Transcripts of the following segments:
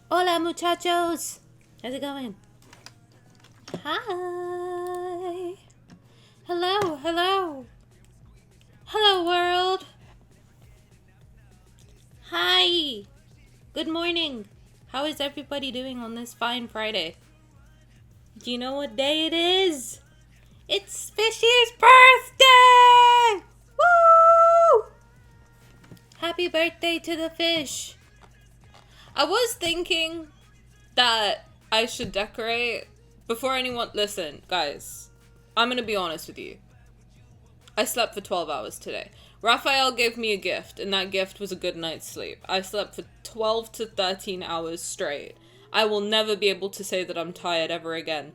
Hola, muchachos! How's it going? Hi! Hello, hello! Hello, world! Hi! Good morning! How is everybody doing on this fine Friday? Do you know what day it is? It's Fishy's birthday! Woo! Happy birthday to the fish! I was thinking that I should decorate before anyone. Listen, guys, I'm gonna be honest with you. I slept for 12 hours today. Rafayel gave me a gift, and that gift was a good night's sleep. I slept for 12 to 13 hours straight. I will never be able to say that I'm tired ever again.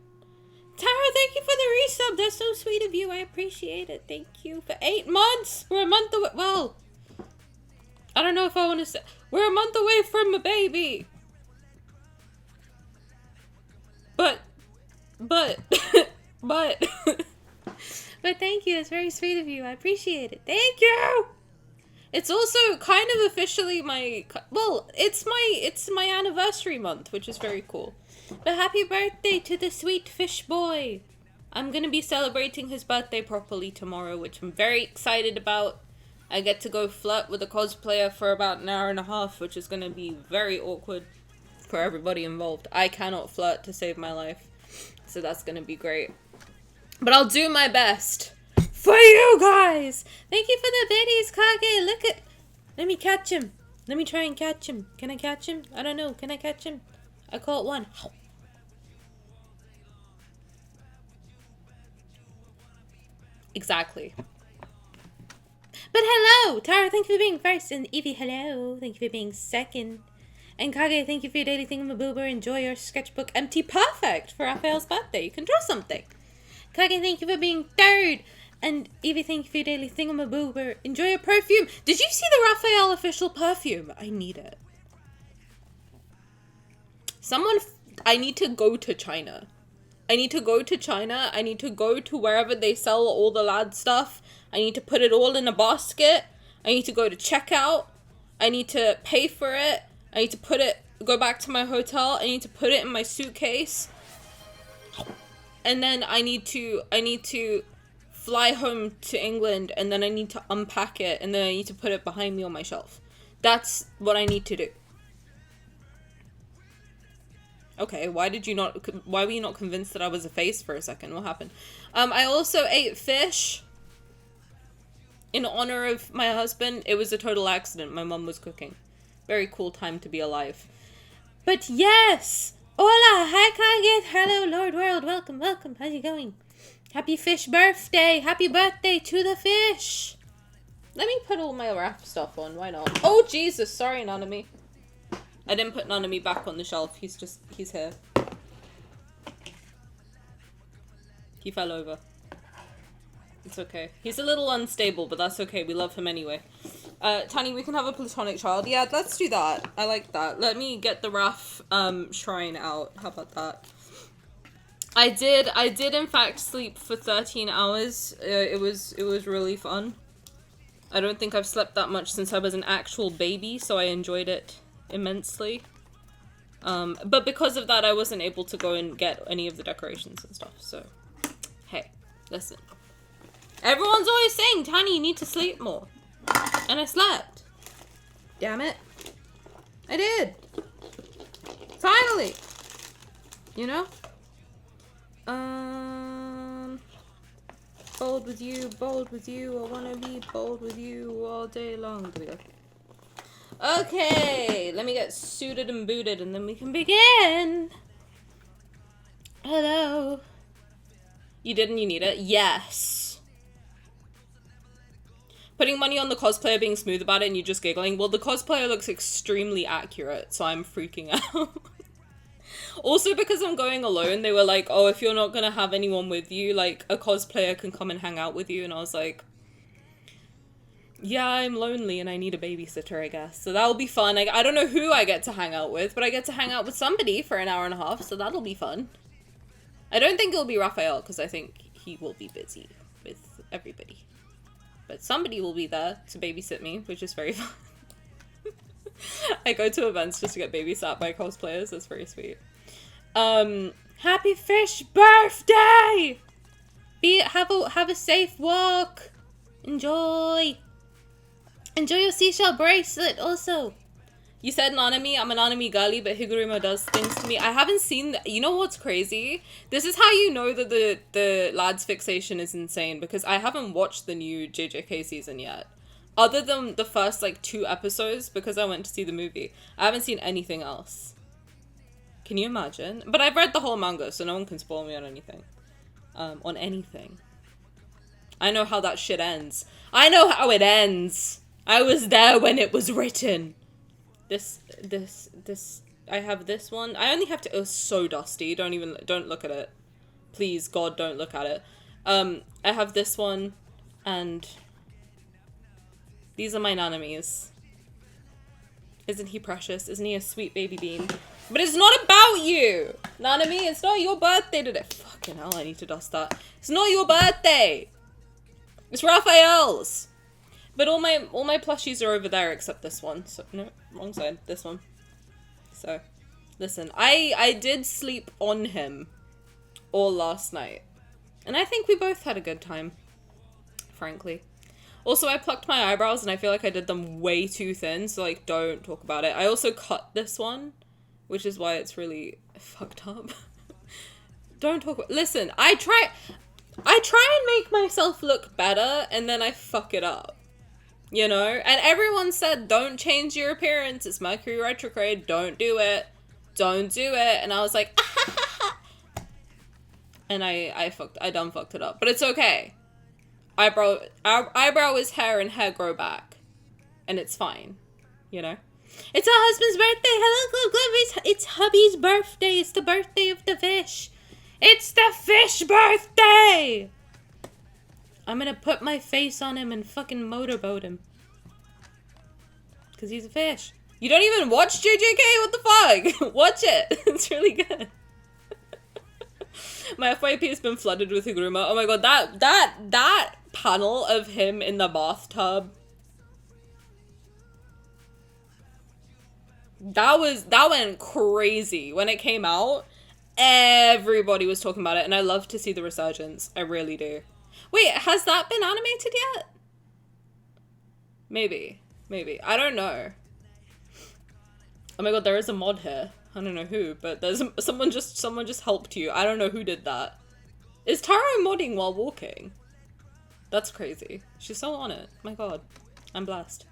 Tara, thank you for the resub. That's so sweet of you. I appreciate it. Thank you. For 8 months. We're a month away. Well, I don't know if I want to say. We're a month away from a baby. But, but thank you. It's very sweet of you. I appreciate it. Thank you. It's also kind of officially my, well, it's my anniversary month, which is very cool. But happy birthday to the sweet fish boy. I'm going to be celebrating his birthday properly tomorrow, which I'm very excited about. I get to go flirt with a cosplayer for about an hour and a half, which is going to be very awkward for everybody involved. I cannot flirt to save my life, so that's going to be great. But I'll do my best for you guys. Thank you for the biddies, Kage. Look at, let me catch him. Let me try and catch him. Can I catch him? I don't know. Can I catch him? I caught one. Exactly. But hello, Tara, thank you for being first. And Evie, hello. Thank you for being second. And Kage, thank you for your daily thingamaboober. Enjoy your sketchbook empty. Perfect for Raphael's birthday. You can draw something. Kage, thank you for being third. And Evie, thank you for your daily thingamaboober. Enjoy your perfume. Did you see the Raphael official perfume? I need it. I need to go to China. I need to go to China. I need to go to wherever they sell all the lad stuff. I need to put it all in a basket. I need to go to checkout. I need to pay for it. I need to go back to my hotel. I need to put it in my suitcase. And then I need to fly home to England, and then I need to unpack it, and then I need to put it behind me on my shelf. That's what I need to do. Okay, why were you not convinced that I was a face for a second? What happened? I also ate fish in honor of my husband. It was a total accident. My mum was cooking. Very cool time to be alive. But yes! Hola! Hi, Kage! Hello, Lord World! Welcome, welcome! How's it going? Happy fish birthday! Happy birthday to the fish! Let me put all my wrap stuff on. Why not? Oh, Jesus! Sorry, Nanami. I didn't put Nanami back on the shelf. He's here. He fell over. It's okay. He's a little unstable, but that's okay. We love him anyway. Tani, we can have a platonic child. Yeah, let's do that. I like that. Let me get the Raf shrine out. How about that? I did in fact sleep for 13 hours. It was really fun. I don't think I've slept that much since I was an actual baby, so I enjoyed it immensely. But because of that, I wasn't able to go and get any of the decorations and stuff, so hey, listen. Everyone's always saying, Tani, you need to sleep more. And I slept. Damn it. I did. Finally. You know? Bold with you, I wanna be bold with you all day long. There we go. Okay, let me get suited and booted and then we can begin. Hello. You did and you need it? Yes. Putting money on the cosplayer being smooth about it and you just giggling. Well, the cosplayer looks extremely accurate, so I'm freaking out. Also, because I'm going alone, they were like, oh, if you're not gonna have anyone with you, like, a cosplayer can come and hang out with you. And I was like, yeah, I'm lonely and I need a babysitter, I guess. So that'll be fun. I don't know who I get to hang out with, but I get to hang out with somebody for an hour and a half, so that'll be fun. I don't think it'll be Rafayel, because I think he will be busy with everybody. But somebody will be there to babysit me, which is very fun. I go to events just to get babysat by cosplayers. That's very sweet. Happy fish birthday! Have a safe walk. Enjoy your seashell bracelet also. You said Nanami, I'm an Nanami girly, but Higuruma does things to me. I haven't seen... You know what's crazy? This is how you know that the lad's fixation is insane, because I haven't watched the new JJK season yet. Other than the first, like, 2 episodes, because I went to see the movie. I haven't seen anything else. Can you imagine? But I've read the whole manga, so no one can spoil me on anything. I know how that shit ends. I know how it ends! I was there when it was written! I have this one. I only have to, it's so dusty. Don't look at it. Please, God, don't look at it. I have this one, and these are my Nanamis. Isn't he precious? Isn't he a sweet baby bean? But it's not about you! Nanami, it's not your birthday today. Fucking hell, I need to dust that. It's not your birthday! It's Raphael's! But all my plushies are over there except this one. So no, wrong side. This one. So, listen. I did sleep on him all last night. And I think we both had a good time. Frankly. Also, I plucked my eyebrows and I feel like I did them way too thin. So, like, don't talk about it. I also cut this one. Which is why it's really fucked up. Don't talk about... Listen, I try and make myself look better and then I fuck it up. You know? And everyone said, don't change your appearance. It's Mercury retrograde. Don't do it. Don't do it. And I was like, and I done fucked it up. But it's okay. Eyebrow is hair and hair grow back. And it's fine. You know? It's our husband's birthday. Hello, it's hubby's birthday. It's the birthday of the fish. It's the fish birthday! I'm gonna put my face on him and fucking motorboat him. Because he's a fish. You don't even watch JJK? What the fuck? Watch it. It's really good. My FYP has been flooded with Higuruma. Oh my god, that panel of him in the bathtub. That went crazy when it came out. Everybody was talking about it, and I love to see the resurgence. I really do. Wait, has that been animated yet? Maybe. I don't know. Oh my god, there is a mod here. I don't know who, but there's someone just helped you. I don't know who did that. Is Taro modding while walking? That's crazy. She's so on it. My god. I'm blessed.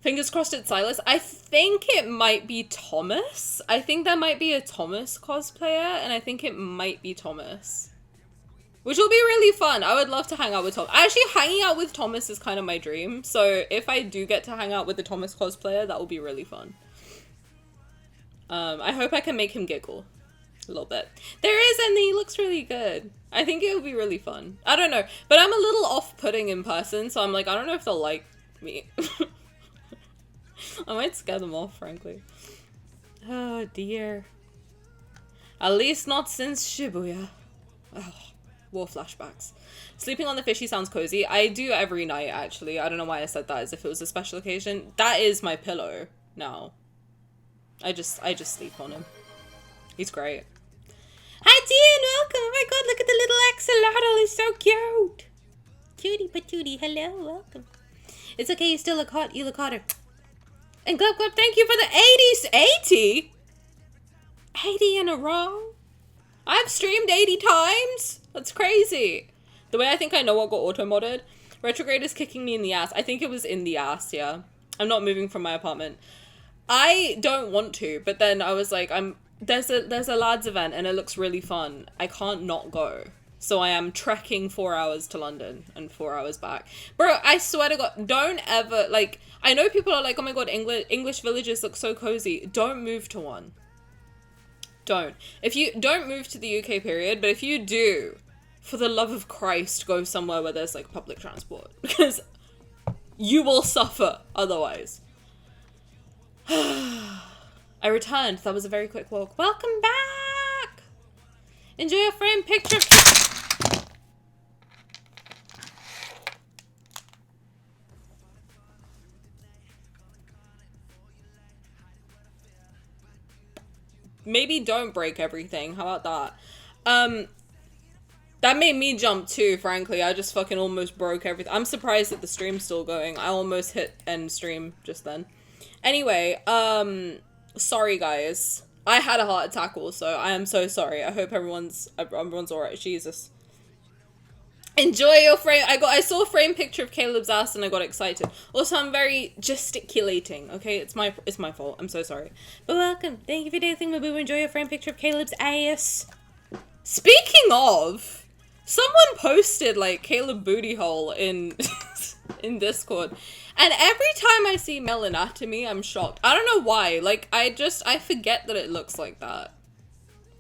Fingers crossed it's Silas. I think it might be Thomas. I think there might be a Thomas cosplayer, and I think it might be Thomas. Which will be really fun. I would love to hang out with Thomas. Actually, hanging out with Thomas is kind of my dream. So if I do get to hang out with the Thomas cosplayer, that will be really fun. I hope I can make him giggle a little bit. There is, and he looks really good. I think it would be really fun. I don't know. But I'm a little off-putting in person, so I'm like, I don't know if they'll like me. I might scare them off, frankly. Oh, dear. At least not since Shibuya. Oh, war flashbacks. Sleeping on the fishy sounds cozy. I do every night, actually. I don't know why I said that as if it was a special occasion. That is my pillow now. I just sleep on him. He's great. Hi, Dean! Welcome! Oh my god, look at the little axolotl. It's so cute! Cutie patootie. Hello, welcome. It's okay, you still look hot. You look hotter. And Glub Glub, thank you for the 80s. 80? 80 in a row? I've streamed 80 times? That's crazy. The way I think I know what got auto-modded. Retrograde is kicking me in the ass. I think it was in the ass, yeah. I'm not moving from my apartment. I don't want to, but then I was like, there's a lads event and it looks really fun. I can't not go. So I am trekking 4 hours to London and 4 hours back. Bro, I swear to God, don't ever, like, I know people are like, oh my god, English villages look so cozy. Don't move to one. Don't. Don't move to the UK, period, but if you do, for the love of Christ, go somewhere where there's, like, public transport. Because you will suffer otherwise. I returned. That was a very quick walk. Welcome back! Enjoy your frame picture. maybe don't break everything. How about that? That made me jump too, frankly. I just fucking almost broke everything. I'm surprised that the stream's still going. I almost hit end stream just then. Anyway, sorry guys. I had a heart attack also. I am so sorry. I hope everyone's alright. Jesus. Enjoy your frame. I saw a frame picture of Caleb's ass and I got excited. Also, I'm very gesticulating, okay? It's my fault. I'm so sorry. But welcome. Thank you for dancing, my boo. Enjoy your frame picture of Caleb's ass. Speaking of, someone posted like Caleb booty hole in in Discord. And every time I see male anatomy, I'm shocked. I don't know why. Like, I forget that it looks like that.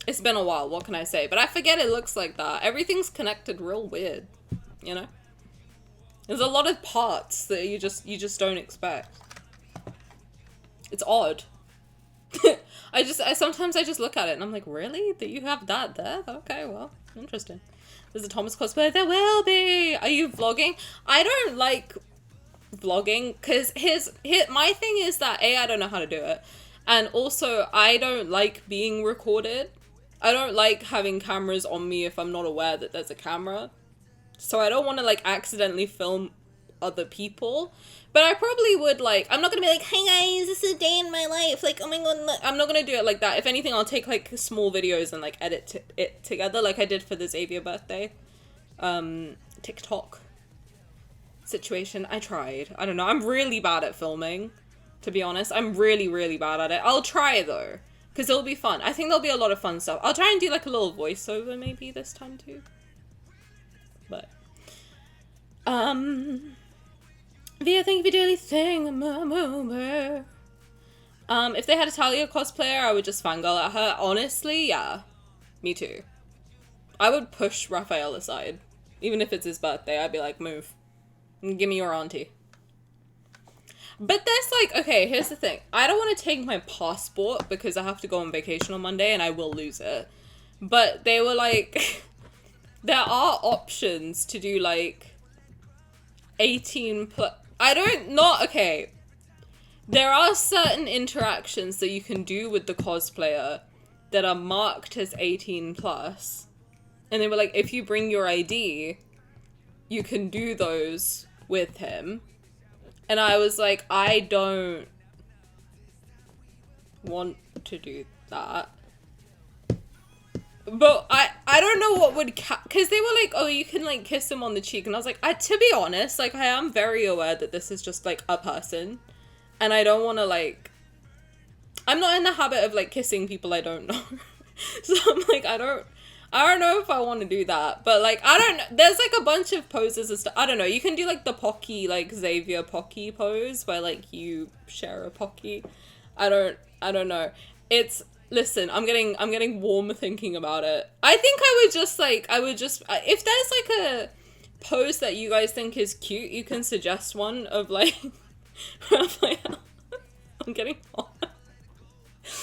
It's been a while, what can I say? But I forget it looks like that. Everything's connected real weird, you know? There's a lot of parts that you just don't expect. It's odd. Sometimes I just look at it and I'm like, really? That you have that there? Okay, well, interesting. There's a Thomas cosplay. There will be! Are you vlogging? I don't like vlogging, because my thing is that, A, I don't know how to do it. And also, I don't like being recorded. I don't like having cameras on me if I'm not aware that there's a camera. So I don't want to, like, accidentally film other people. But I probably would, like, I'm not going to be like, hey guys, this is a day in my life. Like, oh my god, I'm not going to do it like that. If anything, I'll take, like, small videos and, like, edit it together like I did for the Xavier birthday. TikTok situation. I tried. I don't know. I'm really bad at filming, to be honest. I'm really, really bad at it. I'll try, though. Because it'll be fun. I think there'll be a lot of fun stuff. I'll try and do like a little voiceover maybe this time too. But, Via, thank you for daily thing. If they had a Talia cosplayer, I would just fangirl at her. Honestly, yeah. Me too. I would push Rafayel aside. Even if it's his birthday, I'd be like, move. Give me your auntie. But that's like, okay, here's the thing. I don't want to take my passport because I have to go on vacation on Monday and I will lose it. But they were like, there are options to do like 18 plus. Okay. There are certain interactions that you can do with the cosplayer that are marked as 18 plus. And they were like, if you bring your ID, you can do those with him. And I was like, I don't want to do that. But I don't know what would because they were like, oh, you can like kiss him on the cheek. And I was like, to be honest, like I am very aware that this is just like a person. And I don't want to like, I'm not in the habit of like kissing people I don't know. So I'm like, I don't know if I want to do that, but like, there's like a bunch of poses and stuff. I don't know. You can do like the Pocky, like Xavier Pocky pose where like you share a Pocky. I don't know. Listen, I'm getting warm thinking about it. I think I would just, if there's like a pose that you guys think is cute, you can suggest one of like, Rafayel. I'm getting hot.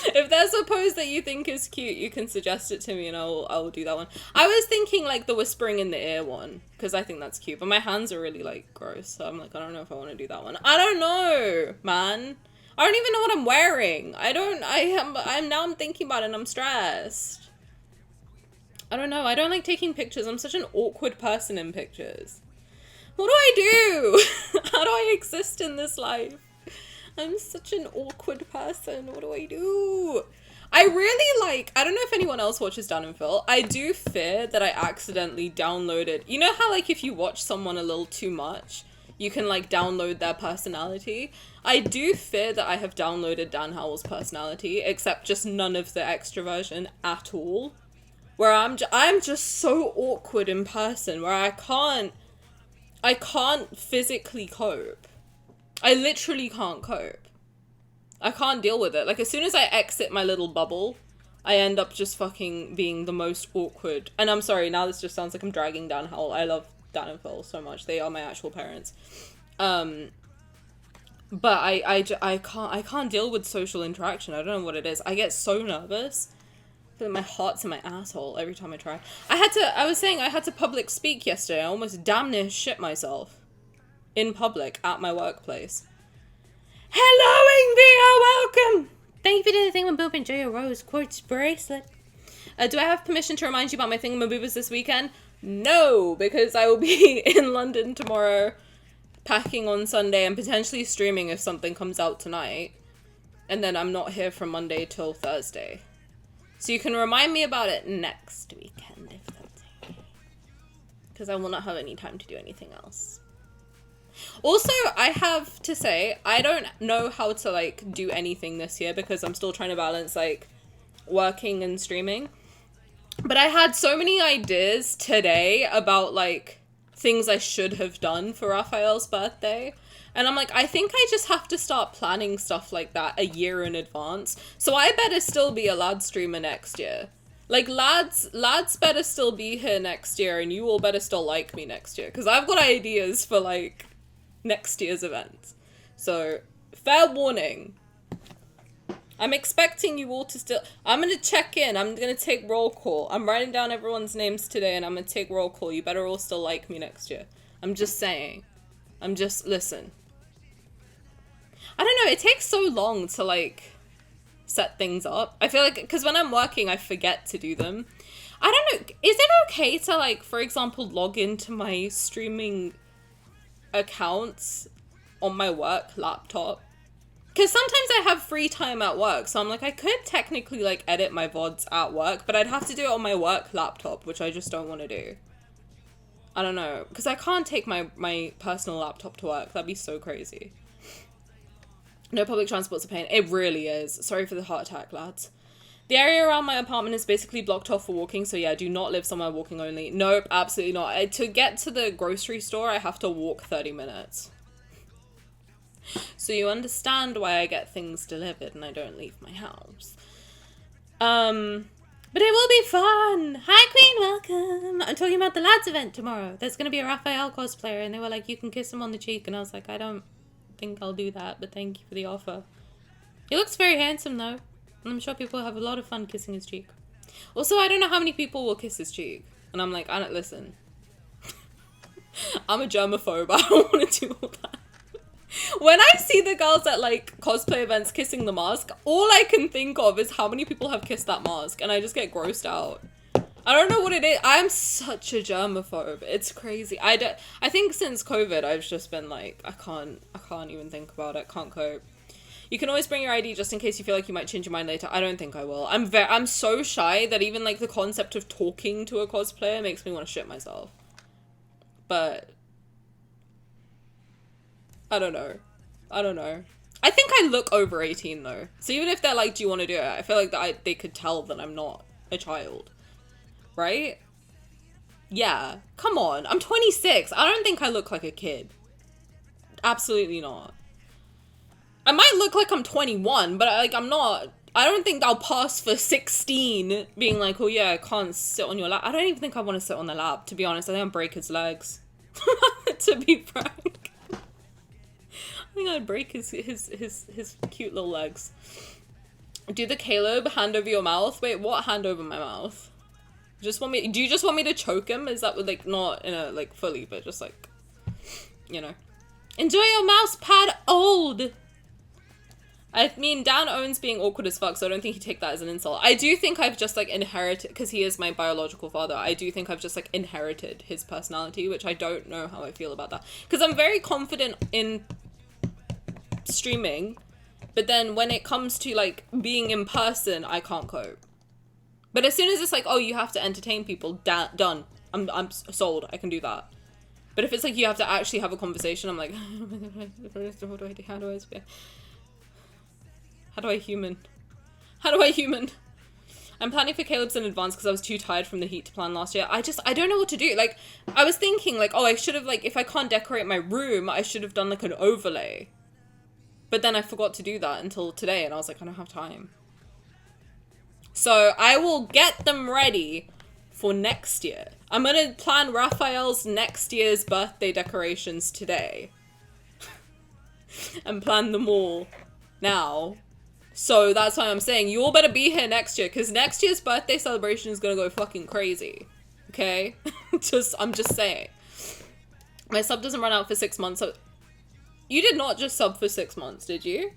If there's a pose that you think is cute, you can suggest it to me and I'll do that one. I was thinking like the whispering in the ear one, because I think that's cute, but my hands are really like gross, so I'm like, I don't know if I want to do that one. I don't know, man. I don't even know what I'm wearing. I'm thinking about it and I'm stressed. I don't know. I don't like taking pictures. I'm such an awkward person in pictures. What do I do? How do I exist in this life? I'm such an awkward person. What do I do? I really like, I don't know if anyone else watches Dan and Phil. I do fear that I accidentally downloaded, you know how like if you watch someone a little too much, you can like download their personality. I do fear that I have downloaded Dan Howell's personality, except just none of the extroversion at all. Where I'm just so awkward in person, where I can't physically cope. I literally can't cope. I can't deal with it. Like, as soon as I exit my little bubble, I end up just fucking being the most awkward. And I'm sorry, now this just sounds like I'm dragging Dan Howell. I love Dan and Phil so much. They are my actual parents. But I can't deal with social interaction. I don't know what it is. I get so nervous. I feel like my heart's in my asshole every time I try. I had to public speak yesterday. I almost damn near shit myself. In public, at my workplace. Hello, India, welcome! Thank you for doing the thing with Boob. Enjoy your rose quartz bracelet. Do I have permission to remind you about my thingamaboobas this weekend? No, because I will be in London tomorrow, packing on Sunday, and potentially streaming if something comes out tonight. And then I'm not here from Monday till Thursday. So you can remind me about it next weekend if that's okay. Because I will not have any time to do anything else. Also, I have to say, I don't know how to, like, do anything this year because I'm still trying to balance, like, working and streaming. But I had so many ideas today about, like, things I should have done for Rafayel's birthday. And I'm like, I think I just have to start planning stuff like that a year in advance. So I better still be a lad streamer next year. Like, lads better still be here next year, and you all better still like me next year. Because I've got ideas for, like, next year's events. So, fair warning. I'm expecting you all to still... I'm going to check in. I'm going to take roll call. I'm writing down everyone's names today, and I'm going to take roll call. You better all still like me next year. I'm just saying. Listen. I don't know, it takes so long to, like, set things up. I feel like, because when I'm working, I forget to do them. I don't know, is it okay to, like, for example, log into my streaming accounts on my work laptop? Because sometimes I have free time at work, so I'm like, I could technically, like, edit my VODs at work, but I'd have to do it on my work laptop, which I just don't want to do. I don't know, because I can't take my personal laptop to work. That'd be so crazy. No public transport's a pain. It really is. Sorry for the heart attack, lads. The area around my apartment is basically blocked off for walking, so yeah, do not live somewhere walking only. Nope, absolutely not. To get to the grocery store, I have to walk 30 minutes. So you understand why I get things delivered and I don't leave my house. But it will be fun! Hi, Queen, welcome! I'm talking about the lads event tomorrow. There's gonna be a Rafayel cosplayer, and they were like, you can kiss him on the cheek, and I was like, I don't think I'll do that, but thank you for the offer. He looks very handsome, though. I'm sure people have a lot of fun kissing his cheek. Also, I don't know how many people will kiss his cheek. And I'm like, I don't listen. I'm a germaphobe. I don't want to do all that. When I see the girls at, like, cosplay events kissing the mask, all I can think of is how many people have kissed that mask, and I just get grossed out. I don't know what it is. I'm such a germaphobe. It's crazy. I think since COVID, I've just been like, I can't even think about it. Can't cope. You can always bring your ID just in case you feel like you might change your mind later. I don't think I will. I'm so shy that even, like, the concept of talking to a cosplayer makes me want to shit myself. But I don't know. I think I look over 18 though. So even if they're like, do you want to do it? I feel like they could tell that I'm not a child. Right? Yeah. Come on. I'm 26. I don't think I look like a kid. Absolutely not. I might look like I'm 21, but, like, I'm not. I don't think I'll pass for 16 being like, oh yeah, I can't sit on your lap. I don't even think I want to sit on the lap, to be honest. I think I'd break his legs. To be frank. I think I'd break his cute little legs. Do the Caleb hand over your mouth? Wait, what hand over my mouth? Do you just want me to choke him? Is that, like, not in a, like, fully, but just, like, you know. Enjoy your mouse pad, old! I mean, Dan owns being awkward as fuck, so I don't think he'd take that as an insult. I do think I've just, like, inherited, because he is my biological father, I do think I've just, like, inherited his personality, which I don't know how I feel about that. Because I'm very confident in streaming, but then when it comes to, like, being in person, I can't cope. But as soon as it's like, oh, you have to entertain people, done. I'm sold. I can do that. But if it's like you have to actually have a conversation, I'm like, what do I do? How do I human? I'm planning for Caleb's in advance because I was too tired from the heat to plan last year. I don't know what to do. Like, I was thinking, like, oh, I should have, like, if I can't decorate my room, I should have done, like, an overlay. But then I forgot to do that until today, and I was like, I don't have time. So I will get them ready for next year. I'm gonna plan Rafayel's next year's birthday decorations today. And plan them all now. So that's why I'm saying, you all better be here next year, because next year's birthday celebration is gonna go fucking crazy. Okay? I'm just saying. My sub doesn't run out for 6 months, so... You did not just sub for 6 months, did you?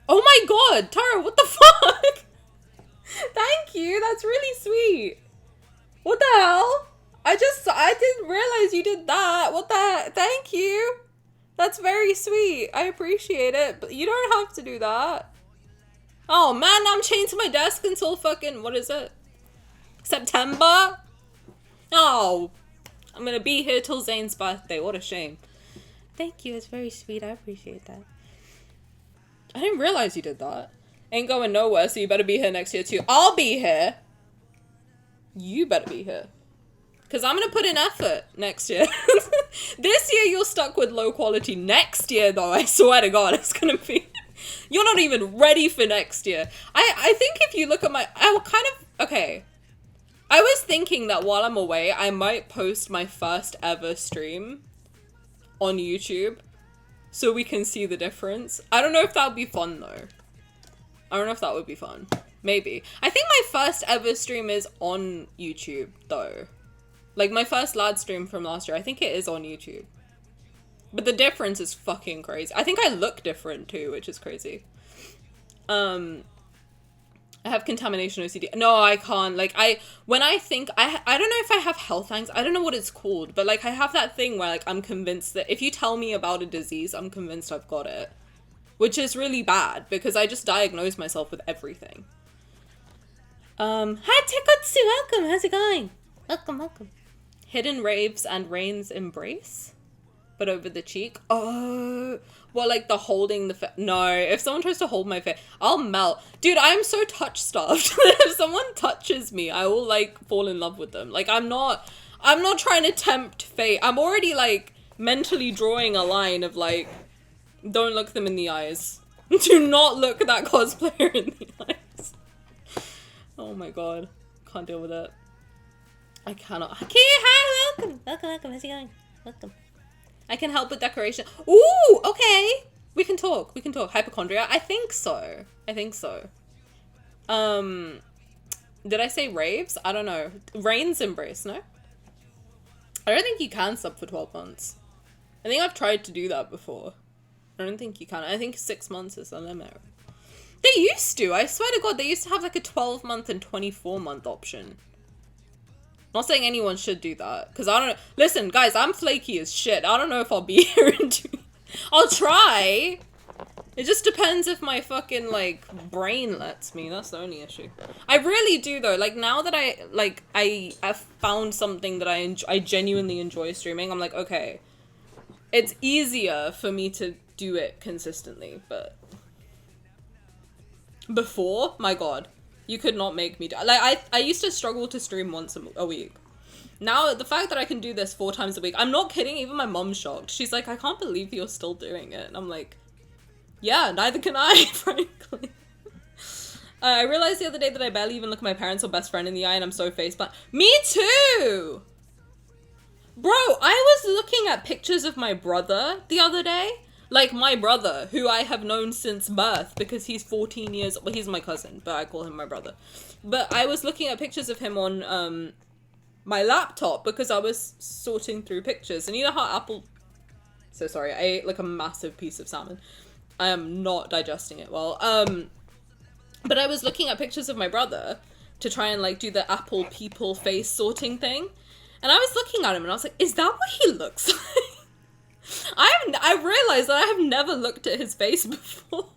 Oh my god, Tara, what the fuck? Thank you, that's really sweet. What the hell? I didn't realize you did that. What the heck? Thank you. That's very sweet. I appreciate it, but you don't have to do that. Oh man, I'm chained to my desk until fucking, what is it? September? Oh, I'm gonna be here till Zane's birthday. What a shame. Thank you, it's very sweet. I appreciate that. I didn't realize you did that. Ain't going nowhere, so you better be here next year too. I'll be here. You better be here. Because I'm going to put in effort next year. This year you're stuck with low quality. Next year though, I swear to God, it's going to be... You're not even ready for next year. I think if you look at my... I will kind of... Okay. I was thinking that while I'm away, I might post my first ever stream on YouTube. So we can see the difference. I don't know if that would be fun though. I don't know if that would be fun. Maybe. I think my first ever stream is on YouTube though. Like my first lad stream from last year, I think it is on YouTube. But the difference is fucking crazy. I think I look different too, which is crazy. I have contamination OCD. No, I can't. Like, when I think, I don't know if I have health anxiety. I don't know what it's called, but like, I have that thing where like, I'm convinced that if you tell me about a disease, I'm convinced I've got it. Which is really bad, because I just diagnose myself with everything. Hi Tekotsu, welcome, how's it going? Welcome, welcome. Hidden raves and Rain's embrace? But over the cheek? Oh, well, like the holding the no, if someone tries to hold my face, I'll melt. Dude, I'm so touch starved. If someone touches me, I will like fall in love with them. Like I'm not trying to tempt fate. I'm already like mentally drawing a line of like, don't look them in the eyes. Do not look that cosplayer in the eyes. Oh my god. Can't deal with it. I cannot. Okay, hi, welcome. Welcome, welcome. How's it going? Welcome. I can help with decoration. Ooh, okay. We can talk. We can talk. Hypochondria? I think so. I think so. Did I say raves? I don't know. Rain's embrace, no? I don't think you can sub for 12 months. I think I've tried to do that before. I don't think you can. I think 6 months is the limit. They used to. I swear to God, they used to have like a 12-month and 24-month option. Not saying anyone should do that, because I don't know. Listen, guys, I'm flaky as shit. I don't know if I'll be here in 2 I'll try. It just depends if my fucking, like, brain lets me. That's the only issue. I really do, though. Like, now that I have found something that I genuinely enjoy streaming, I'm like, okay. It's easier for me to do it consistently, but... Before, my God. You could not make me do. Like, I used to struggle to stream once a week. Now, the fact that I can do this 4 times a week, I'm not kidding, even my mom's shocked. She's like, I can't believe you're still doing it. And I'm like, yeah, neither can I, frankly. I realized the other day that I barely even look my parents or best friend in the eye and I'm so faceplant. Me too! Bro, I was looking at pictures of my brother the other day. Like, my brother, who I have known since birth, because he's 14 years... Well, he's my cousin, but I call him my brother. But I was looking at pictures of him on my laptop, because I was sorting through pictures. And you know how Apple... So sorry, I ate, like, a massive piece of salmon. I am not digesting it well. But I was looking at pictures of my brother to try and, like, do the Apple people face sorting thing. And I was looking at him, and I was like, is that what he looks like? I realized that I have never looked at his face before.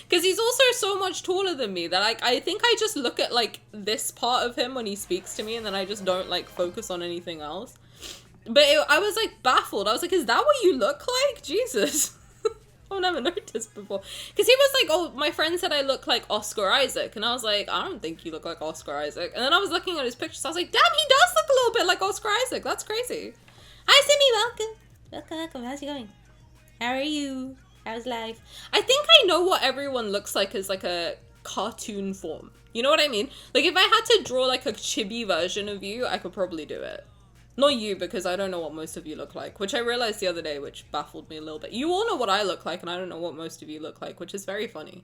Because he's also so much taller than me that I think I just look at like this part of him when he speaks to me and then I just don't like focus on anything else. But I was like baffled. I was like, is that what you look like? Jesus. I've never noticed before. Because he was like, oh, my friend said I look like Oscar Isaac. And I was like, I don't think you look like Oscar Isaac. And then I was looking at his pictures. I was like, damn, he does look a little bit like Oscar Isaac. That's crazy. Hi, Simi, welcome. Welcome, welcome. How's it going? How are you? How's life? I think I know what everyone looks like as like a cartoon form. You know what I mean? Like if I had to draw like a chibi version of you, I could probably do it. Not you, because I don't know what most of you look like, which I realized the other day, which baffled me a little bit. You all know what I look like, and I don't know what most of you look like, which is very funny.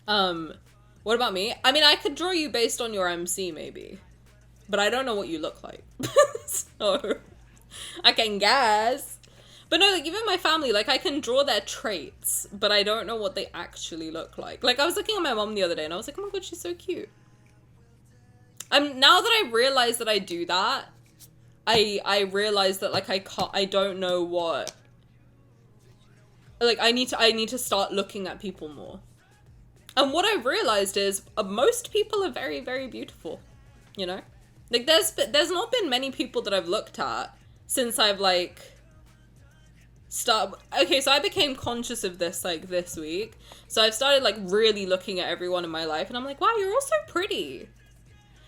What about me? I mean, I could draw you based on your MC, maybe. But I don't know what you look like. So... I can guess. But no, like, even my family, like, I can draw their traits, but I don't know what they actually look like. Like, I was looking at my mom the other day, and I was like, oh my god, she's so cute. Now that I realize that I do that, I realize that, like, I don't know what, like, I need to start looking at people more. And what I've realized is, most people are very, very beautiful, you know? Like, there's not been many people that I've looked at since I've, like, okay, so I became conscious of this, like, this week. So I've started, like, really looking at everyone in my life, and I'm like, wow, you're all so pretty.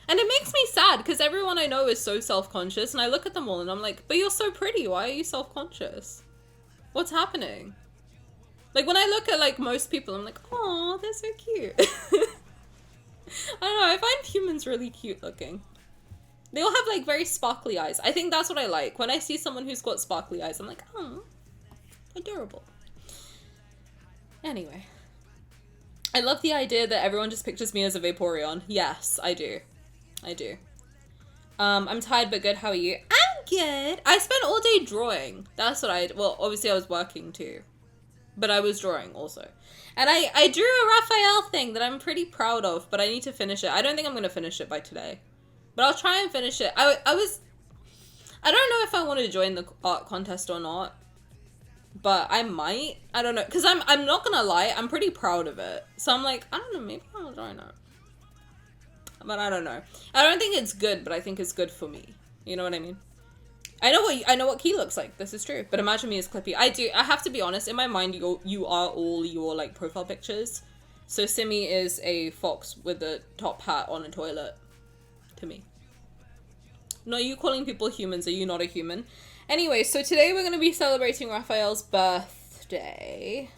And it makes me sad, because everyone I know is so self-conscious, and I look at them all, and I'm like, but you're so pretty, why are you self-conscious? What's happening? Like, when I look at, like, most people, I'm like, oh, they're so cute. I don't know, I find humans really cute looking. They all have, like, very sparkly eyes. I think that's what I like. When I see someone who's got sparkly eyes, I'm like, oh, adorable. Anyway. I love the idea that everyone just pictures me as a Vaporeon. Yes, I do. I do. I'm tired but good. How are you? I'm good. I spent all day drawing. That's what well, obviously I was working too. But I was drawing also. And I drew a Rafayel thing that I'm pretty proud of, but I need to finish it. I don't think I'm going to finish it by today. But I'll try and finish it. I don't know if I want to join the art contest or not. But I might. I don't know. Because I'm not going to lie. I'm pretty proud of it. So I'm like, I don't know. Maybe I'll join it. But I don't know. I don't think it's good, but I think it's good for me. You know what I mean? I know what Key looks like. This is true. But imagine me as Clippy. I have to be honest. In my mind, you are all your, like, profile pictures. So Simi is a fox with a top hat on a toilet. To me. No, you calling people humans. Are you not a human? Anyway, so today we're going to be celebrating Raphael's birthday.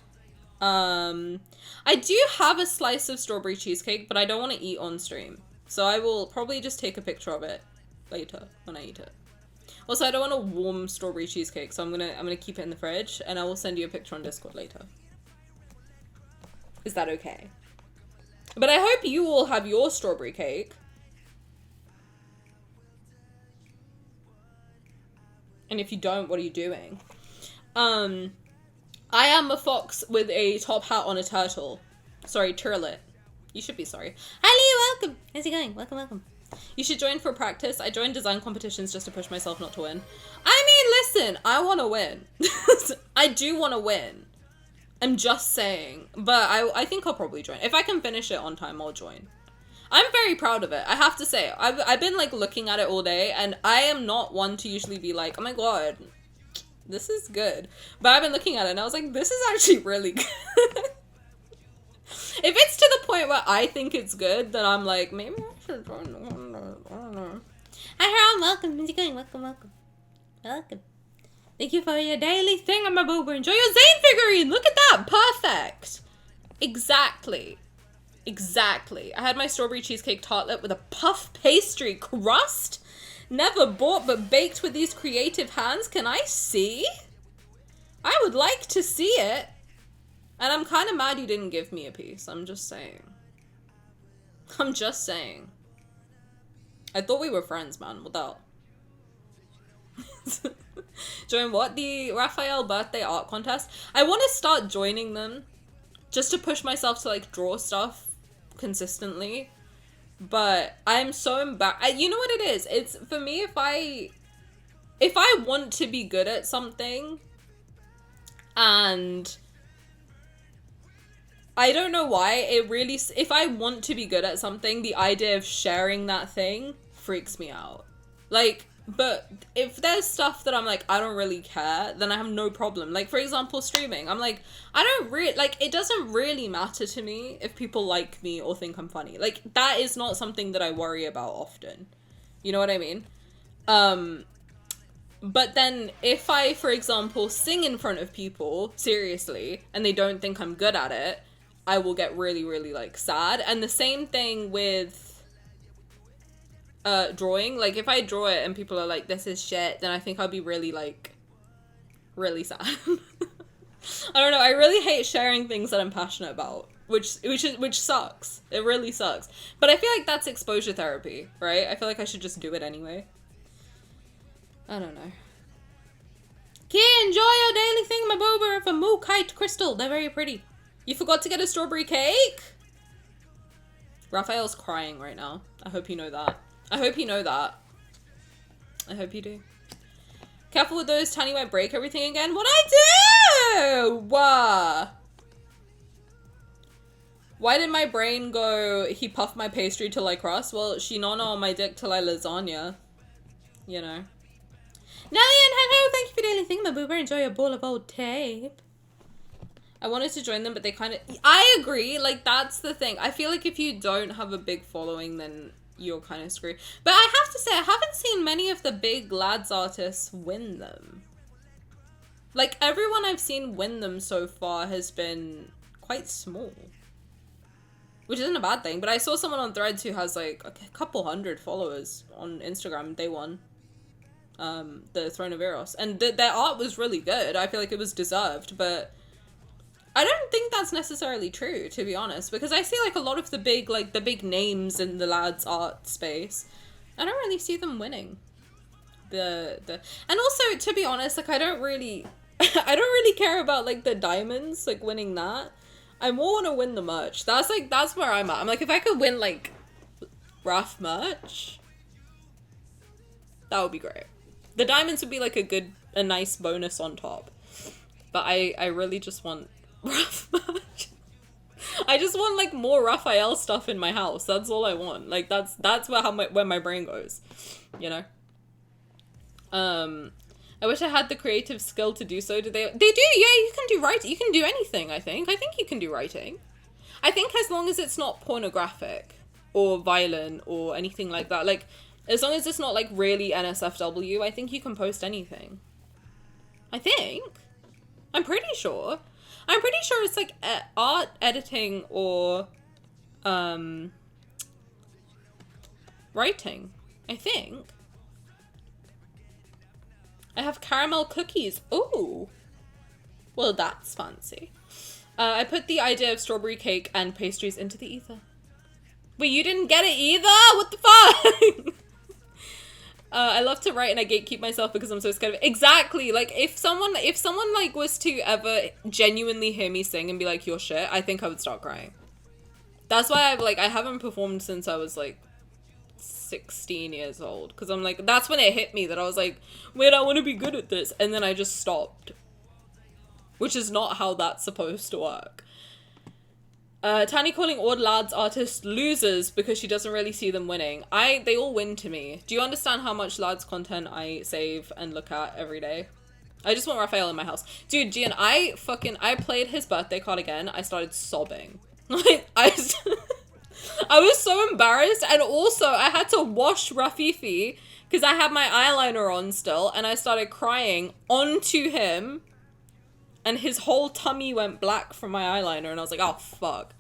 I do have a slice of strawberry cheesecake, but I don't want to eat on stream. So I will probably just take a picture of it later when I eat it. Also, I don't want a warm strawberry cheesecake, so I'm gonna keep it in the fridge, and I will send you a picture on Discord later. Is that okay? But I hope you all have your strawberry cake. And if you don't, what are you doing? I am a fox with a top hat on a turtle. Sorry, turlet. You should be sorry. Hi, Lee, welcome. How's it going? Welcome, welcome. You should join for practice. I joined design competitions just to push myself not to win. I mean, listen, I want to win. I do want to win. I'm just saying. But I think I'll probably join. If I can finish it on time, I'll join. I'm very proud of it. I have to say. I've been, like, looking at it all day, and I am not one to usually be like, oh my god, this is good. But I've been looking at it, and I was like, this is actually really good. If it's to the point where I think it's good, then I'm like, maybe I should join. I don't know. Hi, Harold. Welcome. How's it going? Welcome, welcome. Welcome. Thank you for your daily thing. I'm a boober. Enjoy your Zane figurine. Look at that. Perfect. Exactly. Exactly. I had my strawberry cheesecake tartlet with a puff pastry crust. Never bought but baked with these creative hands. Can I see? I would like to see it. And I'm kind of mad you didn't give me a piece. I'm just saying. I'm just saying. I thought we were friends, man. Without. Join what? The Rafayel birthday art contest? I want to start joining them. Just to push myself to, like, draw stuff consistently. But I'm so embarrassed. You know what it is? It's, for me, if I want to be good at something, and I don't know why, if I want to be good at something, the idea of sharing that thing freaks me out. Like, but if there's stuff that I'm like, I don't really care, then I have no problem. Like, for example, streaming. I'm like, it doesn't really matter to me if people like me or think I'm funny. Like, that is not something that I worry about often. You know what I mean? But then if I, for example, sing in front of people, seriously, and they don't think I'm good at it, I will get really, really, like, sad. And the same thing with drawing. Like, if I draw it and people are like, this is shit, then I think I'll be really, like, really sad. I don't know, I really hate sharing things that I'm passionate about, which sucks. It really sucks. But I feel like that's exposure therapy, right? I feel like I should just do it anyway. I don't know. Key, enjoy your my boober of a moo kite crystal. They're very pretty. You forgot to get a strawberry cake? Raphael's crying right now. I hope you know that. I hope you know that. I hope you do. Careful with those, Tani might break everything again. What'd I do? Why did my brain go, he puffed my pastry till I cross? Well, she nonna on my dick till I lasagna. You know. Nellian, hello, thank you for daily thingamaboober. Enjoy a bowl of old tape. I wanted to join them, but they kind of... I agree, like, that's the thing. I feel like if you don't have a big following, then you're kind of screwed. But I have to say, I haven't seen many of the big lads artists win them. Like, everyone I've seen win them so far has been quite small. Which isn't a bad thing, but I saw someone on Threads who has, like, a couple hundred followers on Instagram. They won the Throne of Eros. And their art was really good. I feel like it was deserved, but... I don't think that's necessarily true, to be honest, because I see, like, a lot of the big, like, the big names in the lads art space. I don't really see them winning. And also, to be honest, like, I don't really care about, like, the diamonds, like, winning that. I more want to win the merch. That's where I'm at. I'm like, if I could win, like, Raf merch, that would be great. The diamonds would be, like, a nice bonus on top. But I really just want Raf merch. I just want, like, more Rafayel stuff in my house. That's all I want. Like, that's where my brain goes, you know? I wish I had the creative skill to do so. They do, yeah, you can do writing. You can do anything, I think. I think you can do writing. I think as long as it's not pornographic or violent or anything like that. Like, as long as it's not, like, really NSFW, I think you can post anything. I think. I'm pretty sure. I'm pretty sure it's, like, art, editing, or, writing. I think. I have caramel cookies. Ooh. Well, that's fancy. I put the idea of strawberry cake and pastries into the ether. Wait, you didn't get it either? What the fuck? I love to write and I gatekeep myself because I'm so scared of it. Exactly. Like, if someone like was to ever genuinely hear me sing and be like, you're shit, I think I would start crying. That's why I haven't performed since I was like 16 years old. Because I'm like, that's when it hit me that I was like, wait, I want to be good at this. And then I just stopped. Which is not how that's supposed to work. Tani calling all lads artists losers because she doesn't really see them winning. They all win to me. Do you understand how much lads content I save and look at every day? I just want Rafayel in my house. Dude, Gian, I played his birthday card again. I started sobbing. Like, I was so embarrassed. And also, I had to wash Rafifi because I had my eyeliner on still. And I started crying onto him. And his whole tummy went black from my eyeliner. And I was like, oh, fuck.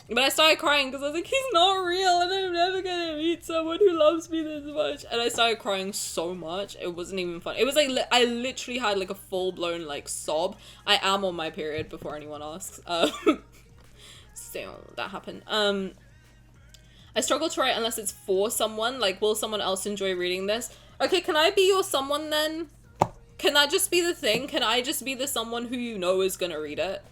But I started crying because I was like, he's not real. And I'm never going to meet someone who loves me this much. And I started crying so much. It wasn't even fun. It was like, I literally had like a full-blown like sob. I am on my period before anyone asks. So that happened. I struggle to write unless it's for someone. Like, will someone else enjoy reading this? Okay, can I be your someone then? Can that just be the thing? Can I just be the someone who you know is gonna read it?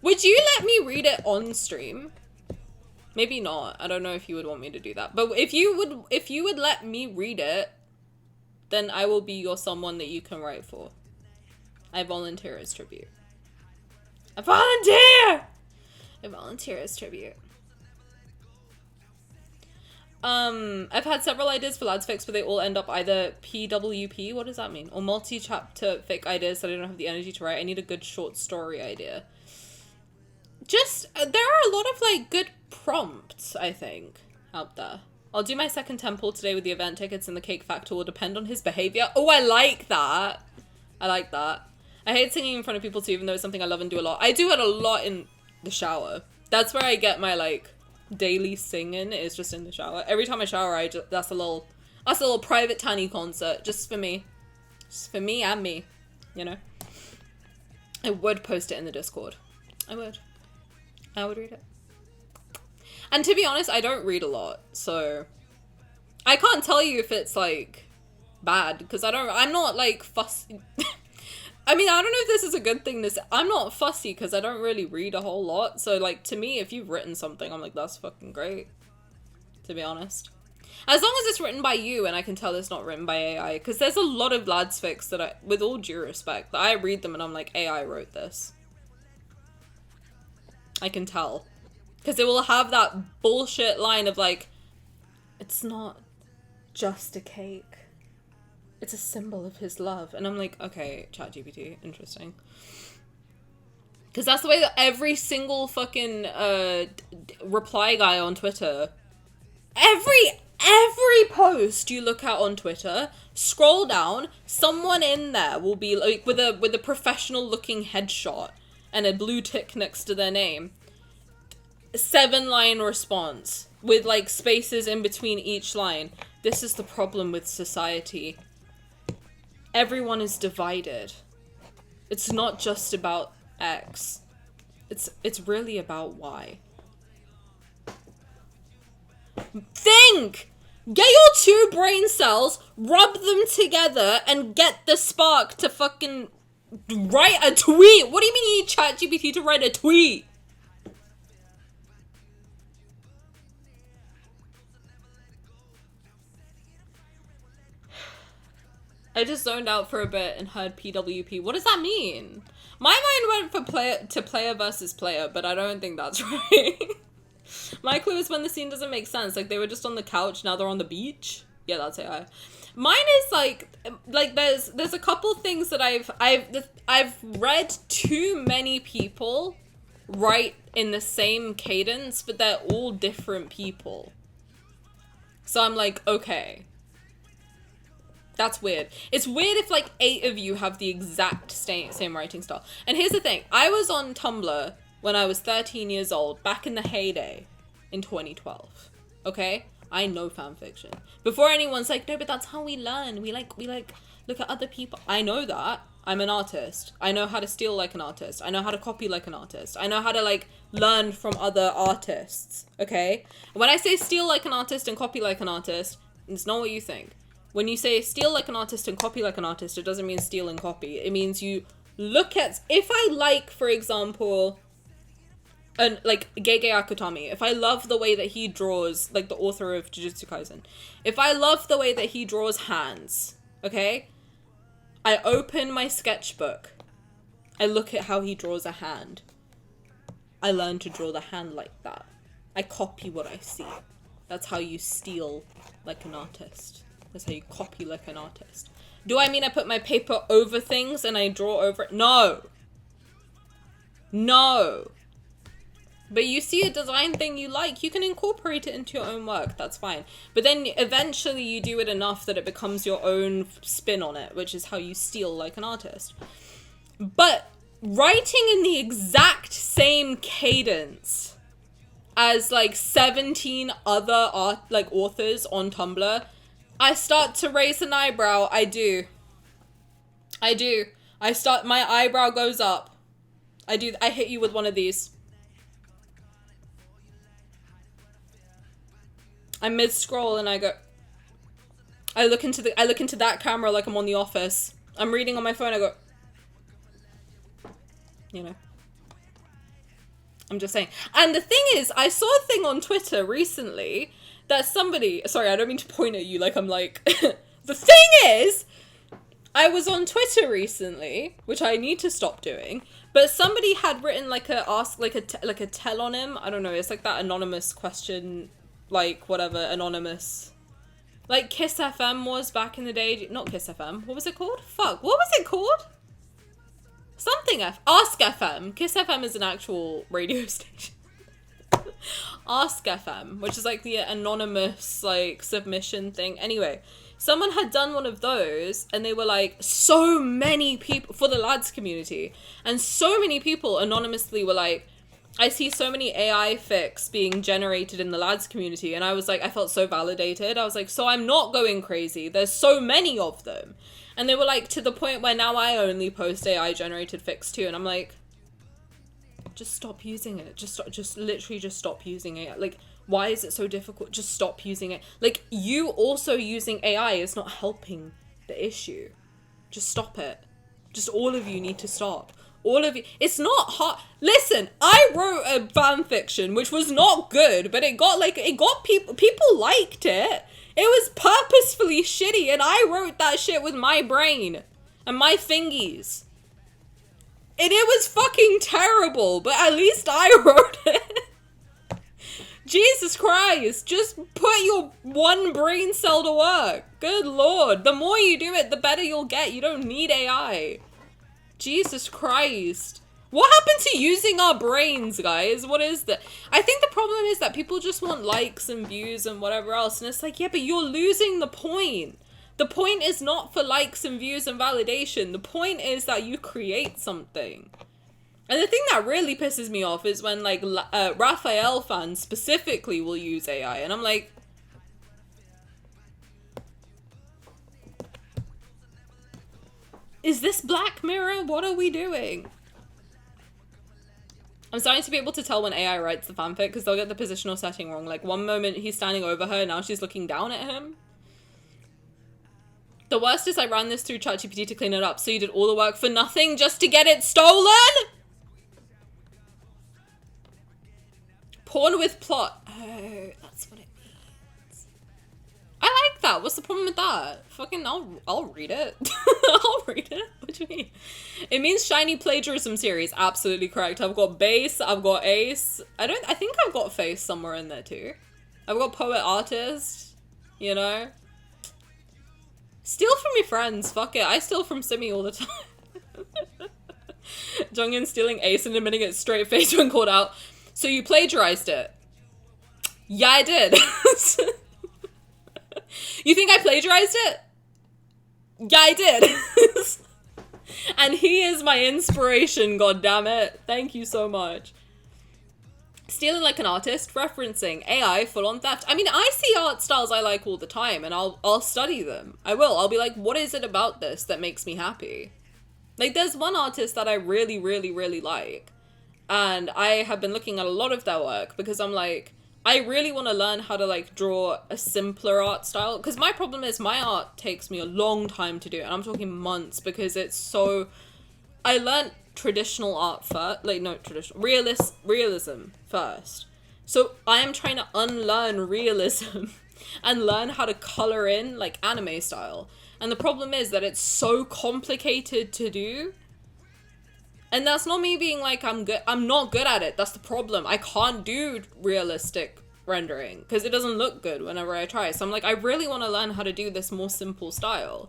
Would you let me read it on stream? Maybe not. I don't know if you would want me to do that. But if you would let me read it, then I will be your someone that you can write for. I volunteer as tribute. I volunteer! I volunteer as tribute. I've had several ideas for lads fics, but they all end up either PWP, what does that mean? Or multi-chapter fic ideas that I don't have the energy to write. I need a good short story idea. Just, there are a lot of, like, good prompts, I think, out there. I'll do my second temple today with the event tickets, and the cake factor will depend on his behavior. Oh, I like that. I like that. I hate singing in front of people too, even though it's something I love and do a lot. I do it a lot in the shower. That's where I get my, like, daily singing, is just in the shower. Every time I shower, that's a little private Tani concert, just for me. Just for me and me, you know? I would post it in the Discord. I would read it. And to be honest, I don't read a lot, so I can't tell you if it's, like, bad, because I'm not, like, fussy. I mean, I don't know if this is a good thing. I'm not fussy because I don't really read a whole lot. So, like, to me, if you've written something, I'm like, that's fucking great. To be honest. As long as it's written by you and I can tell it's not written by AI. Because there's a lot of lads fics that I, with all due respect, that I read them and I'm like, AI wrote this. I can tell. Because it will have that bullshit line of like, it's not just a cake. It's a symbol of his love. And I'm like, okay, ChatGPT, interesting. Because that's the way that every single fucking reply guy on Twitter, every post you look at on Twitter, scroll down, someone in there will be like with a professional looking headshot and a blue tick next to their name. 7-line response with like spaces in between each line. This is the problem with society. Everyone is divided. It's not just about X. It's really about Y. Think! Get your 2 brain cells, rub them together, and get the spark to fucking write a tweet. What do you mean you need ChatGPT to write a tweet? I just zoned out for a bit and heard PWP. What does that mean? My mind went for player versus player, but I don't think that's right. My clue is when the scene doesn't make sense. Like, they were just on the couch, now they're on the beach. Yeah, that's AI. Mine is like there's a couple things that I've read too many people write in the same cadence, but they're all different people. So I'm like, okay. That's weird. It's weird if like 8 of you have the exact same writing style. And here's the thing. I was on Tumblr when I was 13 years old, back in the heyday in 2012. Okay? I know fanfiction. Before anyone's like, no, but that's how we learn. We like look at other people. I know that. I'm an artist. I know how to steal like an artist. I know how to copy like an artist. I know how to like learn from other artists. Okay? When I say steal like an artist and copy like an artist, it's not what you think. When you say steal like an artist and copy like an artist, it doesn't mean steal and copy. It means you look at, if I like, for example, like Gege Akutami, if I love the way that he draws, like the author of Jujutsu Kaisen, if I love the way that he draws hands, okay, I open my sketchbook, I look at how he draws a hand, I learn to draw the hand like that. I copy what I see. That's how you steal like an artist. That's how you copy like an artist. Do I mean I put my paper over things and I draw over it? No. No. But you see a design thing you like, you can incorporate it into your own work. That's fine. But then eventually you do it enough that it becomes your own spin on it, which is how you steal like an artist. But writing in the exact same cadence as like 17 other authors on Tumblr, I start to raise an eyebrow. I do. My eyebrow goes up. I hit you with one of these. I'm mid-scroll and I go, I look into that camera like I'm on The Office. I'm reading on my phone, I go, you know. I'm just saying. And the thing is, I saw a thing on Twitter recently that somebody, sorry, I don't mean to point at you like I'm like, the thing is, I was on Twitter recently, which I need to stop doing, but somebody had written like a tell on him. I don't know, it's like that anonymous question, like whatever, anonymous, like Kiss FM was back in the day. Not Kiss FM, what was it called? Fuck, what was it called? Something Ask FM. Kiss FM is an actual radio station. Ask FM, which is like the anonymous like submission thing. Anyway, someone had done one of those and they were like, so many people for the lads community, and so many people anonymously were like, I see so many AI fics being generated in the lads community. And I was like, I felt so validated. I was like, so I'm not going crazy. There's so many of them. And they were like, to the point where now I only post AI generated fics too. And I'm like, just stop using it. Just literally stop using it. Like, why is it so difficult? Just stop using it. Like, you also using AI is not helping the issue. Just stop it. Just all of you need to stop. All of you. It's not hard. Listen, I wrote a fan fiction which was not good, but it got people liked it. It was purposefully shitty, and I wrote that shit with my brain and my fingies. And it was fucking terrible, but at least I wrote it. Jesus Christ, just put your one brain cell to work. Good lord. The more you do it, the better you'll get. You don't need AI. Jesus Christ. What happened to using our brains, guys? What is that? I think the problem is that people just want likes and views and whatever else. And it's like, yeah, but you're losing the point. The point is not for likes and views and validation. The point is that you create something. And the thing that really pisses me off is when, like, Rafayel fans specifically will use AI. And I'm like, is this Black Mirror? What are we doing? I'm starting to be able to tell when AI writes the fanfic because they'll get the positional setting wrong. Like, one moment he's standing over her, now she's looking down at him. The worst is I ran this through ChatGPT to clean it up, so you did all the work for nothing just to get it stolen? Porn with plot. Oh, that's what it means. I like that. What's the problem with that? Fucking, I'll read it. I'll read it. What do you mean? It means shiny plagiarism series. Absolutely correct. I've got base. I've got ace. I think I've got face somewhere in there too. I've got poet artist. You know. Steal from your friends. Fuck it. I steal from Simi all the time. Jungin stealing ace and admitting it straight face when called out. So you plagiarized it? Yeah, I did. You think I plagiarized it? Yeah, I did. And he is my inspiration, goddammit. Thank you so much. Stealing like an artist, referencing AI, full-on theft. I mean, I see art styles I like all the time, and I'll study them. I will. I'll be like, what is it about this that makes me happy? Like, there's one artist that I really, really, really like. And I have been looking at a lot of their work because I'm like, I really want to learn how to, like, draw a simpler art style. Because my problem is my art takes me a long time to do. And I'm talking months because it's so... I learned traditional art first. Like, no, traditional. Realism first. So I am trying to unlearn realism and learn how to color in, like, anime style. And the problem is that it's so complicated to do. And that's not me being like, I'm not good at it. That's the problem. I can't do realistic rendering because it doesn't look good whenever I try. So I'm like, I really want to learn how to do this more simple style.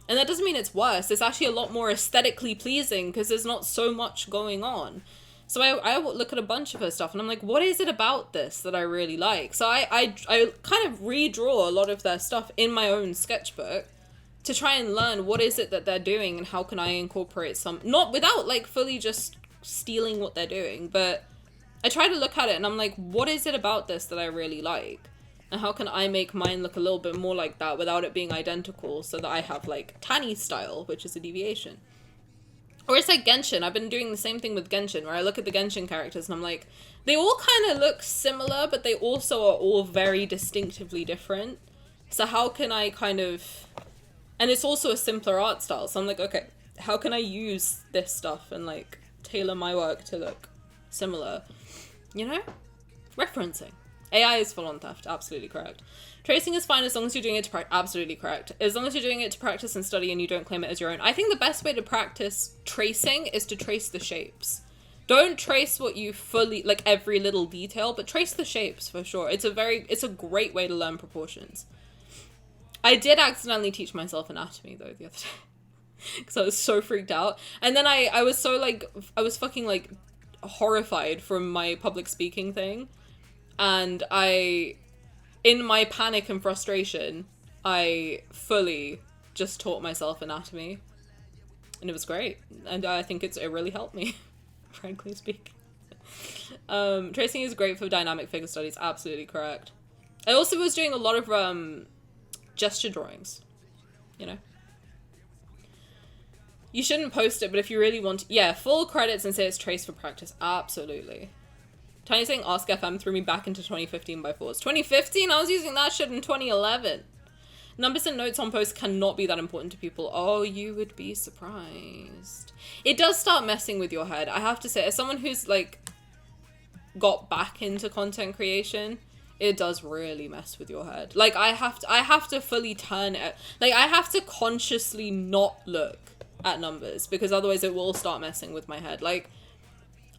And that doesn't mean it's worse. It's actually a lot more aesthetically pleasing because there's not so much going on. So I look at a bunch of her stuff and I'm like, what is it about this that I really like? So I kind of redraw a lot of their stuff in my own sketchbook to try and learn what is it that they're doing and how can I incorporate some, not without like fully just stealing what they're doing, but I try to look at it and I'm like, what is it about this that I really like? And how can I make mine look a little bit more like that without it being identical so that I have like Tani style, which is a deviation. Or it's like Genshin. I've been doing the same thing with Genshin where I look at the Genshin characters and I'm like, they all kind of look similar, but they also are all very distinctively different. So how can I kind of... And it's also a simpler art style. So I'm like, okay, how can I use this stuff and like tailor my work to look similar? You know? Referencing. AI is full-on theft. Absolutely correct. Tracing is fine as long as you're doing it to practice. Absolutely correct. As long as you're doing it to practice and study and you don't claim it as your own. I think the best way to practice tracing is to trace the shapes. Don't trace what you fully, like every little detail, but trace the shapes for sure. It's a great way to learn proportions. I did accidentally teach myself anatomy though the other day because I was so freaked out. And then I was so like, I was fucking like horrified from my public speaking thing. And in my panic and frustration, I fully just taught myself anatomy. And it was great. And I think it really helped me, frankly speaking. Tracing is great for dynamic figure studies. Absolutely correct. I also was doing a lot of gesture drawings, you know. You shouldn't post it, but if you really want to, yeah, full credits and say it's traced for practice. Absolutely. Tiny saying Ask FM threw me back into 2015 by force. 2015? I was using that shit in 2011. Numbers and notes on posts cannot be that important to people. Oh, you would be surprised. It does start messing with your head. I have to say, as someone who's like got back into content creation, it does really mess with your head. Like I have to fully turn it. Like I have to consciously not look at numbers because otherwise it will start messing with my head. Like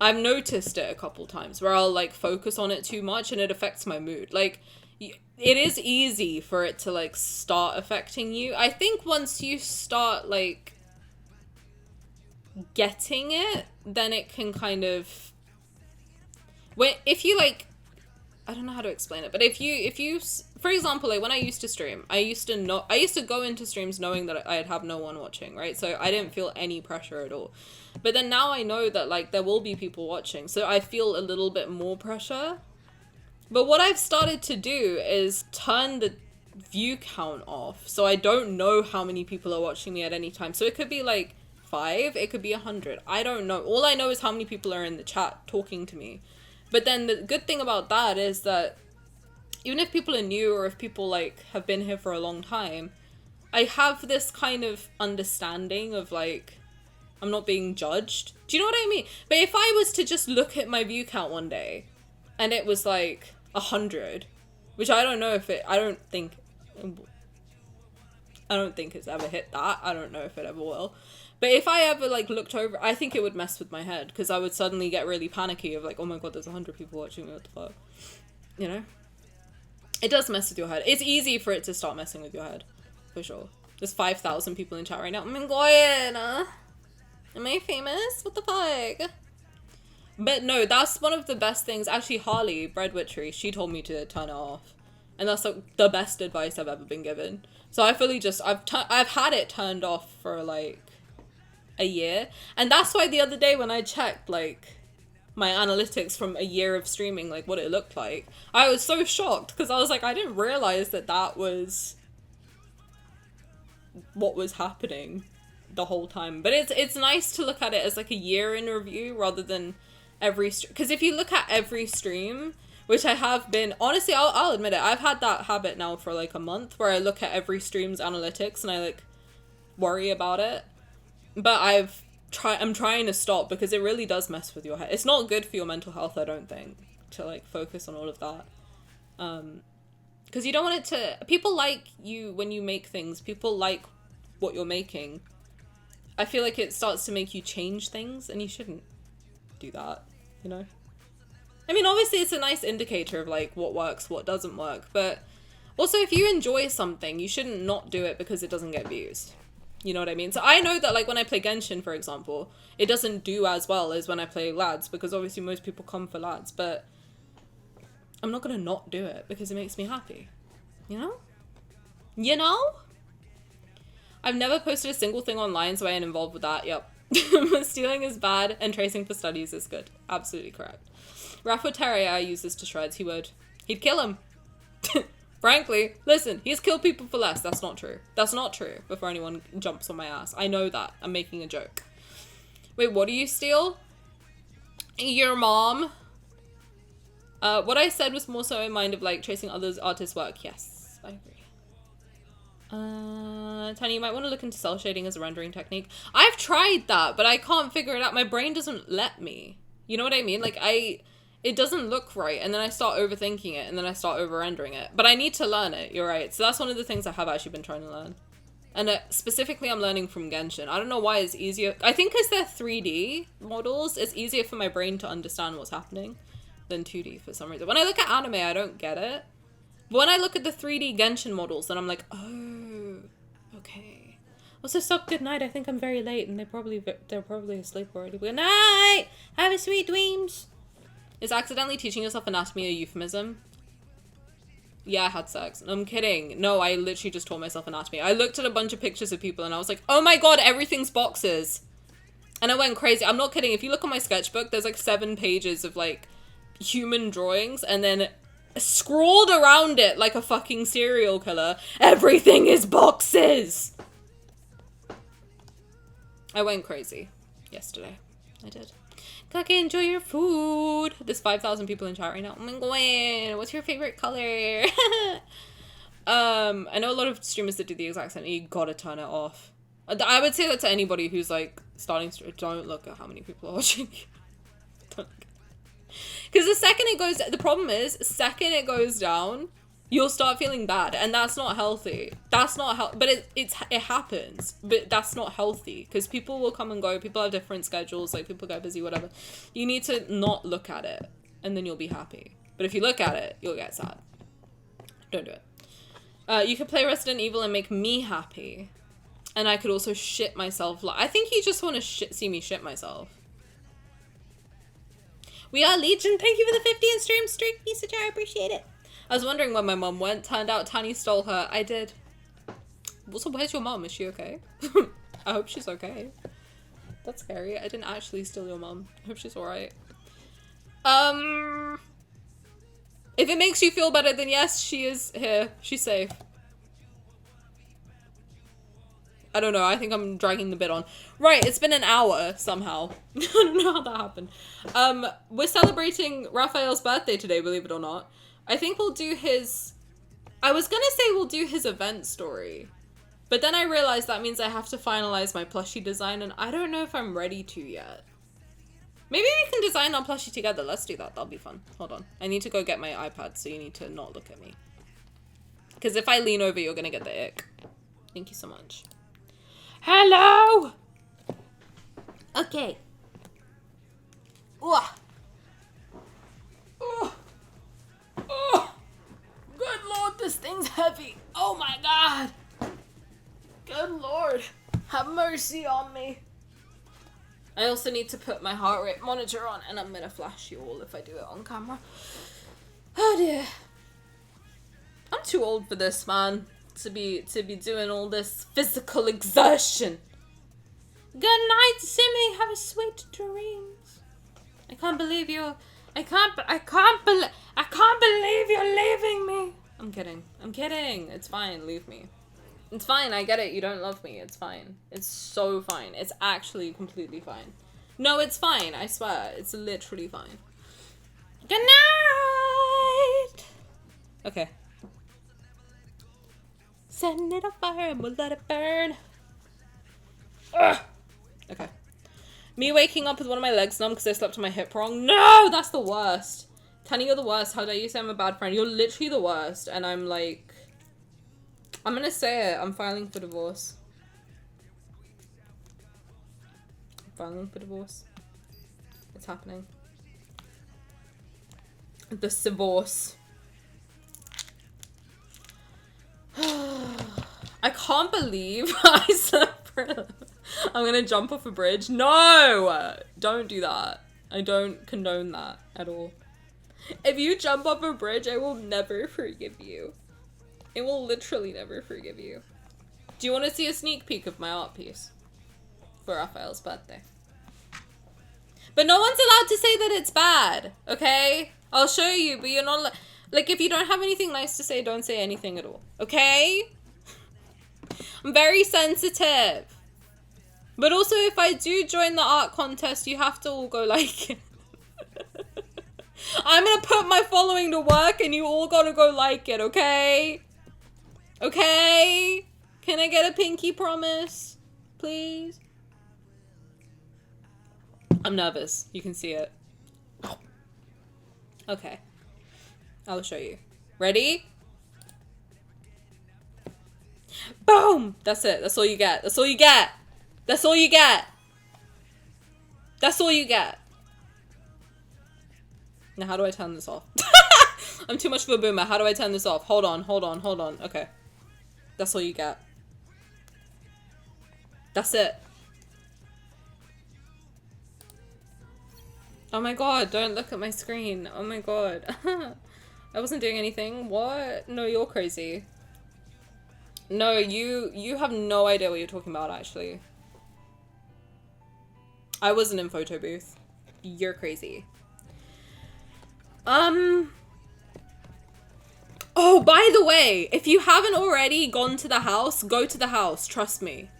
I've noticed it a couple times where I'll like focus on it too much and it affects my mood. Like it is easy for it to like start affecting you. I think once you start like getting it, then it can kind of, if you like, I don't know how to explain it, but if you, for example, like when I used to stream, I used to go into streams knowing that I'd have no one watching, right? So I didn't feel any pressure at all. But then now I know that like there will be people watching, so I feel a little bit more pressure. But what I've started to do is turn the view count off, so I don't know how many people are watching me at any time. So it could be like 5, it could be 100. I don't know. All I know is how many people are in the chat talking to me. But then the good thing about that is that even if people are new or if people like have been here for a long time, I have this kind of understanding of like, I'm not being judged. Do you know what I mean? But if I was to just look at my view count one day and it was like 100, which I don't know if it, I don't think it's ever hit that. I don't know if it ever will. But if I ever like looked over, I think it would mess with my head because I would suddenly get really panicky of like, oh my god, there's 100 people watching me, what the fuck? You know? It does mess with your head. It's easy for it to start messing with your head. For sure. There's 5,000 people in chat right now. Oh my god. Am I famous? What the fuck? But no, that's one of the best things. Actually, Harley, Bread Witchery, she told me to turn it off. And that's like the best advice I've ever been given. So I fully just, I've had it turned off for like a year. And that's why the other day when I checked like my analytics from a year of streaming, like what it looked like, I was so shocked because I was like, I didn't realize that that was what was happening the whole time. But it's nice to look at it as like a year in review rather than every stream. Because if you look at every stream, which I have been, honestly, I'll admit it, I've had that habit now for like a month where I look at every stream's analytics and I like worry about it. But I'm trying to stop because it really does mess with your head. It's not good for your mental health, I don't think, to like focus on all of that. Because you don't want it to, people like you when you make things, people like what you're making. I feel like it starts to make you change things and you shouldn't do that, you know? I mean, obviously it's a nice indicator of like what works, what doesn't work, but also if you enjoy something, you shouldn't not do it because it doesn't get views. You know what I mean? So I know that like when I play Genshin, for example, it doesn't do as well as when I play lads because obviously most people come for lads, but I'm not gonna not do it because it makes me happy. You know? You know? I've never posted a single thing online, so I ain't involved with that. Yep. Stealing is bad and tracing for studies is good. Absolutely correct. Rafa Terrier uses to shreds. He'd kill him. Frankly, listen, he's killed people for less. That's not true. That's not true before anyone jumps on my ass. I know that. I'm making a joke. Wait, what do you steal? Your mom. What I said was more so in mind of like tracing others' artists' work. Yes, I agree. Tani, you might want to look into cell shading as a rendering technique. I've tried that, but I can't figure it out. My brain doesn't let me. You know what I mean? Like it doesn't look right, and then I start overthinking it, and then I start over-rendering it. But I need to learn it, you're right. So that's one of the things I have actually been trying to learn. And specifically I'm learning from Genshin. I don't know why it's easier. I think because they're 3D models, it's easier for my brain to understand what's happening than 2D for some reason. When I look at anime, I don't get it. But when I look at the 3D Genshin models, then I'm like, oh, okay. Also, sup, good night. I think I'm very late, and they're probably asleep already. Good night! Have a sweet dreams! Is accidentally teaching yourself anatomy a euphemism? Yeah, I had sex. I'm kidding. No, I literally just taught myself anatomy. I looked at a bunch of pictures of people and I was like, oh my god, everything's boxes. And I went crazy. I'm not kidding. If you look on my sketchbook, there's like 7 pages of like human drawings and then scrawled around it like a fucking serial killer, everything is boxes. I went crazy yesterday. I did. Kake, enjoy your food. There's 5,000 people in chat right now. Oh my god, what's your favorite color? I know a lot of streamers that do the exact same thing. You gotta turn it off. I would say that to anybody who's like starting to, don't look at how many people are watching. Don't look. Because the second it goes, the problem is, second it goes down, you'll start feeling bad, and that's not healthy. That's not but it happens, but that's not healthy, because people will come and go, people have different schedules, like people get busy, whatever. You need to not look at it, and then you'll be happy. But if you look at it, you'll get sad. Don't do it. You could play Resident Evil and make me happy, and I could also shit myself. I think you just want to see me shit myself. We are Legion, thank you for the 15 stream streak, Misa Jar, I appreciate it. I was wondering where my mum went. Turned out Tani stole her. I did. Also, where's your mum? Is she okay? I hope she's okay. That's scary. I didn't actually steal your mum. I hope she's alright. If it makes you feel better, then yes, she is here. She's safe. I don't know. I think I'm dragging the bit on. Right, it's been an hour somehow. I don't know how that happened. We're celebrating Raphael's birthday today, believe it or not. I think we'll do his... I was gonna say we'll do his event story. But then I realized that means I have to finalize my plushie design, and I don't know if I'm ready to yet. Maybe we can design our plushie together. Let's do that. That'll be fun. Hold on. I need to go get my iPad, so you need to not look at me. Because if I lean over, you're gonna get the ick. Thank you so much. Hello! Okay. Ugh. Ugh. Oh, good lord, this thing's heavy. Oh my god. Good lord. Have mercy on me. I also need to put my heart rate monitor on, and I'm gonna flash you all if I do it on camera. Oh dear. I'm too old for this, man. To be doing all this physical exertion. Good night, Simmy. Have a sweet dreams. I can't believe you're... I can't believe you're leaving me. I'm kidding. I'm kidding. It's fine. Leave me. It's fine. I get it. You don't love me. It's fine. It's so fine. It's actually completely fine. No, it's fine. I swear. It's literally fine. Good night. Okay. Send it on fire and we'll let it burn. Ugh. Okay. Me waking up with one of my legs numb because I slept on my hip wrong. No, that's the worst. Tani, you're the worst. How dare you say I'm a bad friend? You're literally the worst. And I'm like... I'm gonna say it. I'm filing for divorce. I'm filing for divorce. It's happening. The divorce. I can't believe I slept for... I'm gonna jump off a bridge. No! Don't do that. I don't condone that at all. If you jump off a bridge, I will never forgive you. I will literally never forgive you. Do you want to see a sneak peek of my art piece? For Raphael's birthday. But no one's allowed to say that it's bad, okay? I'll show you, but you're not... Like, if you don't have anything nice to say, don't say anything at all, okay? I'm very sensitive. But also, if I do join the art contest, you have to all go like it. I'm gonna put my following to work and you all gotta go like it, okay? Okay? Can I get a pinky promise? Please? I'm nervous. You can see it. Okay. I'll show you. Ready? Boom! That's it. That's all you get. That's all you get. That's all you get. That's all you get. Now, how do I turn this off? I'm too much of a boomer. How do I turn this off? Hold on, hold on, hold on. Okay. That's all you get. That's it. Oh my god, don't look at my screen. Oh my god. I wasn't doing anything. What? No, you're crazy. No, you have no idea what you're talking about, actually. I wasn't in photo booth. You're crazy. Oh, by the way, if you haven't already gone to the house, go to the house. Trust me.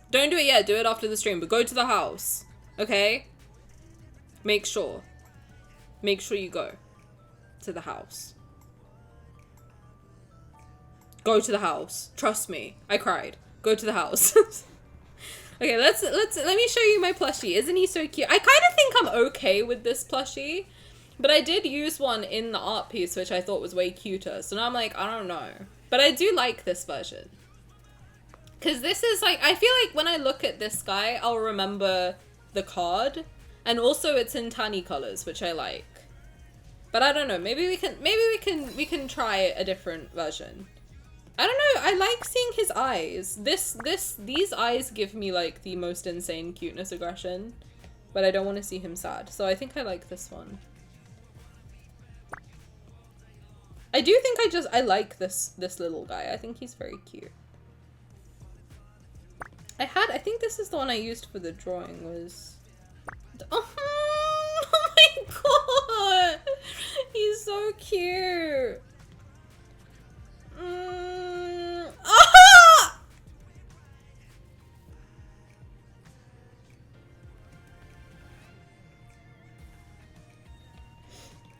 Don't do it yet. Do it after the stream, but go to the house. Okay? Make sure. Make sure you go to the house. Go to the house. Trust me. I cried. Go to the house. Okay, let me show you my plushie. Isn't he so cute? I kind of think I'm okay with this plushie, but I did use one in the art piece, which I thought was way cuter. So now I'm like, I don't know. But I do like this version. Because this is like, I feel like when I look at this guy, I'll remember the card. And also it's in Tani colors, which I like. But I don't know, maybe we can try a different version. I don't know, I like seeing his eyes. These eyes give me like the most insane cuteness aggression. But I don't want to see him sad. So I think I like this one. I do think I like this little guy. I think he's very cute. I think this is the one I used for the drawing was... Oh my god! He's so cute! Ah!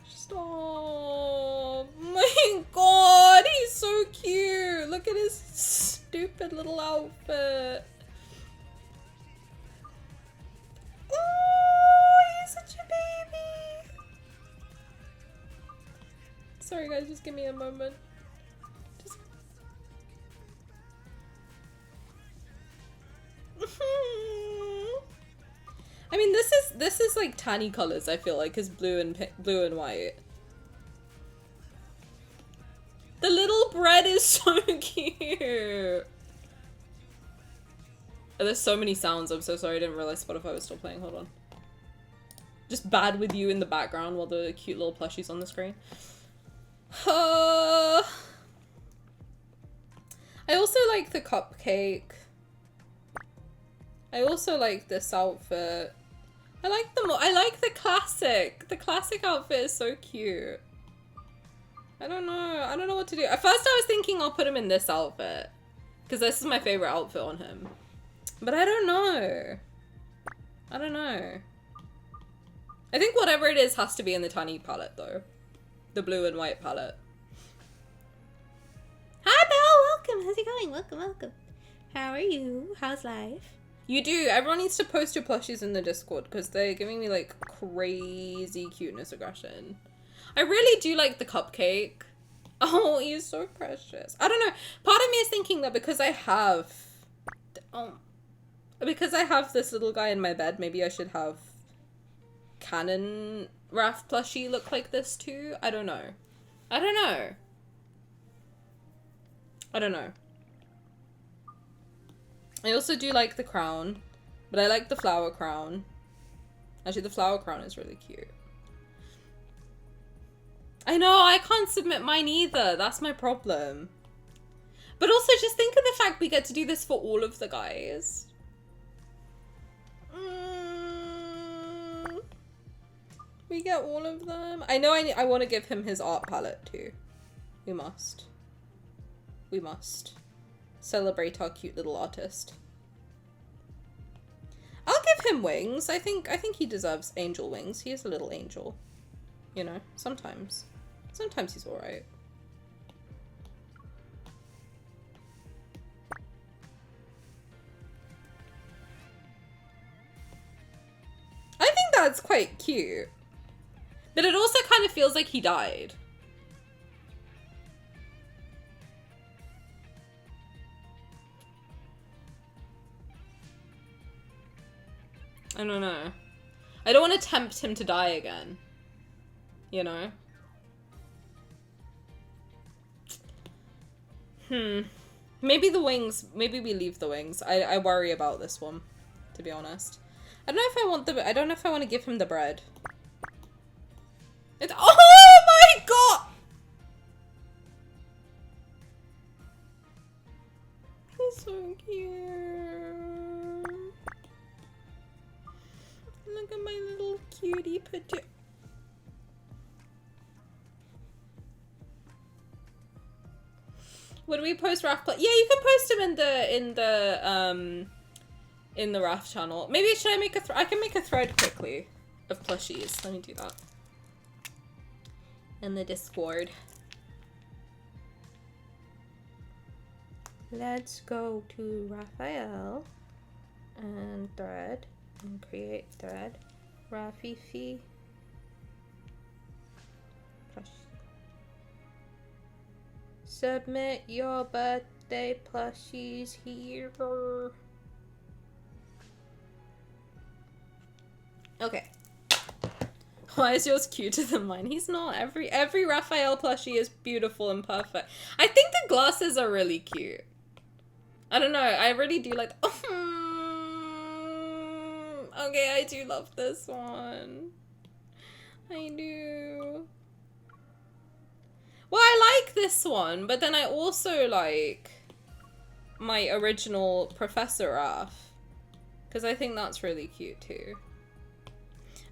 Stop! Oh my god! He's so cute! Look at his stupid little outfit. Such a baby. Sorry guys, just give me a moment. Just... I mean, this is like Tani colors. I feel like is blue and white. The little bread is so cute. Oh, there's so many sounds. I'm so sorry. I didn't realize Spotify was still playing. Hold on. Just bad with you in the background while the cute little plushie's on the screen. I also like the cupcake. I also like this outfit. I like them all. I like the classic. The classic outfit is so cute. I don't know. I don't know what to do. At first I was thinking I'll put him in this outfit. Because this is my favorite outfit on him. But I don't know. I don't know. I think whatever it is has to be in the Tani palette though. The blue and white palette. Hi Belle, welcome. How's it going? Welcome, welcome. How are you? How's life? You do. Everyone needs to post your plushies in the Discord because they're giving me like crazy cuteness aggression. I really do like the cupcake. Oh, he's so precious. I don't know. Part of me is thinking that because I have this little guy in my bed, maybe I should have Canon Raph plushie look like this too. I don't know. I don't know. I don't know. I also do like the crown, but I like the flower crown. Actually, the flower crown is really cute. I know, I can't submit mine either. That's my problem. But also, just think of the fact we get to do this for all of the guys. We get all of them. I know I want to give him his art palette too. We must. We must. Celebrate our cute little artist. I'll give him wings. I think he deserves angel wings. He is a little angel. You know, sometimes. Sometimes he's alright. I think that's quite cute. But it also kind of feels like he died. I don't know. I don't want to tempt him to die again. You know? Maybe the wings, maybe we leave the wings. I worry about this one, to be honest. I don't know if I want to give him the bread. Oh my god! He's so cute. Look at my little cutie picture. Would we post Raph? Yeah, you can post him in the Raph channel. Maybe should I make I can make a thread quickly of plushies. Let me do that. In the Discord. let's go to Rafayel and thread and create thread. Rafifi plush. Submit your birthday plushies here. Okay. Why is yours cuter than mine? He's not. Every Rafayel plushie is beautiful and perfect. I think the glasses are really cute. I don't know. I really do like. Okay, I do love this one. I do. Well, I like this one, but then I also like my original Professor Raf, because I think that's really cute too.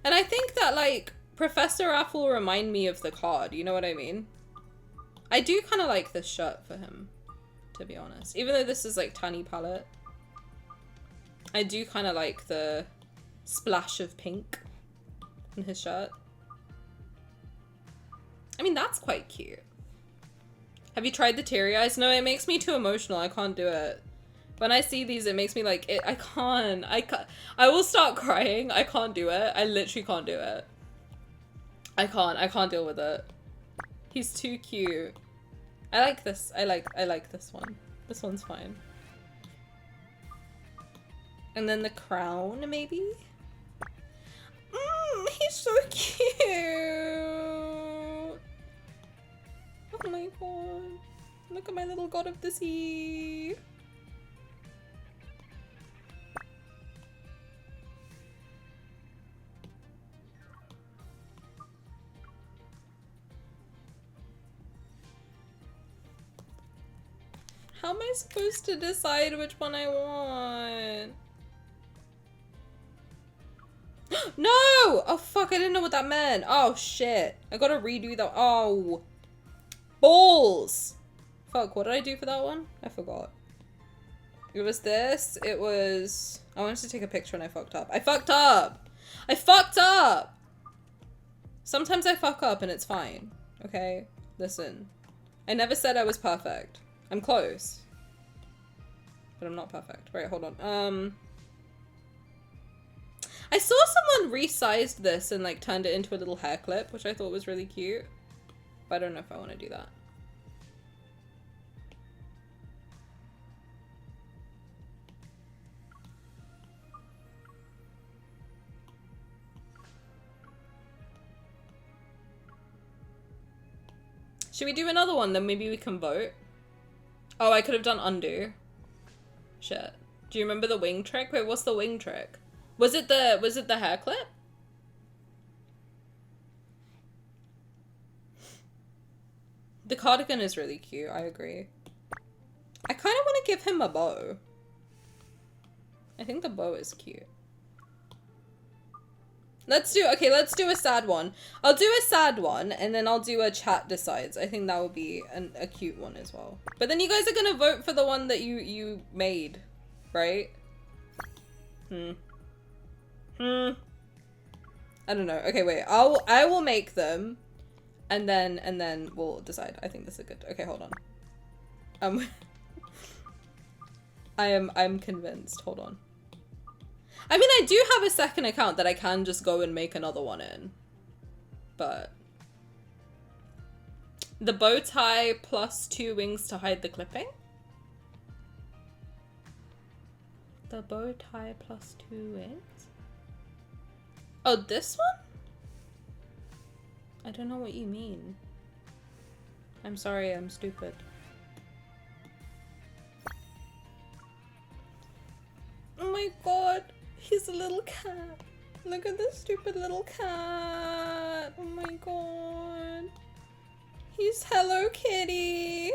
And I think that, like, Professor Raf will remind me of the card, you know what I mean? I do kind of like this shirt for him, to be honest. Even though this is, like, Tani palette. I do kind of like the splash of pink in his shirt. I mean, that's quite cute. Have you tried the teary eyes? No, it makes me too emotional. I can't do it. When I see these, it makes me like, I can't. I will start crying. I can't do it. I literally can't do it. I can't deal with it. He's too cute. I like this. I like this one. This one's fine. And then the crown, maybe? He's so cute. Oh my god. Look at my little god of the sea. How am I supposed to decide which one I want? No! Oh fuck, I didn't know what that meant. Oh shit. I gotta redo that. Oh. Balls! Fuck, what did I do for that one? I forgot. It was this. It was... I wanted to take a picture and I fucked up. I fucked up! I fucked up! Sometimes I fuck up and it's fine. Okay? Listen. I never said I was perfect. I'm close. But I'm not perfect. Wait, hold on. I saw someone resized this and like turned it into a little hair clip, which I thought was really cute. But I don't know if I want to do that. Should we do another one? Then maybe we can vote. Oh, I could have done undo. Shit. Do you remember the wing trick? Wait, what's the wing trick? Was it the hair clip? The cardigan is really cute, I agree. I kind of want to give him a bow. I think the bow is cute. Let's do a sad one. I'll do a sad one, and then I'll do a chat decides. I think that would be a cute one as well. But then you guys are gonna vote for the one that you made, right? I don't know. Okay, wait. I will make them, and then we'll decide. I think this is good. Okay, hold on. I'm convinced. Hold on. I mean, I do have a second account that I can just go and make another one in. But the bow tie plus 2 wings to hide the clipping? The bow tie plus 2 wings? Oh, this one? I don't know what you mean. I'm sorry, I'm stupid. Oh my god. He's a little cat. Look at this stupid little cat. Oh my god. He's Hello Kitty.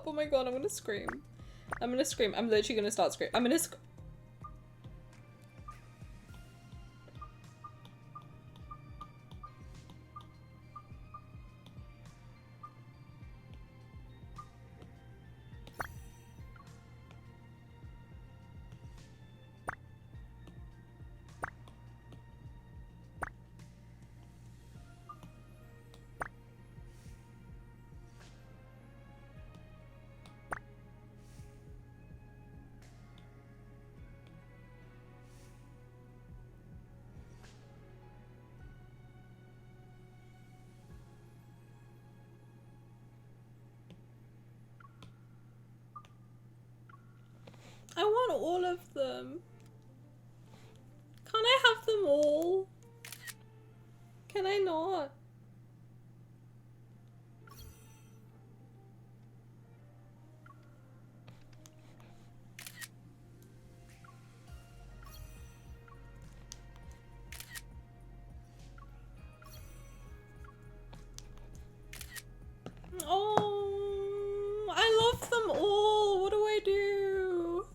up. Oh my god, I'm gonna scream. I'm gonna scream. I'm literally gonna start screaming. I'm gonna I want all of them. Can't I have them all? Can I not? Oh, I love them all. What do I do?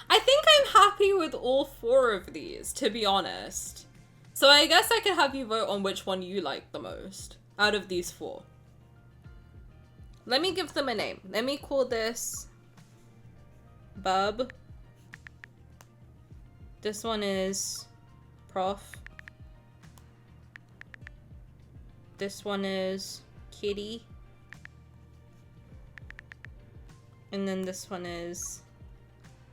I think I'm happy with all 4 of these, to be honest. So I guess I could have you vote on which one you like the most out of these 4. Let me give them a name. Let me call this Bub. This one is Prof. This one is Kitty. And then this one is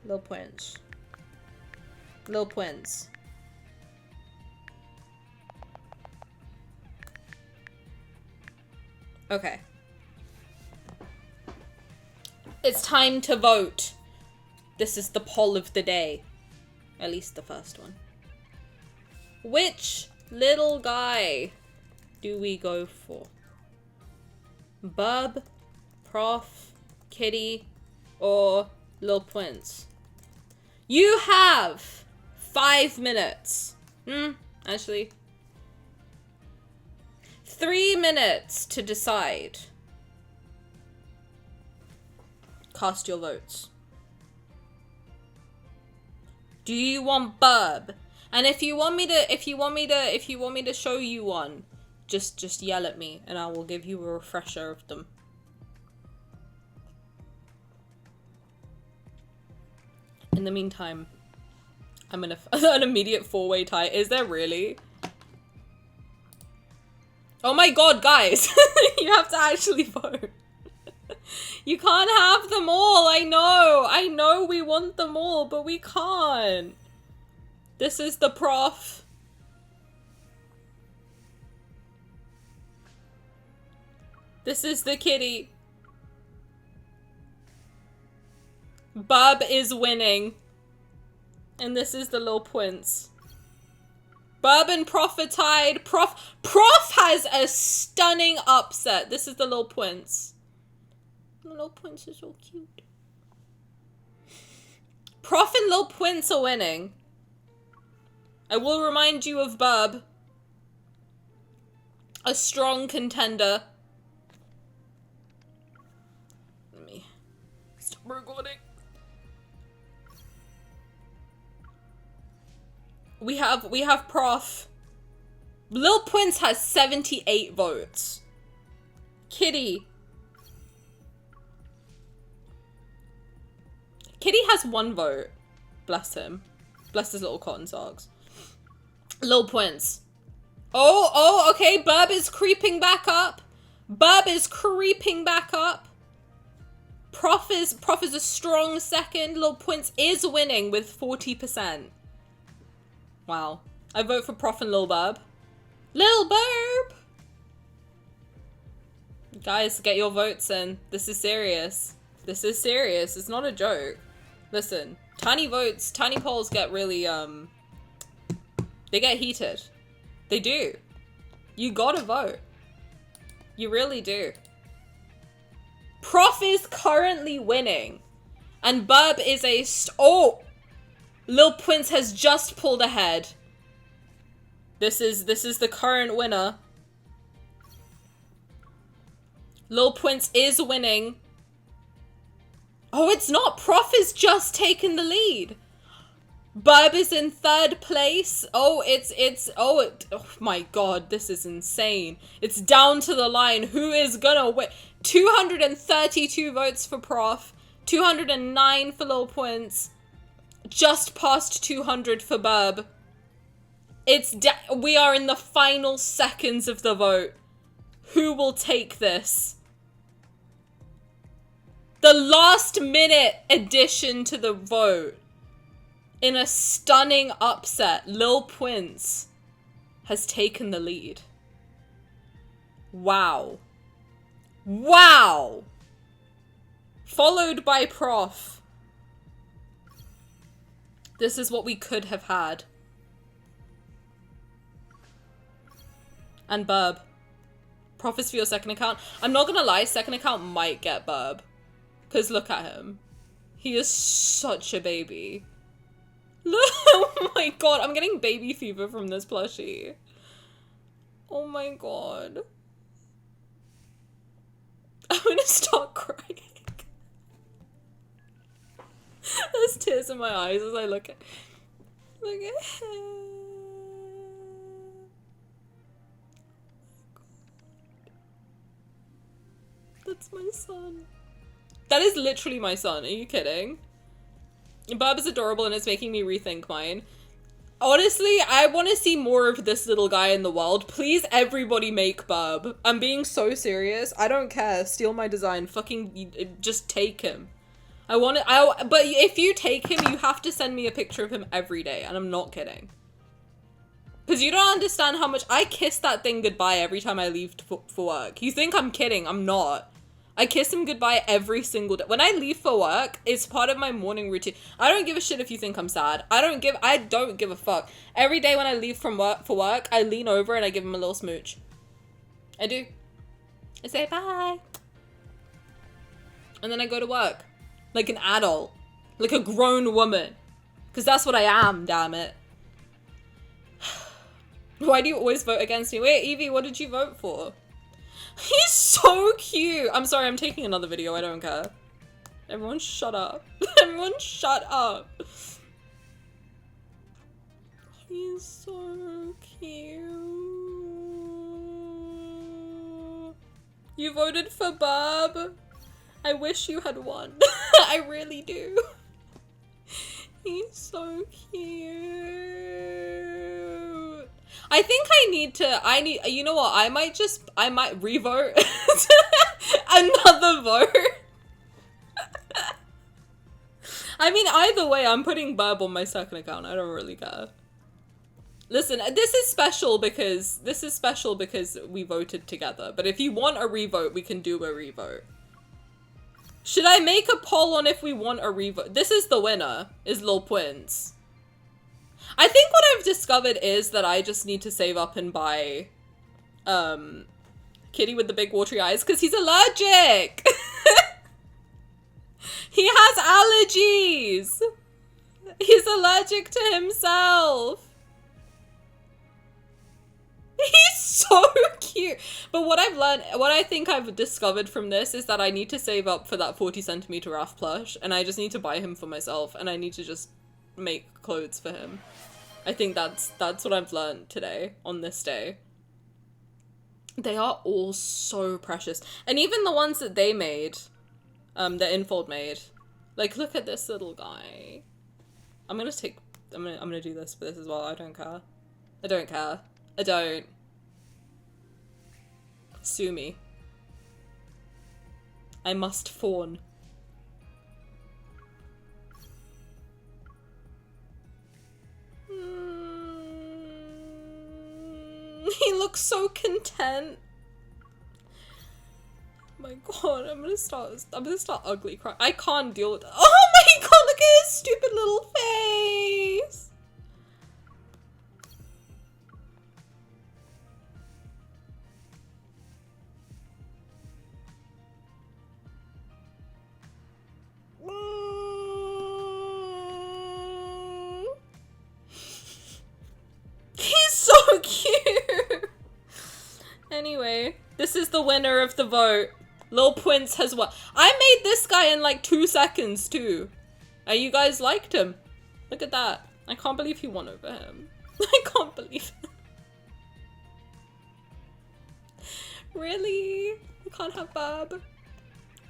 Lil Prince. Lil Prince. Okay. It's time to vote. This is the poll of the day. At least the first one. Which little guy do we go for? Bub, Prof, Kitty, or Lil Prince? You have 5 minutes. Actually. 3 minutes to decide. Cast your votes. Do you want Bub? And if you want me to show you one, just yell at me and I will give you a refresher of them. In the meantime, I'm in an immediate 4-way tie. Is there really? Oh my god, guys! You have to actually vote. You can't have them all, I know we want them all, but we can't. This is the Prof. This is the Kitty. Bub is winning. And this is the Lil Prince. Bub and Prof are tied. Prof has a stunning upset. This is the Lil Prince. The Lil Prince is so cute. Prof and Lil Prince are winning. I will remind you of Bub. A strong contender. Let me stop recording. We have Prof. Lil Prince has 78 votes. Kitty has 1 vote. Bless him. Bless his little cotton socks. Lil Prince. Oh, okay. Bub is creeping back up. Bub is creeping back up. Prof is a strong second. Lil Prince is winning with 40%. Wow. I vote for Prof and Lil Bub. Lil Bub! Guys, get your votes in. This is serious. This is serious. It's not a joke. Listen, Tani polls get really, they get heated. They do. You gotta vote. You really do. Prof is currently winning. And Bub is oh! Lil Prince has just pulled ahead. This is the current winner. Lil Prince is winning. Oh, it's not. Prof is just taken the lead. Burb is in third place. Oh, oh my god, this is insane. It's down to the line. Who is gonna win? 232 votes for Prof, 209 for Lil Points, just past 200 for Burb. We are in the final seconds of the vote. Who will take this? The last minute addition to the vote. In a stunning upset, Lil Prince has taken the lead. Wow. Wow! Followed by Prof. This is what we could have had. And Burb. Prof is for your second account. I'm not gonna lie, second account might get Burb. Because look at him. He is such a baby. Oh my god, I'm getting baby fever from this plushie. Oh my god. I'm gonna start crying. There's tears in my eyes as I look at him. That's my son. That is literally my son. Are you kidding? Burb is adorable and it's making me rethink mine. Honestly, I want to see more of this little guy in the world. Please, everybody make Burb. I'm being so serious. I don't care. Steal my design. Fucking just take him. But if you take him, you have to send me a picture of him every day. And I'm not kidding. Because you don't understand how much I kiss that thing goodbye every time I leave for work. You think I'm kidding. I'm not. I kiss him goodbye every single day. When I leave for work, it's part of my morning routine. I don't give a shit if you think I'm sad. I don't give a fuck. Every day when I leave for work, I lean over and I give him a little smooch. I do. I say bye. And then I go to work. Like an adult. Like a grown woman. Because that's what I am, damn it. Why do you always vote against me? Wait, Evie, what did you vote for? He's so cute. I'm sorry, I'm taking another video. I don't care. Everyone shut up. Everyone shut up. He's so cute. You voted for Burb. I wish you had won. I really do. He's so cute. I think you know what, I might revote another vote. I mean, either way, I'm putting Burb on my second account. I don't really care. Listen, this is special because we voted together. But if you want a revote, we can do a revote. Should I make a poll on if we want a revote? This is the winner, is Lil Prince. I think what I've discovered is that I just need to save up and buy Kitty with the big watery eyes because he's allergic. He has allergies. He's allergic to himself. He's so cute. But what I think I've discovered from this is that I need to save up for that 40 centimeter Raf plush and I just need to buy him for myself and I need to just make clothes for him. I think that's what I've learned today on this day. They are all so precious. And even the ones that they made, that Infold made. Like, look at this little guy. I'm gonna do this for this as well. I don't care. I don't care. I don't. Sue me. I must fawn. He looks so content. Oh my god, I'm gonna start ugly crying. I can't deal with it. Oh my god, look at his stupid little face. He's so cute. Anyway, this is the winner of the vote. Lil Prince has won. I made this guy in like 2 seconds too. And you guys liked him. Look at that. I can't believe he won over him. I can't believe it. Really? We can't have Bob.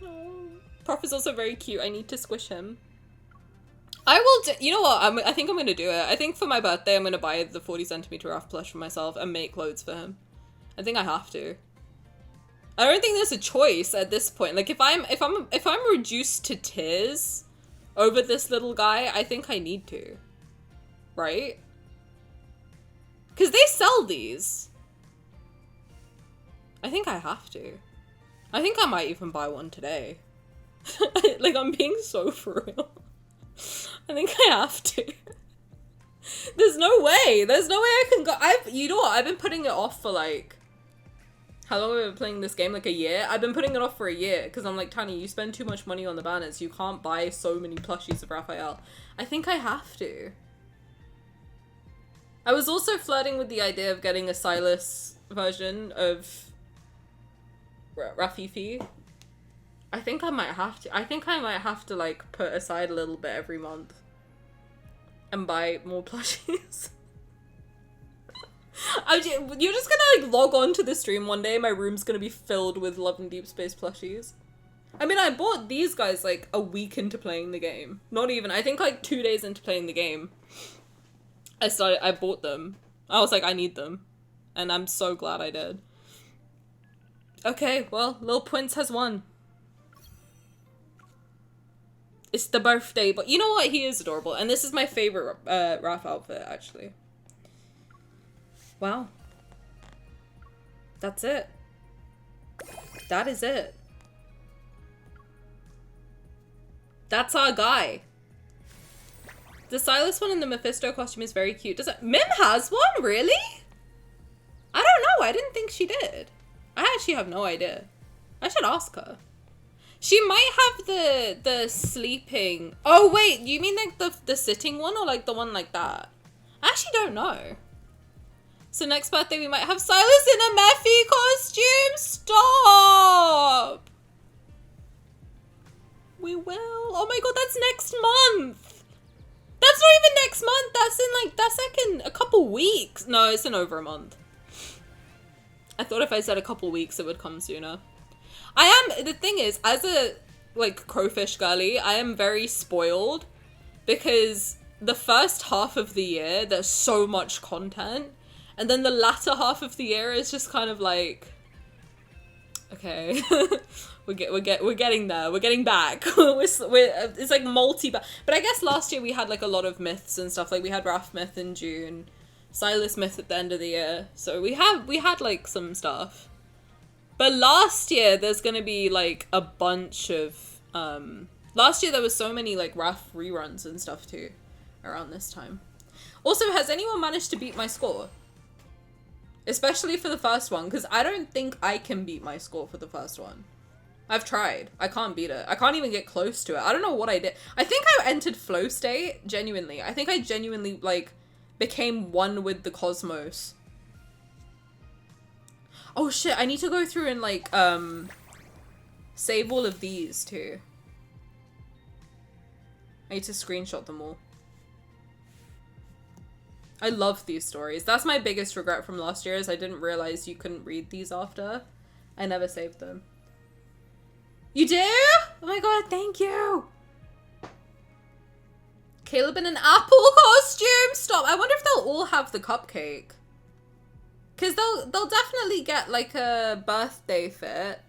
No. Prof is also very cute. I need to squish him. I will you know what? I think I'm gonna do it. I think for my birthday I'm gonna buy the 40 centimeter Raf plush for myself and make clothes for him. I think I have to. I don't think there's a choice at this point. Like if I'm reduced to tears over this little guy, I think I need to. Right? Cause they sell these. I think I have to. I think I might even buy one today. Like I'm being so for real. I think I have to. There's no way. There's no way I can go. You know what? I've been putting it off for like, how long have I been playing this game? Like a year? I've been putting it off for a year because I'm like, Tani, you spend too much money on the banners. You can't buy so many plushies of Rafayel. I think I have to. I was also flirting with the idea of getting a Silas version of Rafifi. I think I might have to. I think I might have to like put aside a little bit every month and buy more plushies. You're just gonna like log on to the stream one day. My room's gonna be filled with Love and Deepspace plushies. I mean, I bought these guys like a week into playing the game. Not even. I think like 2 days into playing the game, I bought them. I was like, I need them, and I'm so glad I did. Okay, well, Lil Prince has won. It's the birthday, but you know what? He is adorable. And this is my favorite Raf outfit, actually. Wow. That's it. That is it. That's our guy. The Silas one in the Mephisto costume is very cute. Does it? Mim has one? Really? I don't know. I didn't think she did. I actually have no idea. I should ask her. She might have the sleeping. Oh wait, you mean like the sitting one or like the one like that? I actually don't know. So next birthday we might have Silas in a Mephi costume. Stop. We will. Oh my god, that's next month. That's not even next month. That's in like a couple weeks. No, it's in over a month. I thought if I said a couple weeks it would come sooner. The thing is, as a, like, crowfish girly, I am very spoiled because the first half of the year, there's so much content, and then the latter half of the year is just kind of like, okay, we're getting there, we're getting back, it's like but I guess last year we had, like, a lot of myths and stuff, like, we had Raf myth in June, Silas myth at the end of the year, so we had, like, some stuff. But last year, there's gonna be, like, a bunch of, last year there was so many, like, Raf reruns and stuff, too, around this time. Also, has anyone managed to beat my score? Especially for the first one, because I don't think I can beat my score for the first one. I've tried. I can't beat it. I can't even get close to it. I don't know what I did. I think I entered flow state, genuinely. I think I genuinely, like, became one with the cosmos. Oh shit, I need to go through and like, save all of these too. I need to screenshot them all. I love these stories. That's my biggest regret from last year is I didn't realize you couldn't read these after. I never saved them. You do? Oh my god, thank you! Caleb in an apple costume! Stop, I wonder if they'll all have the cupcake. Because they'll definitely get, like, a birthday fit.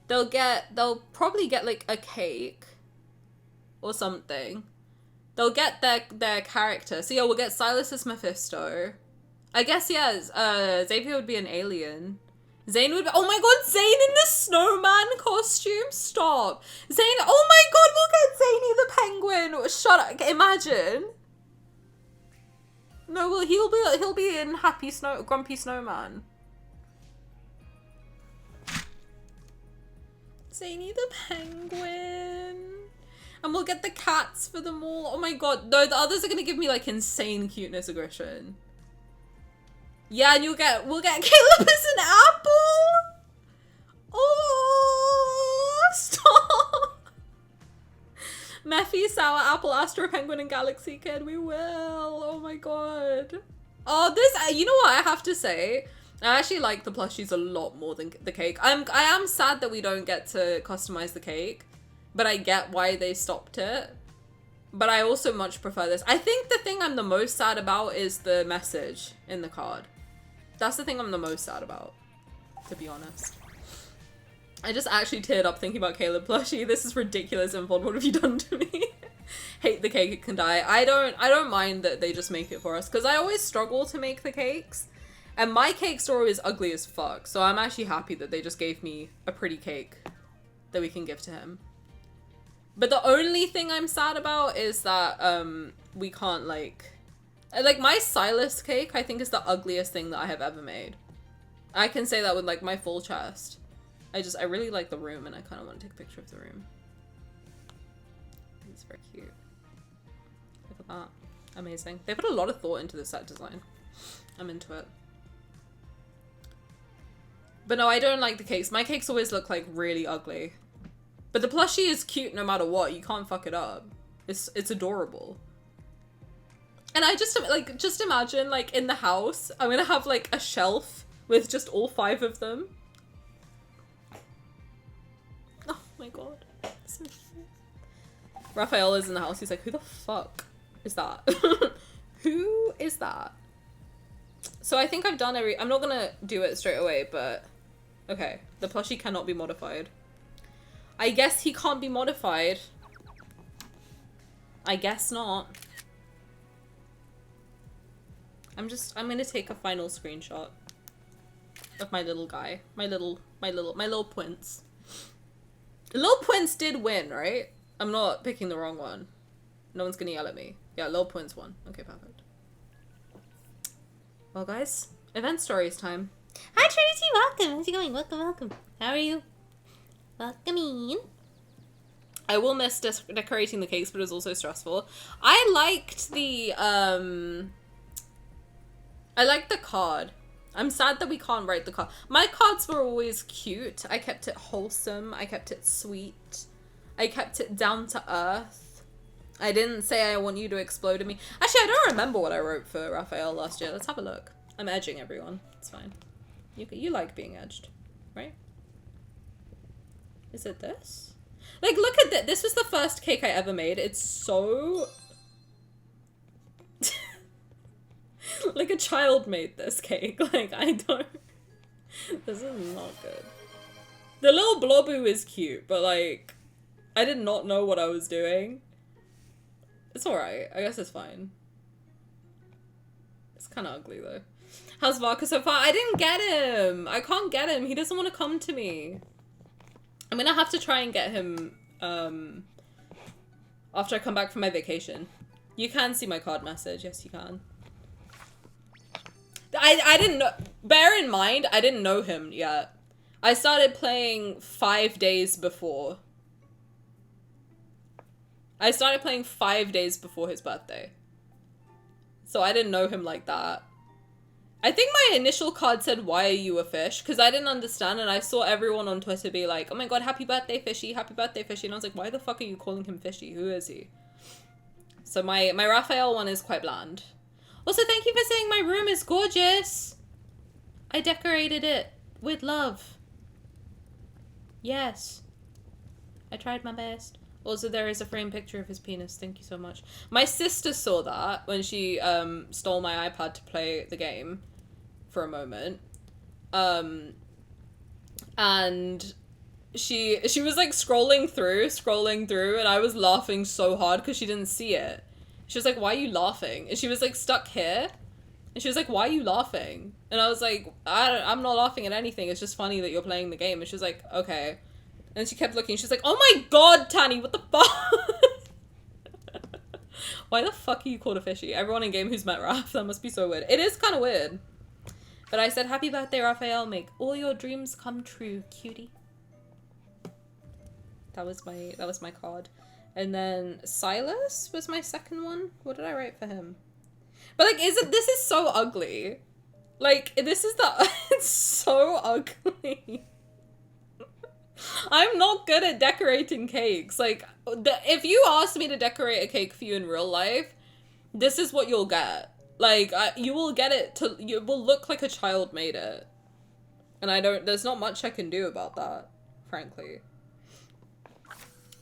They'll probably get, like, a cake. Or something. They'll get their character. So, yeah, we'll get Silas as Mephisto. I guess, yeah, Xavier would be an alien. Zane would be- oh my god, Zane in the snowman costume? Stop. Zane- oh my god, we'll get Zaney the penguin! Shut up, imagine. No, well, he'll be in Grumpy Snowman. Zany the penguin. And we'll get the cats for them all. Oh my god. No, the others are gonna give me like insane cuteness aggression. Yeah, and we'll get Caleb as an apple. Oh, stop. Mephi, Sour Apple, Astro Penguin, and Galaxy Kid. We will. Oh my god. Oh, this, you know what I have to say? I actually like the plushies a lot more than the cake. I am sad that we don't get to customize the cake, but I get why they stopped it. But I also much prefer this. I think the thing I'm the most sad about is the message in the card. That's the thing I'm the most sad about, to be honest. I just actually teared up thinking about Caleb plushie. This is ridiculous, Infond. What have you done to me? Hate the cake, it can die. I don't mind that they just make it for us, because I always struggle to make the cakes. And my cake store is ugly as fuck, so I'm actually happy that they just gave me a pretty cake that we can give to him. But the only thing I'm sad about is that we can't like my Silas cake, I think, is the ugliest thing that I have ever made. I can say that with like my full chest. I really like the room, and I kind of want to take a picture of the room. It's very cute. Look at that. Amazing. They put a lot of thought into the set design. I'm into it. But no, I don't like the cakes. My cakes always look like really ugly. But the plushie is cute no matter what. You can't fuck it up. It's adorable. And I just imagine like in the house, I'm gonna have like a shelf with just all 5 of them. Oh my god. So cute. Rafayel is in the house. He's like, who the fuck is that? Who is that? So I think I've done I'm not gonna do it straight away, but okay. The plushie cannot be modified. I guess he can't be modified. I guess not. I'm gonna take a final screenshot of my little guy. My little Pwince. Lil Pwince did win, right? I'm not picking the wrong one. No one's gonna yell at me. Yeah, Lil Pwince won. Okay, perfect. Well, guys, event stories time. Hi, Trinity. Welcome. How's it going? Welcome, welcome. How are you? Welcome in. I will miss decorating the cakes, but it was also stressful. I liked the card. I'm sad that we can't write the card. My cards were always cute. I kept it wholesome. I kept it sweet. I kept it down to earth. I didn't say I want you to explode at me. Actually, I don't remember what I wrote for Rafayel last year. Let's have a look. I'm edging everyone. It's fine. You like being edged, right? Is it this? Like, look at this. This was the first cake I ever made. It's so... like a child made this cake. Like, I don't... This is not good. The little bloboo is cute, but like, I did not know what I was doing. It's alright. I guess it's fine. It's kind of ugly though. How's Vodka so far? I didn't get him. I can't get him. He doesn't want to come to me. I'm gonna have to try and get him after I come back from my vacation. You can see my card message. Yes, you can. I didn't know. Bear in mind, I didn't know him yet. I started playing 5 days before. I started playing 5 days before his birthday. So I didn't know him like that. I think my initial card said, why are you a fish? Because I didn't understand, and I saw everyone on Twitter be like, oh my god, happy birthday, fishy, happy birthday, fishy. And I was like, why the fuck are you calling him fishy? Who is he? So my Rafayel one is quite bland. Also, thank you for saying my room is gorgeous. I decorated it with love. Yes. I tried my best. Also, there is a framed picture of his penis. Thank you so much. My sister saw that when she stole my iPad to play the game for a moment. And she was like scrolling through, and I was laughing so hard because she didn't see it. She was like, why are you laughing? And she was like stuck here. And she was like, why are you laughing? And I was like, I'm not laughing at anything. It's just funny that you're playing the game. And she was like, okay. And she kept looking. She's like, oh my god, Tani, what the fuck? Why the fuck are you called a fishy? Everyone in game who's met Raph, that must be so weird. It is kind of weird. But I said, happy birthday, Rafayel. Make all your dreams come true, cutie. That was my card. And then Silas was my second one. What did I write for him? But like, this is so ugly. Like, this is it's so ugly. I'm not good at decorating cakes. Like, if you ask me to decorate a cake for you in real life, this is what you'll get. Like, you will get it you will look like a child made it. And there's not much I can do about that, frankly.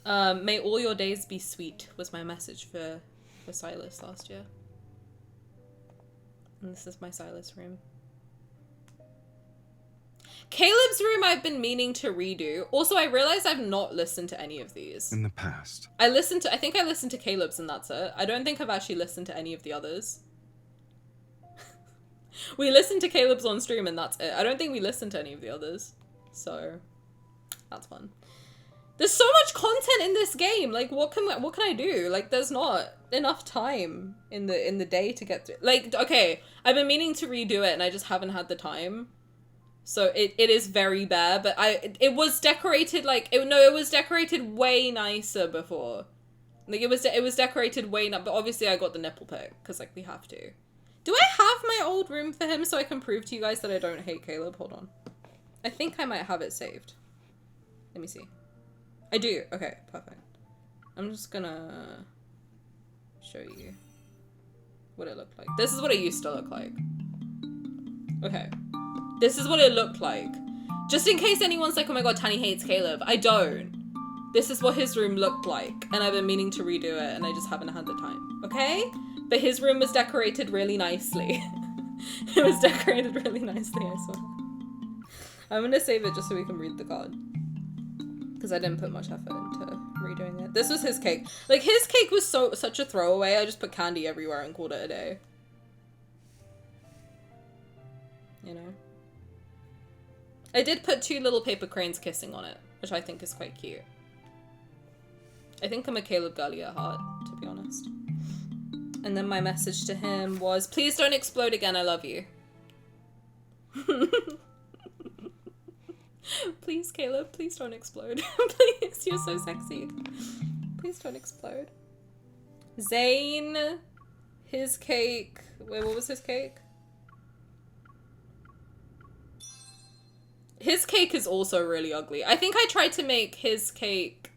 May all your days be sweet was my message for Silas last year. And this is my Silas room. Caleb's room I've been meaning to redo. Also, I realized I've not listened to any of these. In the past. I think I listened to Caleb's and that's it. I don't think I've actually listened to any of the others. We listened to Caleb's on stream and that's it. I don't think we listened to any of the others. So, that's fun. There's so much content in this game. Like, what can I do? Like, there's not enough time in the day to get through. Like, okay, I've been meaning to redo it and I just haven't had the time. So it is very bare, but it was decorated like it was decorated way nicer before. Like it was decorated way but obviously I got the nipple pic because like we have to. Do I have my old room for him so I can prove to you guys that I don't hate Caleb? Hold on. I think I might have it saved. Let me see. I do. Okay, perfect. I'm just gonna show you what it looked like. This is what it used to look like. Okay. This is what it looked like. Just in case anyone's like, oh my god, Tani hates Caleb. I don't. This is what his room looked like. And I've been meaning to redo it and I just haven't had the time. Okay? But his room was decorated really nicely. It was decorated really nicely, I swear. I'm gonna save it just so we can read the card. Because I didn't put much effort into redoing it. This was his cake. Like, his cake was such a throwaway. I just put candy everywhere and called it a day. You know? I did put 2 little paper cranes kissing on it, which I think is quite cute. I think I'm a Caleb girly at heart, to be honest. And then my message to him was, please don't explode again, I love you. Please, Caleb, please don't explode. Please, you're so sexy. Please don't explode. Zane, his cake. Wait, what was his cake? His cake is also really ugly. I think I tried to make his cake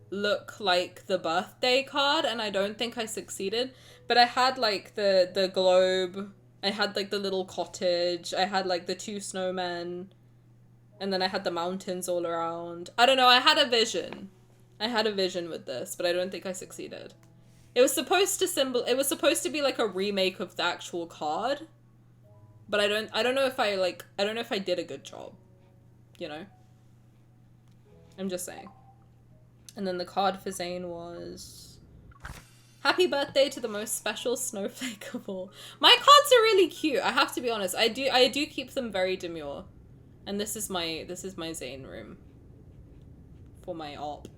look like the birthday card and I don't think I succeeded. But I had like the globe, I had like the little cottage, I had like the 2 snowmen, and then I had the mountains all around. I don't know, I had a vision. I had a vision with this, but I don't think I succeeded. It was supposed to be like a remake of the actual card. But I don't know if I did a good job. You know? I'm just saying. And then the card for Zane was, happy birthday to the most special snowflake of all. My cards are really cute. I have to be honest. I do keep them very demure. And this is my Zane room. For my op.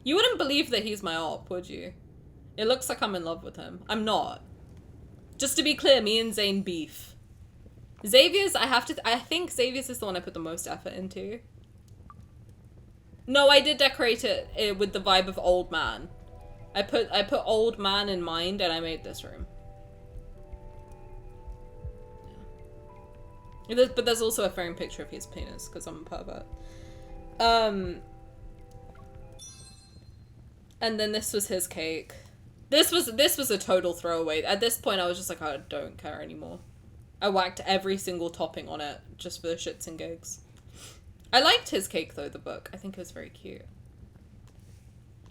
You wouldn't believe that he's my op, would you? It looks like I'm in love with him. I'm not. Just to be clear, me and Zane beef. Xavier's, I think Xavier's is the one I put the most effort into. No, I did decorate it with the vibe of old man. I put old man in mind and I made this room. Yeah. But there's also a framed picture of his penis because I'm a pervert. And then this was his cake. This was a total throwaway. At this point I was just like, I don't care anymore. I whacked every single topping on it just for the shits and gigs. I liked his cake though, the book. I think it was very cute.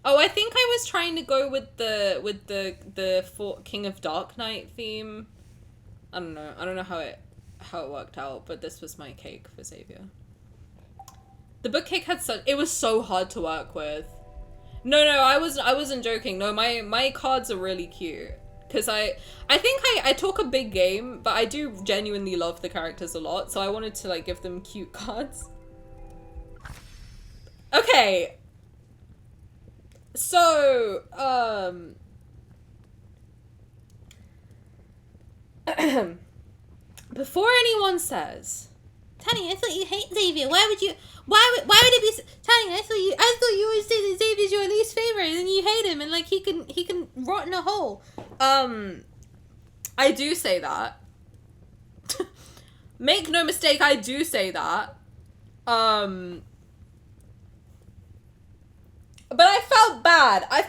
Oh, I think I was trying to go with the King of Dark Knight theme. I don't know how it worked out, but this was my cake for Xavier. The book cake it was so hard to work with. No, I wasn't joking. No, my cards are really cute. Because I think I talk a big game, but I do genuinely love the characters a lot, so I wanted to like give them cute cards. Okay. So, before anyone says, Tani, I thought you hate Xavier. Why would it be Tani? I thought you always say that Xavier's your least favorite and you hate him and like he can rot in a hole. I do say that. Make no mistake, I do say that. But I felt bad. I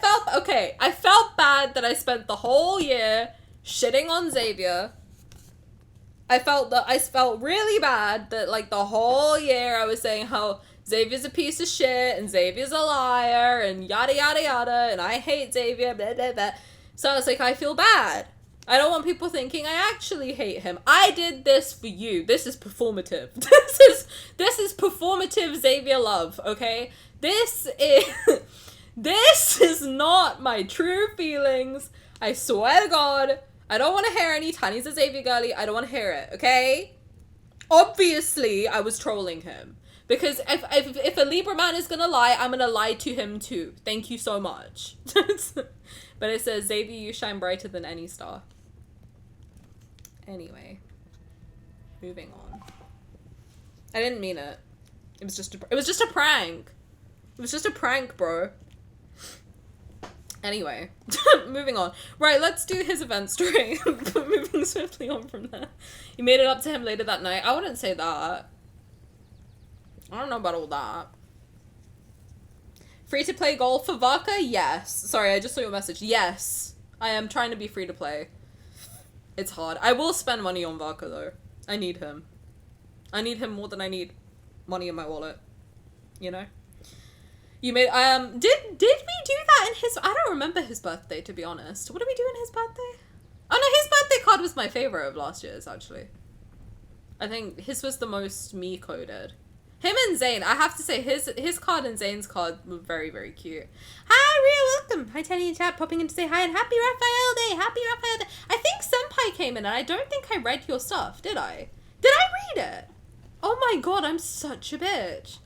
felt bad that I spent the whole year shitting on Xavier. I felt really bad that like the whole year I was saying how Xavier's a piece of shit and Xavier's a liar and yada yada yada and I hate Xavier, blah blah blah. So I was like, I feel bad. I don't want people thinking I actually hate him. I did this for you. This is performative. This is performative Xavier love, okay? This is not my true feelings. I swear to God. I don't want to hear any Tani's a Xavier girly. I don't want to hear it, okay? Obviously, I was trolling him. Because if a Libra man is gonna lie, I'm gonna lie to him too. Thank you so much. But it says, Xavier, you shine brighter than any star. Anyway. Moving on. I didn't mean it. It was just a prank. It was just a prank, bro. Anyway, moving on. Right, let's do his event story. Moving swiftly on from there. You made it up to him later that night. I wouldn't say that. I don't know about all that. Free to play goal for Vodka? Yes. Sorry, I just saw your message. Yes. I am trying to be free to play. It's hard. I will spend money on Vodka though. I need him. I need him more than I need money in my wallet. You know? You made, did we do that in his, I don't remember his birthday, to be honest. What did we do in his birthday? Oh no, his birthday card was my favorite of last year's, actually. I think his was the most me-coded. Him and Zayn, I have to say, his card and Zayn's card were very, very cute. Hi, Rhea, welcome. Hi, Tani and chat, popping in to say hi and happy Rafayel Day. Happy Rafayel Day. I think Senpai came in and I don't think I read your stuff, did I? Did I read it? Oh my God, I'm such a bitch.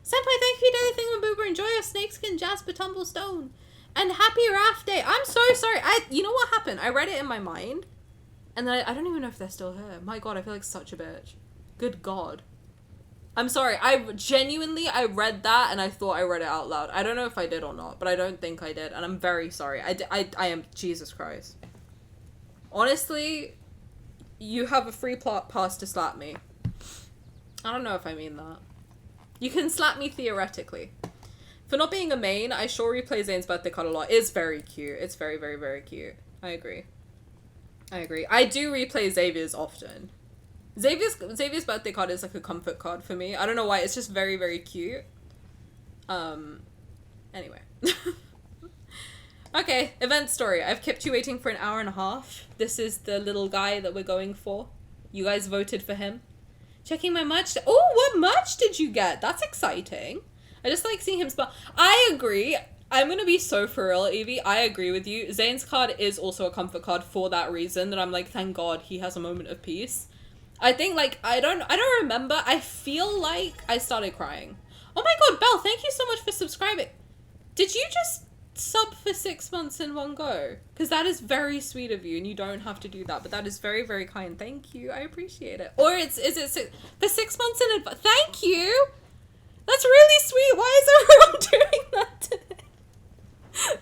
Senpai, thank you to everything with Boober. Enjoy your snakeskin, Jasper, Tumblestone. And happy Raft Day. I'm so sorry. You know what happened? I read it in my mind. And then I don't even know if they're still here. My God, I feel like such a bitch. Good God. I'm sorry. I read that and I thought I read it out loud. I don't know if I did or not, but I don't think I did. And I'm very sorry. I am, Jesus Christ. Honestly, you have a free pass to slap me. I don't know if I mean that. You can slap me theoretically. For not being a main, I sure replay Zayn's birthday card a lot. It's very cute. It's very, very, very cute. I agree. I do replay Xavier's often. Xavier's birthday card is like a comfort card for me. I don't know why. It's just very, very cute. Anyway. Okay, event story. I've kept you waiting for an hour and a half. This is the little guy that we're going for. You guys voted for him. Checking my merch. Oh, what merch did you get? That's exciting. I just like seeing him spell. I agree. I'm gonna be so for real, Evie. I agree with you. Zayn's card is also a comfort card for that reason. That I'm like, thank God he has a moment of peace. I think like I don't remember. I feel like I started crying. Oh my God, Belle, thank you so much for subscribing. Did you just sub for 6 months in one go? Because that is very sweet of you, and you don't have to do that, but that is very, very kind. Thank you. I appreciate it. Or is it for 6 months in advance? Thank you. That's really sweet. Why is everyone doing that today?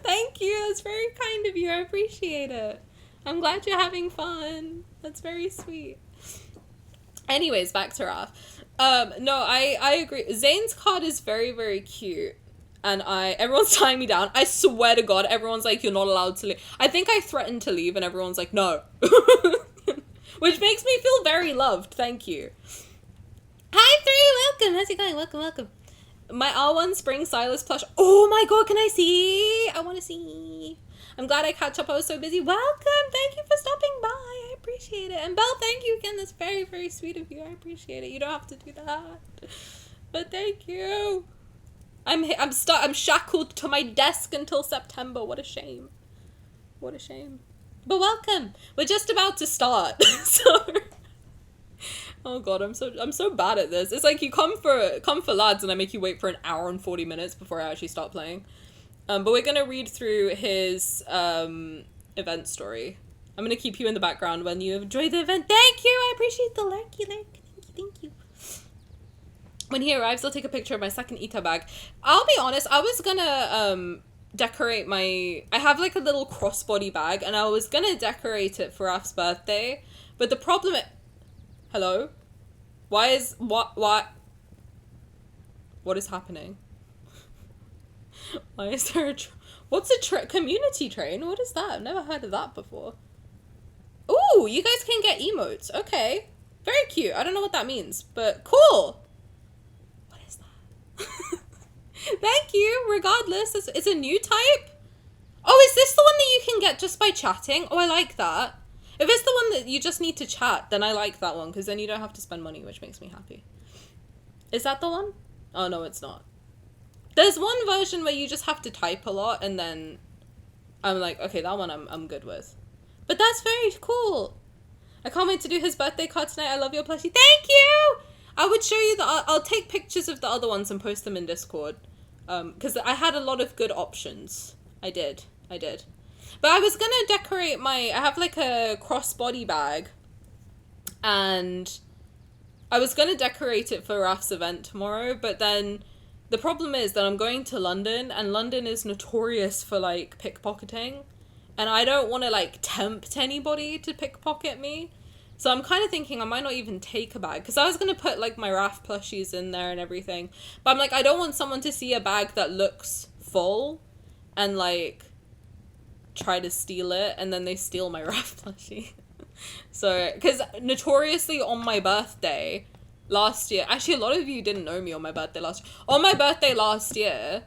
Thank you. That's very kind of you. I appreciate it. I'm glad you're having fun. That's very sweet. Anyways, back to Raph. No, I agree. Zayn's card is very, very cute. And everyone's tying me down. I swear to God, everyone's like, you're not allowed to leave. I think I threatened to leave and everyone's like, no. Which makes me feel very loved. Thank you. Hi, 3. Welcome. How's it going? Welcome. My R1 Spring Silas plush. Oh my God, can I see? I want to see. I'm glad I catch up. I was so busy. Welcome. Thank you for stopping by. I appreciate it. And Belle, thank you again. That's very, very sweet of you. I appreciate it. You don't have to do that. But thank you. I'm stuck. I'm shackled to my desk until September. What a shame. What a shame. But welcome. We're just about to start. So oh God, I'm so bad at this. It's like you come for lads and I make you wait for an hour and 40 minutes before I actually start playing. But we're gonna read through his event story. I'm gonna keep you in the background when you enjoy the event. Thank you. I appreciate the lurky lurk. Thank you. When he arrives, I'll take a picture of my second Ita bag. I'll be honest, I was gonna decorate my... I have like a little crossbody bag, and I was gonna decorate it for Raf's birthday, but the problem... Hello? Why? What is happening? Why is there what's a community train? What is that? I've never heard of that before. Ooh, you guys can get emotes. Okay. Very cute. I don't know what that means, but cool. What is that? Thank you. Regardless, it's a new type. Oh, is this the one that you can get just by chatting? Oh, I like that. If it's the one that you just need to chat, then I like that one, because then you don't have to spend money, which makes me happy. Is that the one? Oh, no, it's not. There's one version where you just have to type a lot, and then I'm like, okay, that one I'm good with. But that's very cool. I can't wait to do his birthday card tonight. I love your plushie. Thank you! I would show you I'll take pictures of the other ones and post them in Discord. Because I had a lot of good options. I did. But I was gonna decorate I have like a crossbody bag. And I was gonna decorate it for Raf's event tomorrow, but then the problem is that I'm going to London, and London is notorious for like pickpocketing. And I don't want to like tempt anybody to pickpocket me. So I'm kind of thinking I might not even take a bag. Because I was going to put like my Raf plushies in there and everything. But I'm like, I don't want someone to see a bag that looks full and like try to steal it. And then they steal my Raf plushie. So, because notoriously on my birthday last year. Actually, a lot of you didn't know me on my birthday last year. On my birthday last year...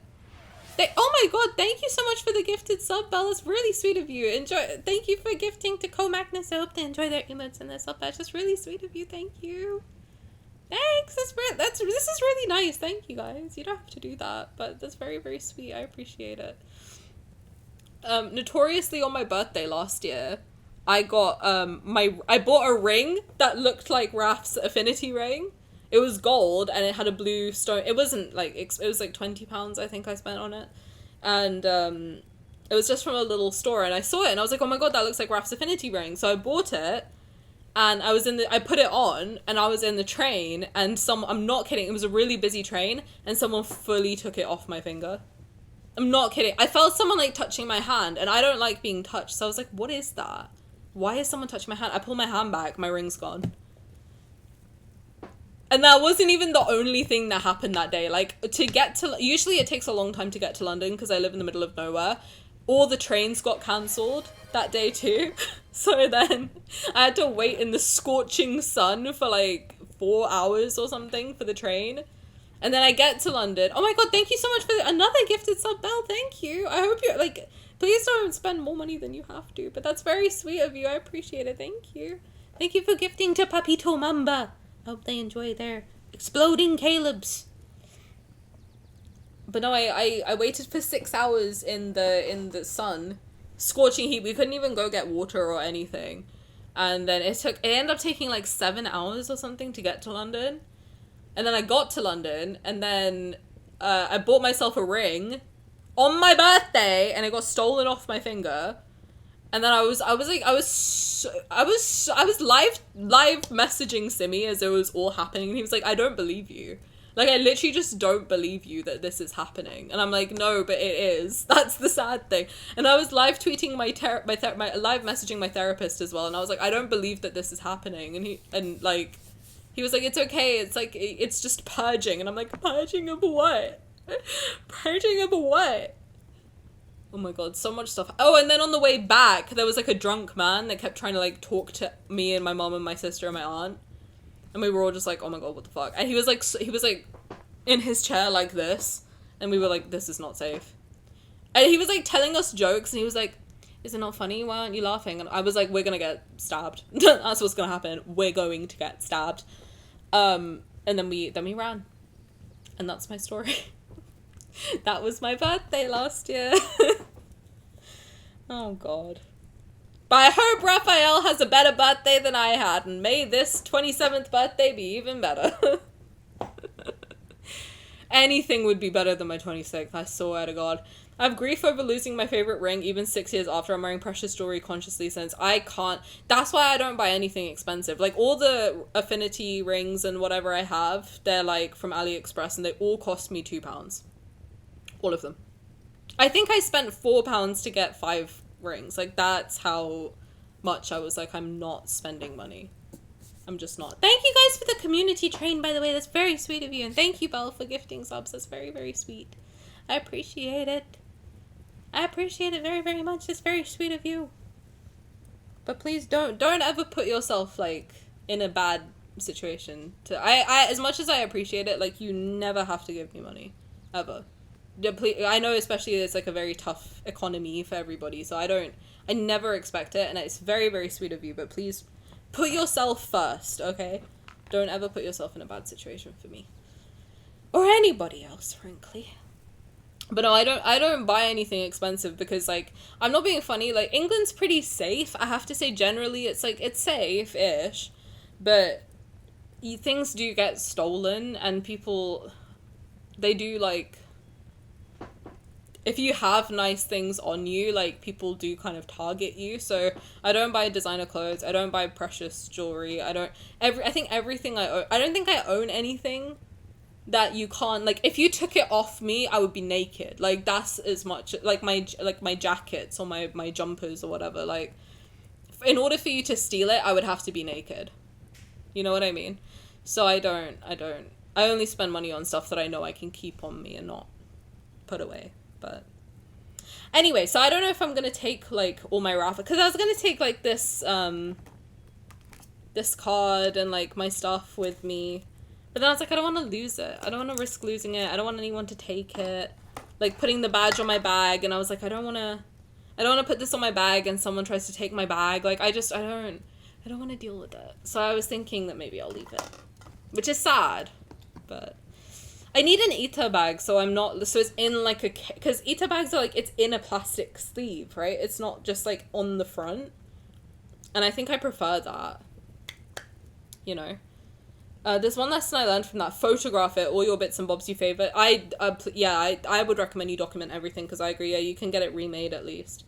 oh my god, thank you so much for the gifted sub, Belle. It's really sweet of you. Thank you for gifting to Co-Magnus. I hope they enjoy their emotes and their sub badge. That's really sweet of you. Thank you. Thanks. This is really nice. Thank you, guys. You don't have to do that, but that's very, very sweet. I appreciate it. Notoriously on my birthday last year, I got I bought a ring that looked like Raf's affinity ring. It was gold, and it had a blue stone. It wasn't, like, it was, like, £20, I think I spent on it. And, it was just from a little store, and I saw it, and I was like, oh my god, that looks like Raf's affinity ring. So I bought it, and I put it on, and I was in the train, and I'm not kidding, it was a really busy train, and someone fully took it off my finger. I'm not kidding. I felt someone, like, touching my hand, and I don't like being touched, so I was like, what is that? Why is someone touching my hand? I pull my hand back, my ring's gone. And that wasn't even the only thing that happened that day. Like, usually it takes a long time to get to London because I live in the middle of nowhere. All the trains got cancelled that day too. So then I had to wait in the scorching sun for like 4 hours or something for the train. And then I get to London. Oh my god, thank you so much for another gifted sub, Belle. Thank you. I hope you're like, please don't spend more money than you have to. But that's very sweet of you. I appreciate it. Thank you. Thank you for gifting to Papito Mamba. Hope they enjoy their exploding Caleb's. But no, I waited for 6 hours in the sun, scorching heat. We couldn't even go get water or anything, and then it ended up taking like 7 hours or something to get to London. And then I got to London, and then I bought myself a ring on my birthday, and it got stolen off my finger. And then I was live messaging Simi as it was all happening, and he was like, I don't believe you. Like, I literally just don't believe you that this is happening. And I'm like, no, but it is. That's the sad thing. And I was live tweeting my live messaging my therapist as well, and I was like, I don't believe that this is happening. And he was like, it's okay. It's like, it's just purging. And I'm like, purging of what? Purging of what? Oh my god, so much stuff. Oh, and then on the way back, there was like a drunk man that kept trying to like talk to me and my mom and my sister and my aunt. And we were all just like, oh my god, what the fuck? And he was like in his chair like this. And we were like, this is not safe. And he was like telling us jokes, and he was like, is it not funny? Why aren't you laughing? And I was like, we're gonna get stabbed. That's what's gonna happen. We're going to get stabbed. And then we ran. And that's my story. That was my birthday last year. Oh god. But I hope Rafayel has a better birthday than I had, and may this 27th birthday be even better. Anything would be better than my 26th, I swear to god. I have grief over losing my favorite ring even 6 years after. I'm wearing precious jewelry consciously since. I can't. That's why I don't buy anything expensive. Like, all the affinity rings and whatever I have, they're like from AliExpress, and they all cost me £2. All of them. I think I spent £4 to get 5 rings. Like, that's how much I was like, I'm not spending money. I'm just not. Thank you guys for the community train, by the way. That's very sweet of you. And thank you, Belle, for gifting subs. That's very, very sweet. I appreciate it. I appreciate it very, very much. It's very sweet of you. But please don't ever put yourself, like, in a bad situation. I as much as I appreciate it, like, you never have to give me money. Ever. I know especially it's, like, a very tough economy for everybody, so I never expect it, and it's very, very sweet of you, but please put yourself first, okay? Don't ever put yourself in a bad situation for me. Or anybody else, frankly. But no, I don't buy anything expensive because, like, I'm not being funny, like, England's pretty safe. I have to say, generally, it's, like, it's safe-ish, but things do get stolen, and people, they do, like, if you have nice things on you, like, people do kind of target you, so I don't buy designer clothes, I don't buy precious jewelry, I think everything I own, I don't think I own anything that you can't, like, if you took it off me, I would be naked. Like, that's as much, like my jackets or my jumpers or whatever, like, in order for you to steal it, I would have to be naked. You know what I mean? So I only spend money on stuff that I know I can keep on me and not put away. But anyway, so I don't know if I'm gonna take, like, all my Rafa, because I was gonna take, like, this card and, like, my stuff with me. But then I was like, I don't want to lose it. I don't want to risk losing it. I don't want anyone to take it. Like, putting the badge on my bag, and I was like, I don't want to put this on my bag and someone tries to take my bag. Like, I don't want to deal with it. So I was thinking that maybe I'll leave it. Which is sad. But I need an Ita bag, so it's in, like, because Ita bags are, like, it's in a plastic sleeve, right? It's not just, like, on the front. And I think I prefer that. You know? There's one lesson I learned from that. Photograph it, all your bits and bobs you favorite. I would recommend you document everything, because I agree, yeah, you can get it remade at least.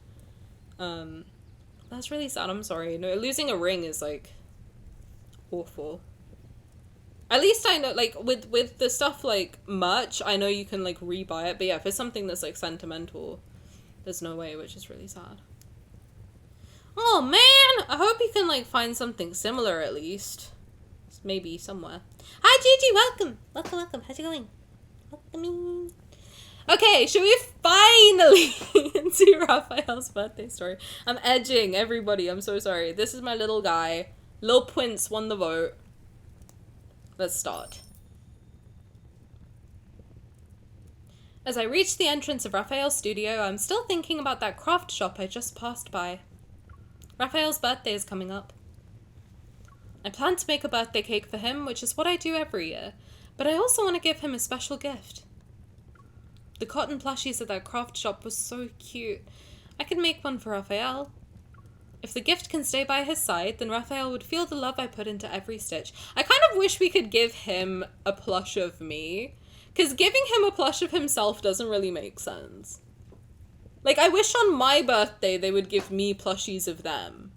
That's really sad, I'm sorry. No, losing a ring is, like, awful. At least I know, like, with the stuff, like, merch, I know you can, like, rebuy it, but yeah, if it's something that's, like, sentimental, there's no way, which is really sad. Oh, man! I hope you can, like, find something similar, at least. Maybe somewhere. Hi, Gigi, welcome. Welcome. How's it going? Welcome. Okay, should we finally into Raphael's birthday story? I'm edging everybody. I'm so sorry. This is my little guy. Lil Prince won the vote. Let's start. As I reach the entrance of Raphael's studio, I'm still thinking about that craft shop I just passed by. Raphael's birthday is coming up. I plan to make a birthday cake for him, which is what I do every year, but I also want to give him a special gift. The cotton plushies at that craft shop was so cute. I could make one for Rafayel. If the gift can stay by his side, then Rafayel would feel the love I put into every stitch. I kind of wish we could give him a plush of me, because giving him a plush of himself doesn't really make sense. Like, I wish on my birthday they would give me plushies of them.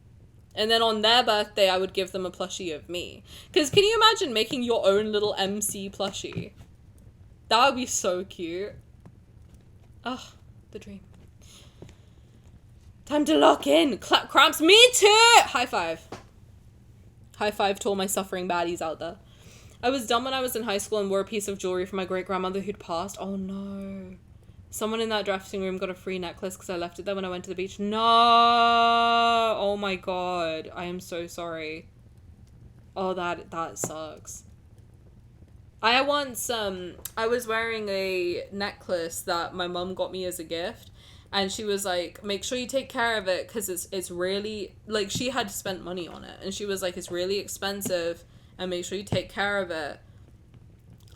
And then on their birthday, I would give them a plushie of me. Because can you imagine making your own little MC plushie? That would be so cute. Ugh, the dream. Time to lock in. Clap cramps. Me too! High five. High five to all my suffering baddies out there. I was dumb when I was in high school and wore a piece of jewelry from my great-grandmother who'd passed. Oh no. Someone in that dressing room got a free necklace because I left it there when I went to the beach. No! Oh my god. I am so sorry. Oh, that sucks. I once, I was wearing a necklace that my mum got me as a gift. And she was like, make sure you take care of it because it's really, like, she had spent money on it. And she was like, it's really expensive and make sure you take care of it.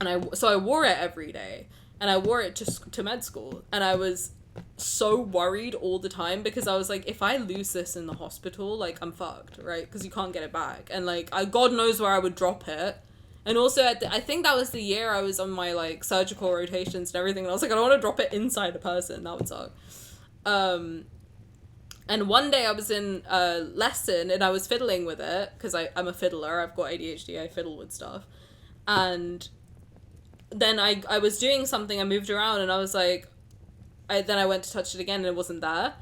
And so I wore it every day. And I wore it to med school. And I was so worried all the time because I was like, if I lose this in the hospital, like, I'm fucked, right? Because you can't get it back. And, like, God knows where I would drop it. And also, I think that was the year I was on my, like, surgical rotations and everything. And I was like, I don't want to drop it inside a person. That would suck. And one day I was in a lesson and I was fiddling with it. Because I'm a fiddler. I've got ADHD. I fiddle with stuff. And then I was doing something, I moved around and I was like, then I went to touch it again and it wasn't there.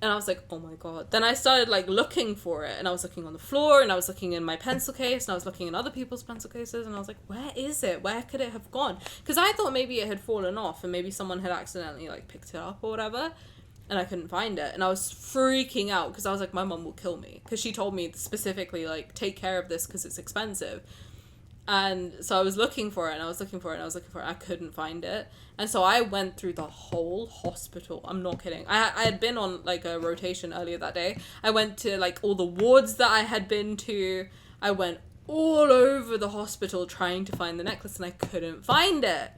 And I was like, oh my God. Then I started like looking for it, and I was looking on the floor, and I was looking in my pencil case, and I was looking in other people's pencil cases, and I was like, where is it? Where could it have gone? Because I thought maybe it had fallen off, and maybe someone had accidentally like picked it up or whatever, and I couldn't find it. And I was freaking out because I was like, my mum will kill me, because she told me specifically like, take care of this because it's expensive. And so I was looking for it, and I was looking for it, and I was looking for it. I couldn't find it. And so I went through the whole hospital. I'm not kidding. I had been on like a rotation earlier that day. I went to like all the wards that I had been to. I went all over the hospital trying to find the necklace, and I couldn't find it.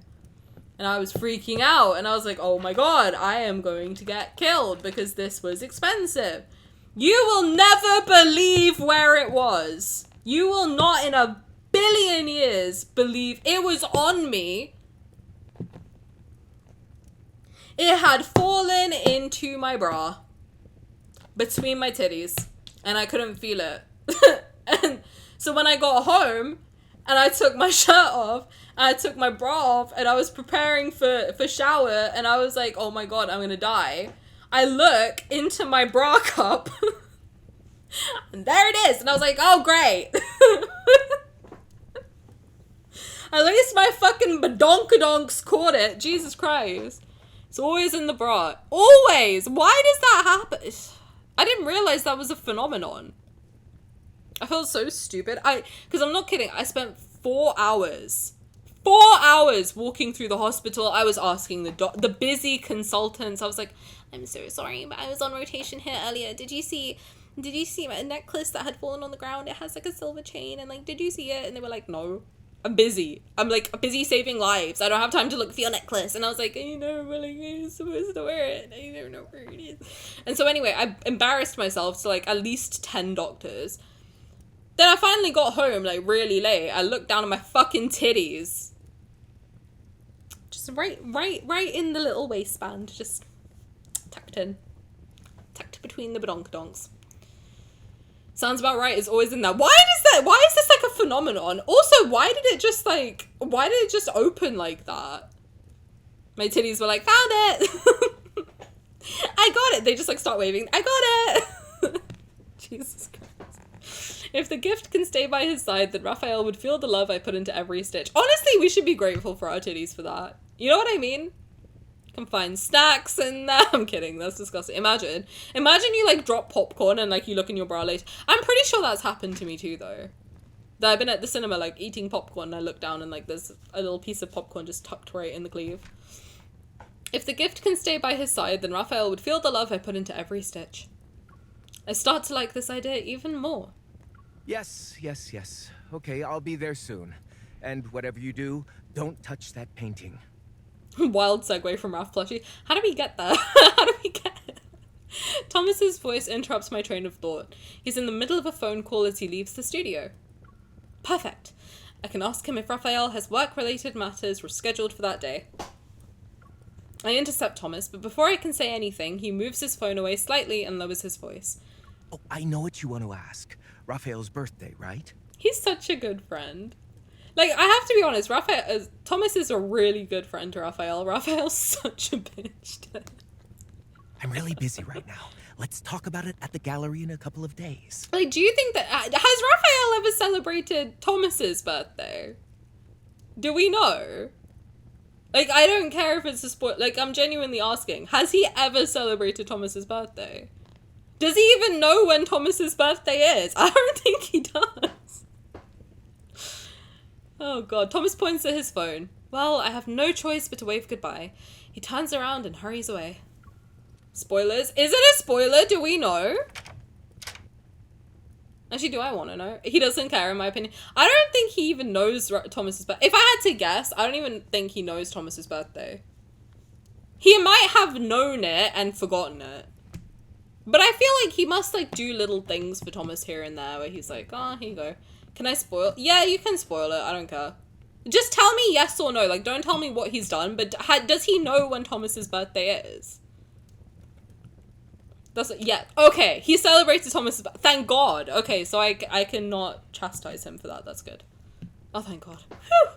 And I was freaking out, and I was like, oh my God, I am going to get killed because this was expensive. You will never believe where it was. You will not in a billion years believe it was on me. It had fallen into my bra between my titties, and I couldn't feel it. And so when I got home and I took my shirt off and I took my bra off and I was preparing for shower, and I was like, oh my God, I'm gonna die. I look into my bra cup and there it is, and I was like, oh great. At least my fucking badonkadonks caught it. Jesus Christ. It's always in the bra. Always! Why does that happen? I didn't realize that was a phenomenon. I felt so stupid. Because I'm not kidding. I spent 4 hours. 4 hours walking through the hospital. I was asking the busy consultants. I was like, I'm so sorry, but I was on rotation here earlier. Did you see my necklace that had fallen on the ground? It has like a silver chain, and like, did you see it? And they were like, no. I'm busy. I'm like busy saving lives. I don't have time to look for your necklace. And I was like, I'm supposed to wear it. I don't know where it is. And so anyway, I embarrassed myself to like at least 10 doctors. Then I finally got home like really late. I looked down at my fucking titties. Just right in the little waistband. Just tucked in. Tucked between the badonkadonks. Sounds about right. It's always in there. Why is this like a phenomenon? Also, why did it just open like that? My titties were like, found it. I got it. They just like start waving. I got it. Jesus Christ. If the gift can stay by his side, then Raphael would feel the love I put into every stitch. Honestly, we should be grateful for our titties for that. You know what I mean? Can find snacks in there. I'm kidding, that's disgusting. Imagine you like drop popcorn and like you look in your bra later. I'm pretty sure that's happened to me too though. That I've been at the cinema like eating popcorn and I look down and like there's a little piece of popcorn just tucked right in the sleeve. If the gift can stay by his side, then Raphael would feel the love I put into every stitch. I start to like this idea even more. Yes. Okay, I'll be there soon. And whatever you do, don't touch that painting. Wild segue from Raf plushie. How do we get there? How do we get it? Thomas's voice interrupts my train of thought. He's in the middle of a phone call as he leaves the studio. Perfect. I can ask him if Raphael has work-related matters scheduled for that day. I intercept Thomas, but before I can say anything, he moves his phone away slightly and lowers his voice. Oh, I know what you want to ask. Raphael's birthday, right? He's such a good friend. Like, I have to be honest, Thomas is a really good friend to Raphael. Raphael's such a bitch. I'm really busy right now. Let's talk about it at the gallery in a couple of days. Like, do you think that... has Raphael ever celebrated Thomas's birthday? Do we know? Like, I don't care if it's a spoil... Like, I'm genuinely asking. Has he ever celebrated Thomas's birthday? Does he even know when Thomas's birthday is? I don't think he does. Oh God, Thomas points at his phone. Well, I have no choice but to wave goodbye. He turns around and hurries away. Spoilers? Is it a spoiler? Do we know? Actually, do I want to know? He doesn't care, in my opinion. I don't think he even knows Thomas's birthday. If I had to guess, I don't even think he knows Thomas's birthday. He might have known it and forgotten it. But I feel like he must, like, do little things for Thomas here and there where he's like, oh, here you go. Can I spoil? Yeah, you can spoil it. I don't care. Just tell me yes or no. Like, don't tell me what he's done, but does he know when Thomas's birthday is? Yeah. Okay, he celebrated Thomas's birthday. Thank God. Okay, so I cannot chastise him for that. That's good. Oh, thank God. Whew.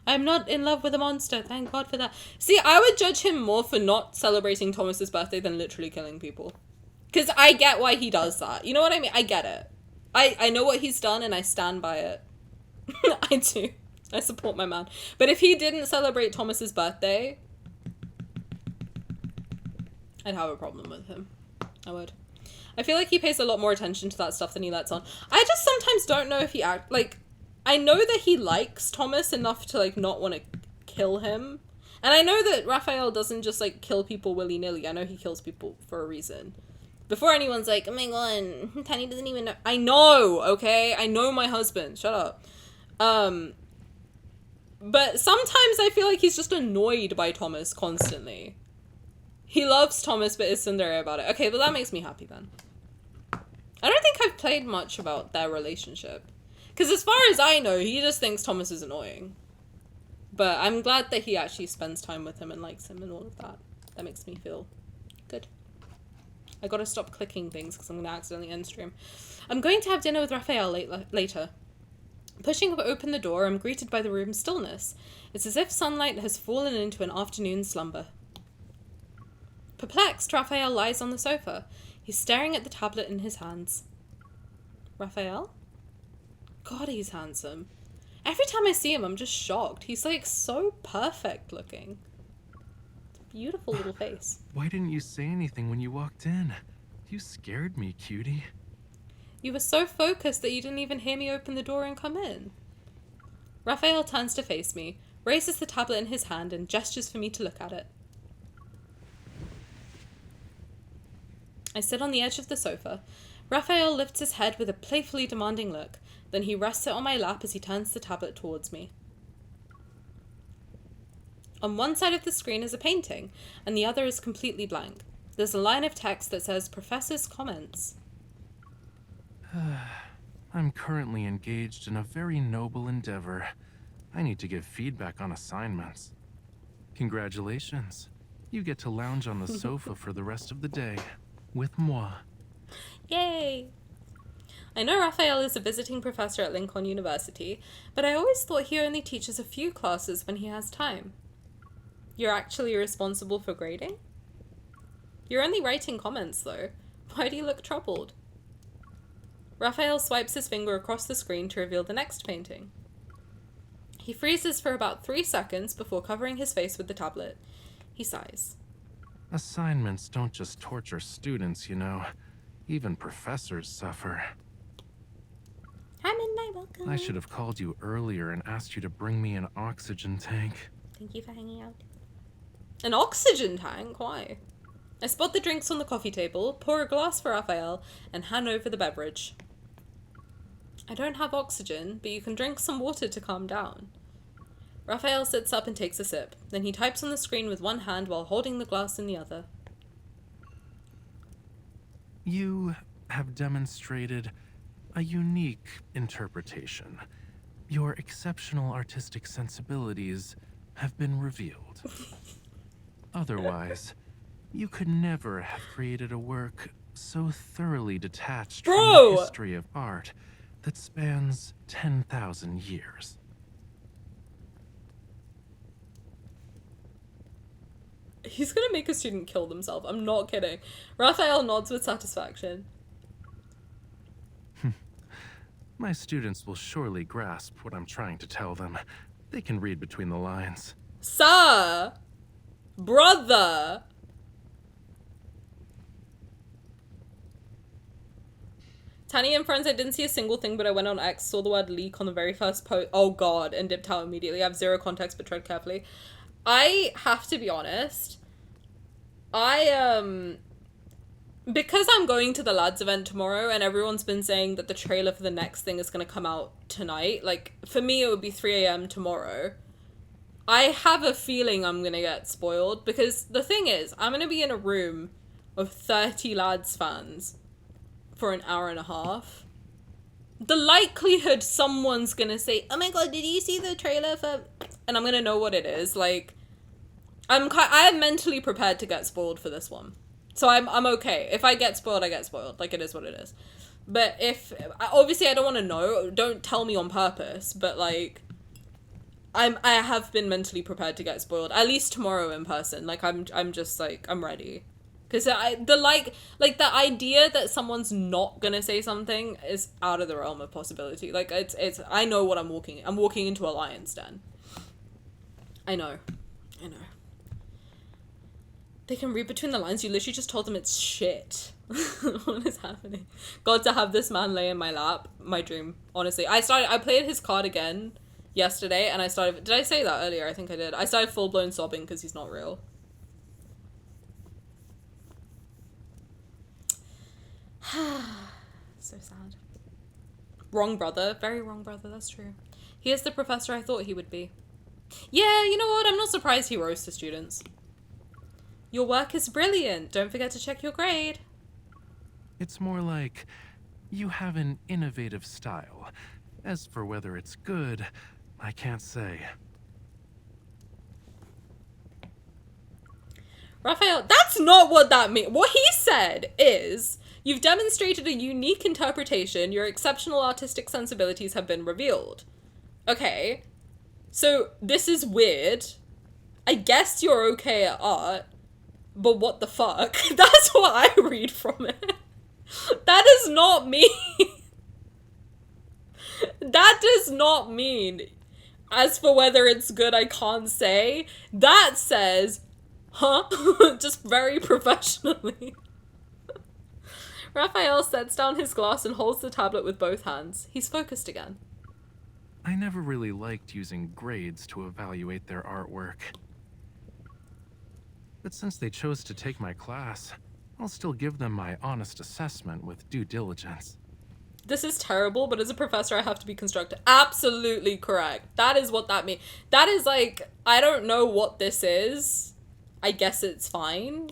I'm not in love with a monster. Thank God for that. See, I would judge him more for not celebrating Thomas's birthday than literally killing people. Because I get why he does that. You know what I mean? I get it. I know what he's done and I stand by it. I do. I support my man. But if he didn't celebrate Thomas's birthday, I'd have a problem with him. I would. I feel like he pays a lot more attention to that stuff than he lets on. I just sometimes don't know if he I know that he likes Thomas enough to, like, not want to kill him. And I know that Rafayel doesn't just, like, kill people willy-nilly. I know he kills people for a reason. Before anyone's like, oh my god, Tani doesn't even know. I know, okay? I know my husband. Shut up. But sometimes I feel like he's just annoyed by Thomas constantly. He loves Thomas, but is tsundere about it. Okay, well that makes me happy then. I don't think I've played much about their relationship. Because as far as I know, he just thinks Thomas is annoying. But I'm glad that he actually spends time with him and likes him and all of that. That makes me feel good. I gotta stop clicking things because I'm gonna accidentally end stream. I'm going to have dinner with Rafayel later. Pushing open the door, I'm greeted by the room's stillness. It's as if sunlight has fallen into an afternoon slumber. Perplexed, Rafayel lies on the sofa. He's staring at the tablet in his hands. Rafayel? God, he's handsome. Every time I see him, I'm just shocked. He's, like, so perfect looking. It's a beautiful little face. Why didn't you say anything when you walked in? You scared me, cutie. You were so focused that you didn't even hear me open the door and come in. Rafayel turns to face me, raises the tablet in his hand, and gestures for me to look at it. I sit on the edge of the sofa. Rafayel lifts his head with a playfully demanding look, then he rests it on my lap as he turns the tablet towards me. On one side of the screen is a painting, and the other is completely blank. There's a line of text that says, Professor's Comments. I'm currently engaged in a very noble endeavor. I need to give feedback on assignments. Congratulations. You get to lounge on the sofa for the rest of the day. With moi. Yay! I know Rafayel is a visiting professor at Lincoln University, but I always thought he only teaches a few classes when he has time. You're actually responsible for grading? You're only writing comments, though. Why do you look troubled? Rafayel swipes his finger across the screen to reveal the next painting. He freezes for about 3 seconds before covering his face with the tablet. He sighs. Assignments don't just torture students, you know. Even professors suffer. Hi, Midnight, welcome. I should have called you earlier and asked you to bring me an oxygen tank. Thank you for hanging out. An oxygen tank? Why? I spot the drinks on the coffee table, pour a glass for Rafayel, and hand over the beverage. I don't have oxygen, but you can drink some water to calm down. Rafayel sits up and takes a sip. Then he types on the screen with one hand while holding the glass in the other. You have demonstrated a unique interpretation. Your exceptional artistic sensibilities have been revealed. Otherwise, you could never have created a work so thoroughly detached from the history of art that spans 10,000 years. He's gonna make a student kill themselves. I'm not kidding. Rafayel nods with satisfaction. My students will surely grasp what I'm trying to tell them. They can read between the lines. Sir! Brother! Tani and friends, I didn't see a single thing, but I went on X, saw the word leak on the very first post. Oh god, and dipped out immediately. I have zero context, but tread carefully. I have to be honest. Because I'm going to the lads event tomorrow and everyone's been saying that the trailer for the next thing is going to come out tonight. Like, for me, it would be 3 a.m. tomorrow. I have a feeling I'm going to get spoiled because the thing is, I'm going to be in a room of 30 lads fans for an hour and a half. The likelihood someone's going to say, oh my god, did you see the trailer for... And I'm going to know what it is. Like, I am mentally prepared to get spoiled for this one. So I'm okay. If I get spoiled, I get spoiled. Like, it is what it is. But if... Obviously, I don't want to know. Don't tell me on purpose. But, like... I have been mentally prepared to get spoiled. At least tomorrow in person. Like, I'm just, like... I'm ready. Because the idea that someone's not gonna say something is out of the realm of possibility. Like, it's I know what I'm walking into a lion's den. I know. They can read between the lines. You literally just told them it's shit. What is happening? God, to have this man lay in my lap, my dream. Honestly, I played his card again yesterday, and did I say that earlier? I think I did. I started full-blown sobbing because he's not real. So sad. Wrong brother. Very wrong brother, that's true. He is the professor I thought he would be. Yeah, you know what? I'm not surprised he roasts the students. Your work is brilliant. Don't forget to check your grade. It's more like you have an innovative style. As for whether it's good, I can't say. Raphael, that's not what that means. What he said is, you've demonstrated a unique interpretation. Your exceptional artistic sensibilities have been revealed. Okay, so this is weird. I guess you're okay at art, but what the fuck? That's what I read from it. That does not mean... That does not mean, as for whether it's good, I can't say. That says, huh? Just very professionally. Raphael sets down his glass and holds the tablet with both hands. He's focused again. I never really liked using grades to evaluate their artwork. But since they chose to take my class, I'll still give them my honest assessment with due diligence. This is terrible, but as a professor, I have to be constructive. Absolutely correct. That is what that means. That is like, I don't know what this is. I guess it's fine.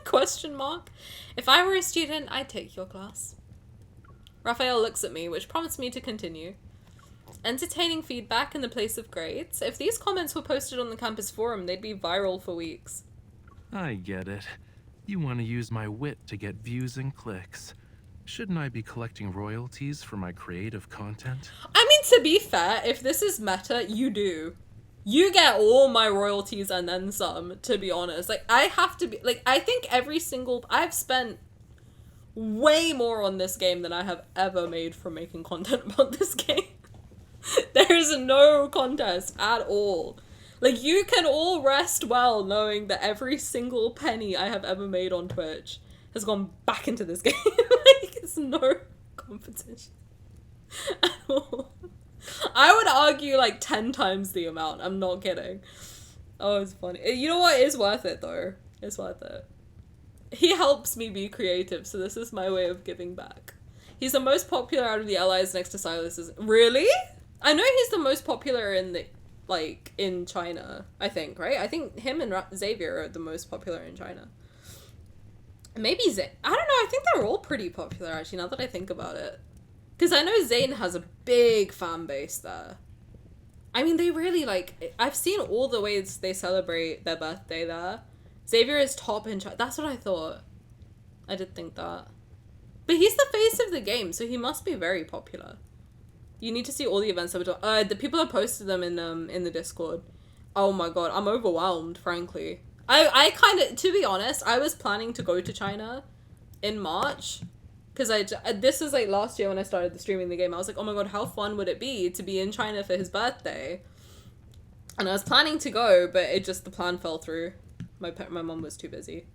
Question mark. If I were a student, I'd take your class. Raphael looks at me, which prompts me to continue. Entertaining feedback in the place of grades. If these comments were posted on the campus forum, they'd be viral for weeks. I get it. You want to use my wit to get views and clicks. Shouldn't I be collecting royalties for my creative content? I mean, to be fair, if this is meta, you do. You get all my royalties and then some, to be honest. Like, I have to be... Like, I think I've spent way more on this game than I have ever made from making content about this game. There is no contest at all. Like, you can all rest well knowing that every single penny I have ever made on Twitch has gone back into this game. Like, it's no competition at all. I would argue like 10 times the amount. I'm not kidding. Oh, it's funny. You know what? It's worth it though. It's worth it. He helps me be creative, so this is my way of giving back. He's the most popular out of the allies next to Silas. Really? I know he's the most popular in the... like, in China, I think, right? I think him and Xavier are the most popular in China. Maybe I don't know, I think they're all pretty popular, actually, now that I think about it. Because I know Zayn has a big fan base there. I mean, they really, like... I've seen all the ways they celebrate their birthday there. Xavier is top in China. That's what I thought. I did think that. But he's the face of the game, so he must be very popular. You need to see all the events that we're doing. The people have posted them in the Discord. Oh my god, I'm overwhelmed, frankly. I kind of, to be honest, I was planning to go to China in March. Because this is like last year when I started streaming the game. I was like, oh my god, how fun would it be to be in China for his birthday? And I was planning to go, but the plan fell through. My mom was too busy.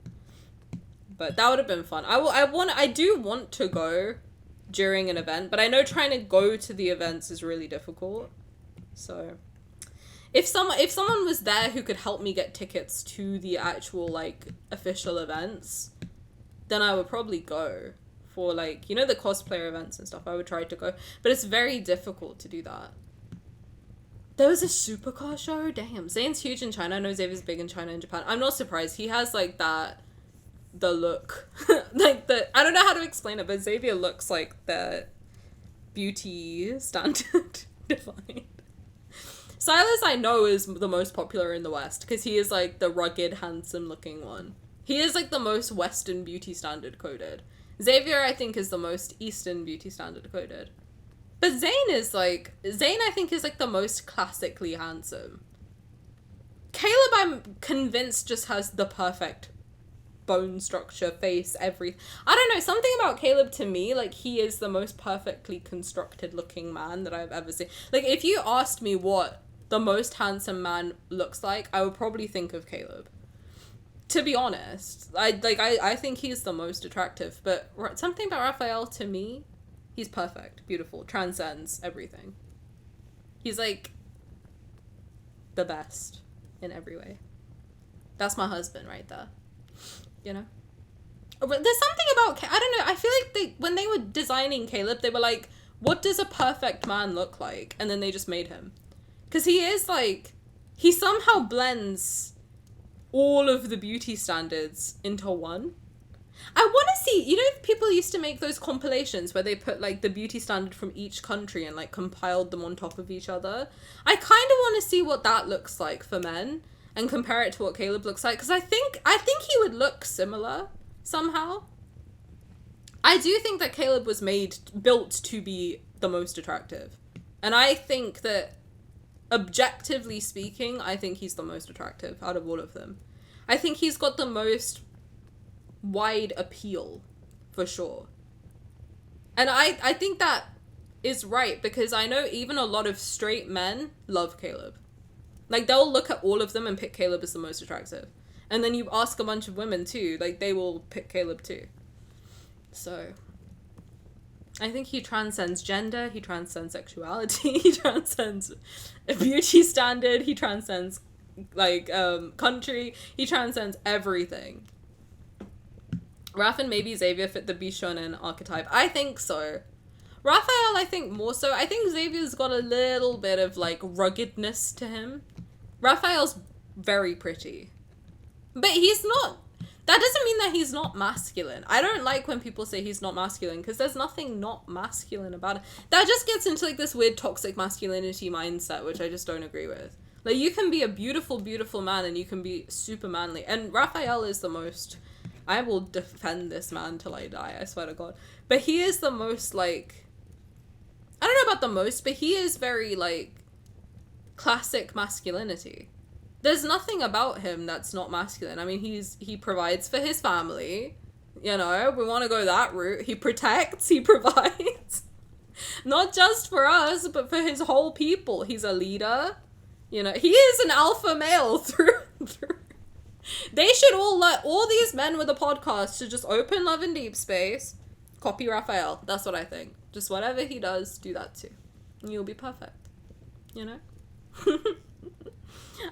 But that would have been fun. I do want to go during an event, but I know trying to go to the events is really difficult. So if someone was there who could help me get tickets to the actual like official events, then I would probably go for like, you know, the cosplayer events and stuff. I would try to go, but it's very difficult to do that. There was a supercar show. Damn, Zayn's huge in China. I know Xavier's big in China and Japan. I'm not surprised. He has like the look. Like I don't know how to explain it, but Xavier looks like the beauty standard defined. Silas, I know, is the most popular in the West because he is like the rugged, handsome looking one. He is like the most Western beauty standard coded. Xavier, I think, is the most Eastern beauty standard coded. But Zayn, I think, is like the most classically handsome. Caleb, I'm convinced, just has the perfect bone structure, face, everything. I don't know, something about Caleb to me, like, he is the most perfectly constructed looking man that I've ever seen. Like, if you asked me what the most handsome man looks like, I would probably think of Caleb. To be honest, I think he's the most attractive, but something about Rafayel to me, he's perfect, beautiful, transcends everything. He's like the best in every way. That's my husband right there, you know? But there's something about, I don't know, I feel like when they were designing Caleb, they were like, what does a perfect man look like? And then they just made him. Because he is like, he somehow blends all of the beauty standards into one. I want to see, you know, people used to make those compilations where they put like the beauty standard from each country and like compiled them on top of each other. I kind of want to see what that looks like for men and compare it to what Caleb looks like, because I think he would look similar somehow. I do think that Caleb was built to be the most attractive, and I think that objectively speaking, I think he's the most attractive out of all of them. I think he's got the most wide appeal, for sure. And I think that is right, because I know even a lot of straight men love Caleb. Like, they'll look at all of them and pick Caleb as the most attractive. And then you ask a bunch of women too, like, they will pick Caleb too. So I think he transcends gender, he transcends sexuality, he transcends a beauty standard, he transcends, like, country, he transcends everything. Raph and maybe Xavier fit the Bishonen archetype. I think so. Raphael, I think more so. I think Xavier's got a little bit of, like, ruggedness to him. Raphael's very pretty. But he's not... That doesn't mean that he's not masculine. I don't like when people say he's not masculine, because there's nothing not masculine about it. That just gets into, like, this weird toxic masculinity mindset, which I just don't agree with. Like, you can be a beautiful, beautiful man, and you can be super manly. And Raphael is the most... I will defend this man till I die, I swear to God. But he is the most, like... I don't know about the most, but he is very, like, classic masculinity. There's nothing about him that's not masculine. I mean, he provides for his family. You know, we want to go that route. He protects, he provides. Not just for us, but for his whole people. He's a leader. You know, he is an alpha male through and through. They should all let all these men with a podcast to just open Love in Deepspace, copy Rafayel. That's what I think. Just whatever he does, do that too. And you'll be perfect. You know?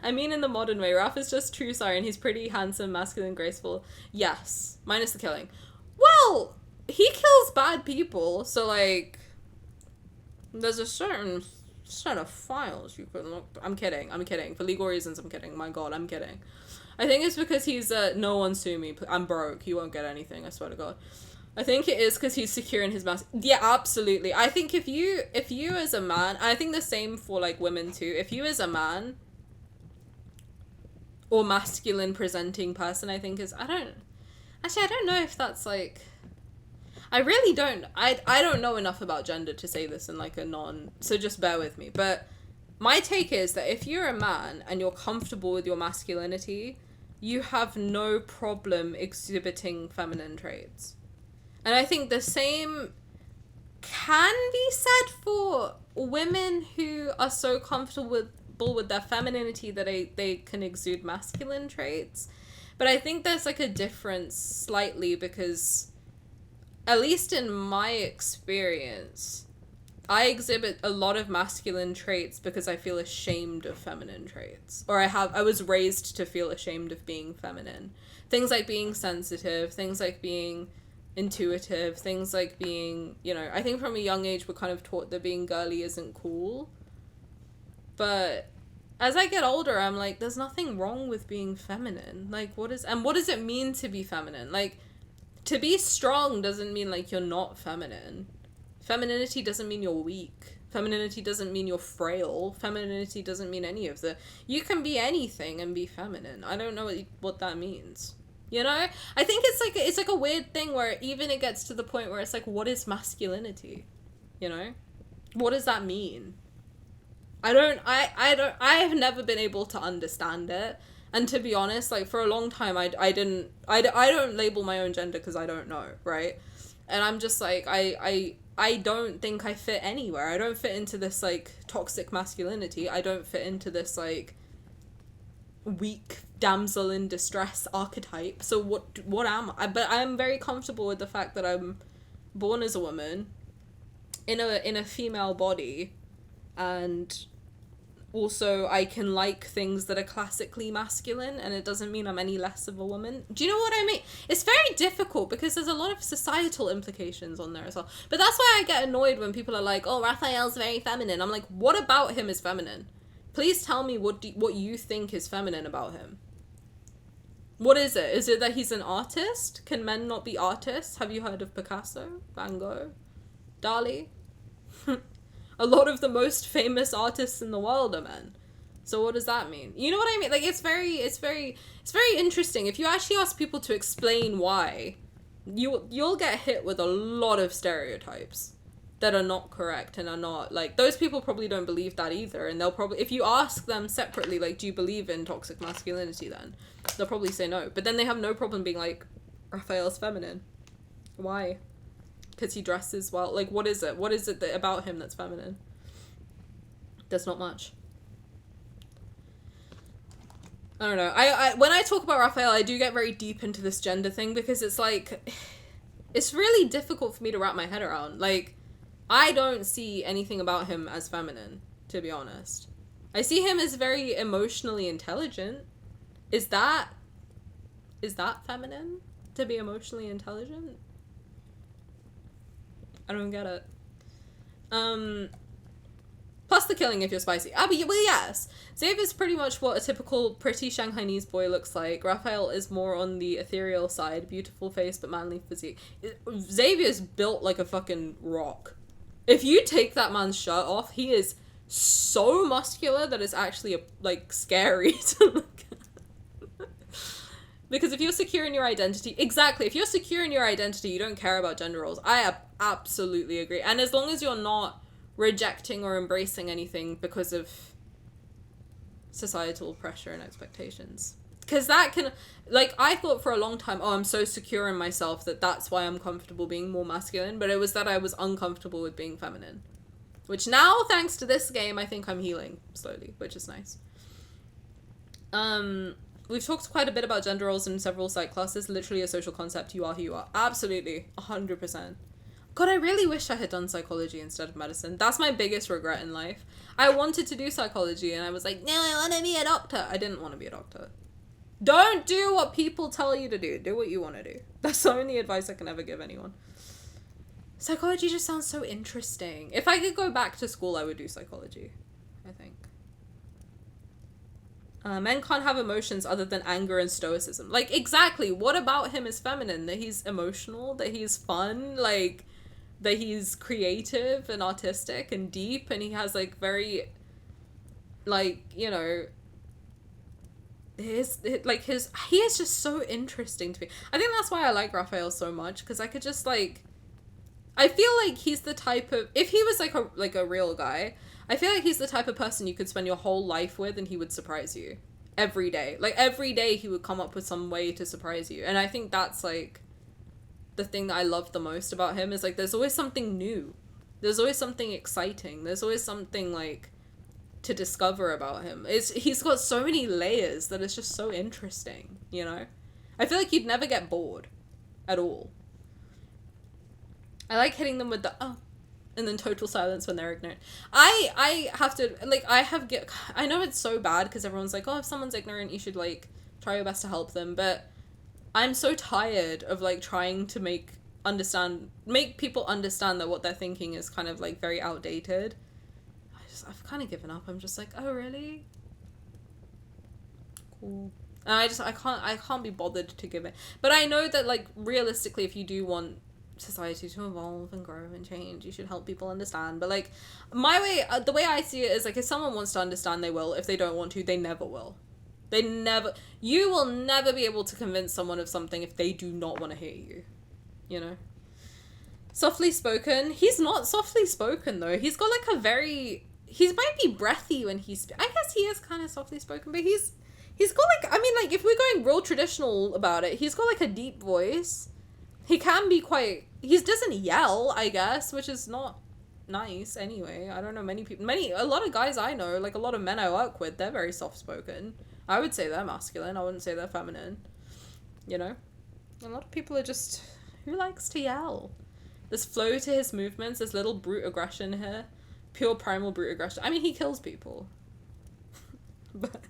I mean, in the modern way, Raph is just true siren. He's pretty handsome, masculine, graceful. Yes. Minus the killing. Well, he kills bad people, so, like, there's a certain set of files you could look... I'm kidding. For legal reasons, I'm kidding. My God, I'm kidding. I think it's because he's, no one sue me. I'm broke. You won't get anything, I swear to God. I think it is because he's secure in his yeah, absolutely. I think if you as a man, I think the same for, like, women too. If you as a man or masculine presenting person, I think I don't know if that's, like, I really don't. I don't know enough about gender to say this in, like, so just bear with me. But my take is that if you're a man and you're comfortable with your masculinity, you have no problem exhibiting feminine traits. And I think the same can be said for women who are so comfortable with their femininity that they can exude masculine traits. But I think there's, like, a difference slightly, because at least in my experience, I exhibit a lot of masculine traits because I feel ashamed of feminine traits. Or I was raised to feel ashamed of being feminine. Things like being sensitive, things like being intuitive, things like being, you know, I think from a young age we're kind of taught that being girly isn't cool. But as I get older, I'm like, there's nothing wrong with being feminine. Like, what does it mean to be feminine? Like, to be strong doesn't mean, like, you're not feminine. Femininity doesn't mean you're weak. Femininity doesn't mean you're frail. Femininity doesn't mean any of the... You can be anything and be feminine. I don't know what that means. You know? I think it's like a weird thing where even it gets to the point where it's like, what is masculinity? You know? What does that mean? I have never been able to understand it. And to be honest, like, for a long time, I don't label my own gender because I don't know, right? And I'm just like, I don't think I fit anywhere. I don't fit into this, like, toxic masculinity. I don't fit into this, like, weak damsel in distress archetype. So what am I? But I'm very comfortable with the fact that I'm born as a woman in a female body, and also I can like things that are classically masculine, and it doesn't mean I'm any less of a woman. Do you know what I mean? It's very difficult because there's a lot of societal implications on there as well. But that's why I get annoyed when people are like, oh, Raphael's very feminine. I'm like, what about him is feminine? Please tell me what you think is feminine about him. What is it? Is it that he's an artist? Can men not be artists? Have you heard of Picasso, Van Gogh, Dali? A lot of the most famous artists in the world are men. So what does that mean? You know what I mean? Like, it's very interesting. If you actually ask people to explain why, you'll get hit with a lot of stereotypes that are not correct and are not, like, those people probably don't believe that either, and they'll probably, if you ask them separately, like, do you believe in toxic masculinity, then they'll probably say no. But then they have no problem being like, Raphael's feminine. Why? Because he dresses well. Like, what is it about him that's feminine? There's not much. I don't know. I when I talk about Raphael, I do get very deep into this gender thing, because it's like, it's really difficult for me to wrap my head around. Like, I don't see anything about him as feminine, to be honest. I see him as very emotionally intelligent. Is that feminine? To be emotionally intelligent? I don't get it. Plus the killing if you're spicy. Well, yes. Xavier's pretty much what a typical pretty Shanghainese boy looks like. Raphael is more on the ethereal side. Beautiful face, but manly physique. Xavier's built like a fucking rock. If you take that man's shirt off, he is so muscular that it's actually, like, scary to look at. Because if you're secure in your identity, exactly, if you're secure in your identity, you don't care about gender roles. I absolutely agree. And as long as you're not rejecting or embracing anything because of societal pressure and expectations. Because that can, like, I thought for a long time, oh, I'm so secure in myself that that's why I'm comfortable being more masculine, but it was that I was uncomfortable with being feminine. Which now, thanks to this game, I think I'm healing slowly, which is nice. We've talked quite a bit about gender roles in several psych classes. Literally a social concept. You are who you are. Absolutely. 100%. God, I really wish I had done psychology instead of medicine. That's my biggest regret in life. I wanted to do psychology, and I was like, no, I want to be a doctor. I didn't want to be a doctor. Don't do what people tell you to do. Do what you want to do. That's the only advice I can ever give anyone. Psychology just sounds so interesting. If I could go back to school, I would do psychology, I think. Men can't have emotions other than anger and stoicism. Like, exactly. What about him is feminine? That he's emotional? That he's fun? Like, that he's creative and artistic and deep, and he has, like, very, like, you know, he is just so interesting to me. I think that's why I like Raphael so much, because I could just, like, I feel like he's the type of, if he was like a real guy, I feel like he's the type of person you could spend your whole life with and he would surprise you every day. Like, every day he would come up with some way to surprise you. And I think that's, like, the thing that I love the most about him is, like, there's always something new. There's always something exciting. There's always something, like, to discover about him. He's got so many layers that it's just so interesting, you know? I feel like you'd never get bored at all. I like hitting them with the, oh, and then total silence when they're ignorant. I have to, like, I know it's so bad because everyone's like, oh, if someone's ignorant, you should, like, try your best to help them, but I'm so tired of, like, trying to make people understand that what they're thinking is kind of, like, very outdated. I've kind of given up. I'm just like, oh, really? Cool. And I can't be bothered to give it. But I know that, like, realistically, if you do want society to evolve and grow and change, you should help people understand. But, like, my way, the way I see it is, like, if someone wants to understand, they will. If they don't want to, they never will. You will never be able to convince someone of something if they do not want to hear you, you know? Softly spoken. He's not softly spoken, though. He's got, like, he might be breathy when I guess he is kind of softly spoken, but he's He's got like, I mean, like, if we're going real traditional about it, he's got like a deep voice. He can be quite, he doesn't yell, I guess, which is not nice anyway. I don't know a lot of guys I know, like a lot of men I work with, they're very soft-spoken. I would say they're masculine, I wouldn't say they're feminine. You know? A lot of people are just, who likes to yell? There's flow to his movements, there's little brute aggression here. Pure primal brute aggression. I mean, he kills people. But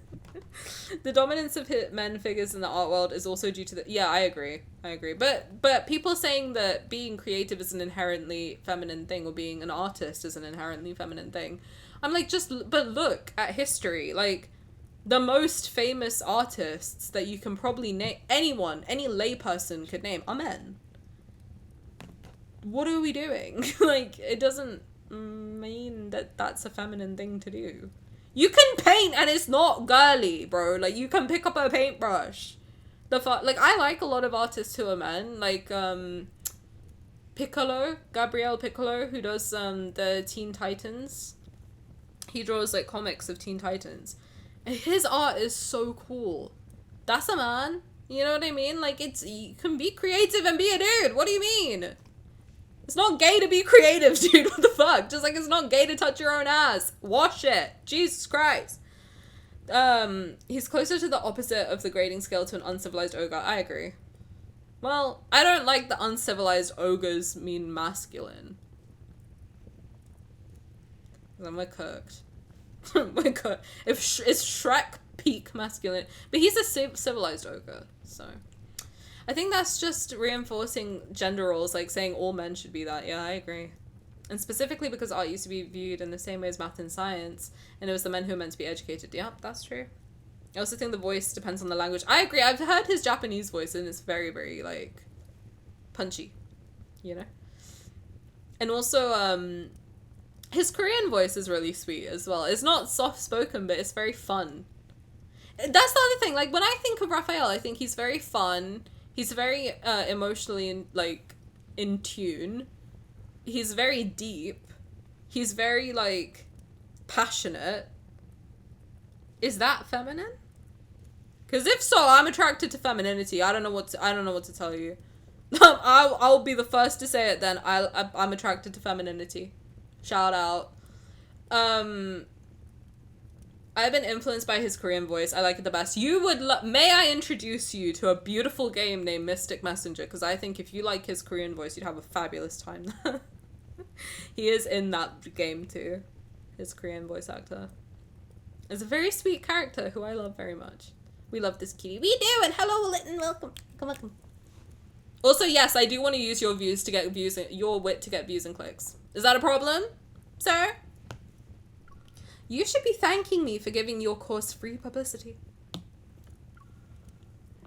the dominance of men figures in the art world is also due to the... Yeah, I agree. But people saying that being creative is an inherently feminine thing, or being an artist is an inherently feminine thing. I'm like, but look at history. Like, the most famous artists that you can probably name, any layperson could name, are men. What are we doing? Like, it doesn't mean that that's a feminine thing to do. You can paint and it's not girly, bro. Like, you can pick up a paintbrush. Like, I like a lot of artists who are men. Like, Gabriel Piccolo, who does the Teen Titans. He draws, like, comics of Teen Titans. And his art is so cool. That's a man. You know what I mean? Like, you can be creative and be a dude. What do you mean? It's not gay to be creative, dude. What the fuck? Just like it's not gay to touch your own ass. Wash it. Jesus Christ. He's closer to the opposite of the grading scale to an uncivilized ogre. I agree. Well, I don't like the uncivilized ogres mean masculine. We're cooked. We're cooked. It's Shrek peak masculine. But he's a civilized ogre, so... I think that's just reinforcing gender roles, like saying all men should be that. Yeah, I agree. And specifically because art used to be viewed in the same way as math and science, and it was the men who were meant to be educated. Yeah, that's true. I also think the voice depends on the language. I agree. I've heard his Japanese voice, and it's very, very, like, punchy, you know? And also, his Korean voice is really sweet as well. It's not soft-spoken, but it's very fun. That's the other thing. Like, when I think of Rafayel, I think he's very fun. He's very emotionally in tune. He's very deep. He's very like passionate. Is that feminine? Because if so, I'm attracted to femininity. I don't know what to tell you. I'll be the first to say it. Then I'm attracted to femininity. Shout out. I've been influenced by his Korean voice. I like it the best. May I introduce you to a beautiful game named Mystic Messenger? Because I think if you like his Korean voice, you'd have a fabulous time there. He is in that game too. His Korean voice actor. Is a very sweet character who I love very much. We love this kitty. We do, and hello, and welcome. Welcome. Also, yes, I do want to use your views to get views, your wit to get views and clicks. Is that a problem, sir? You should be thanking me for giving your course free publicity.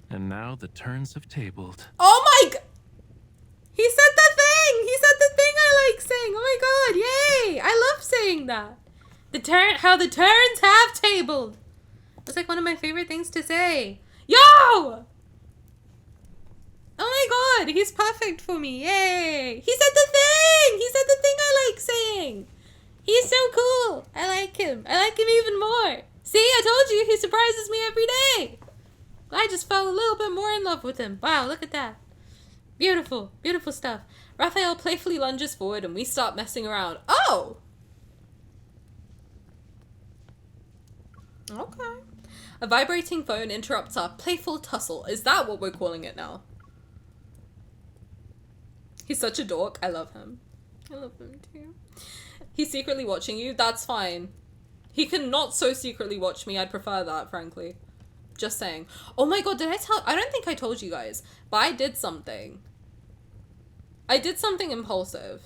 And now the turns have tabled. Oh my god! He said the thing! He said the thing I like saying! Oh my god, yay! I love saying that. How the turns have tabled. It's like one of my favorite things to say. Yo! Oh my god, he's perfect for me, yay! He said the thing! He said the thing I like saying! He's so cool. I like him. I like him even more. See, I told you, he surprises me every day. I just fell a little bit more in love with him. Wow, look at that. Beautiful, beautiful stuff. Raphael playfully lunges forward and we start messing around. Oh! Okay. A vibrating phone interrupts our playful tussle. Is that what we're calling it now? He's such a dork. I love him. I love him too. He's secretly watching you. That's fine. He can not so secretly watch me. I'd prefer that, frankly. Just saying. Oh my god, I don't think I told you guys, but I did something. I did something impulsive.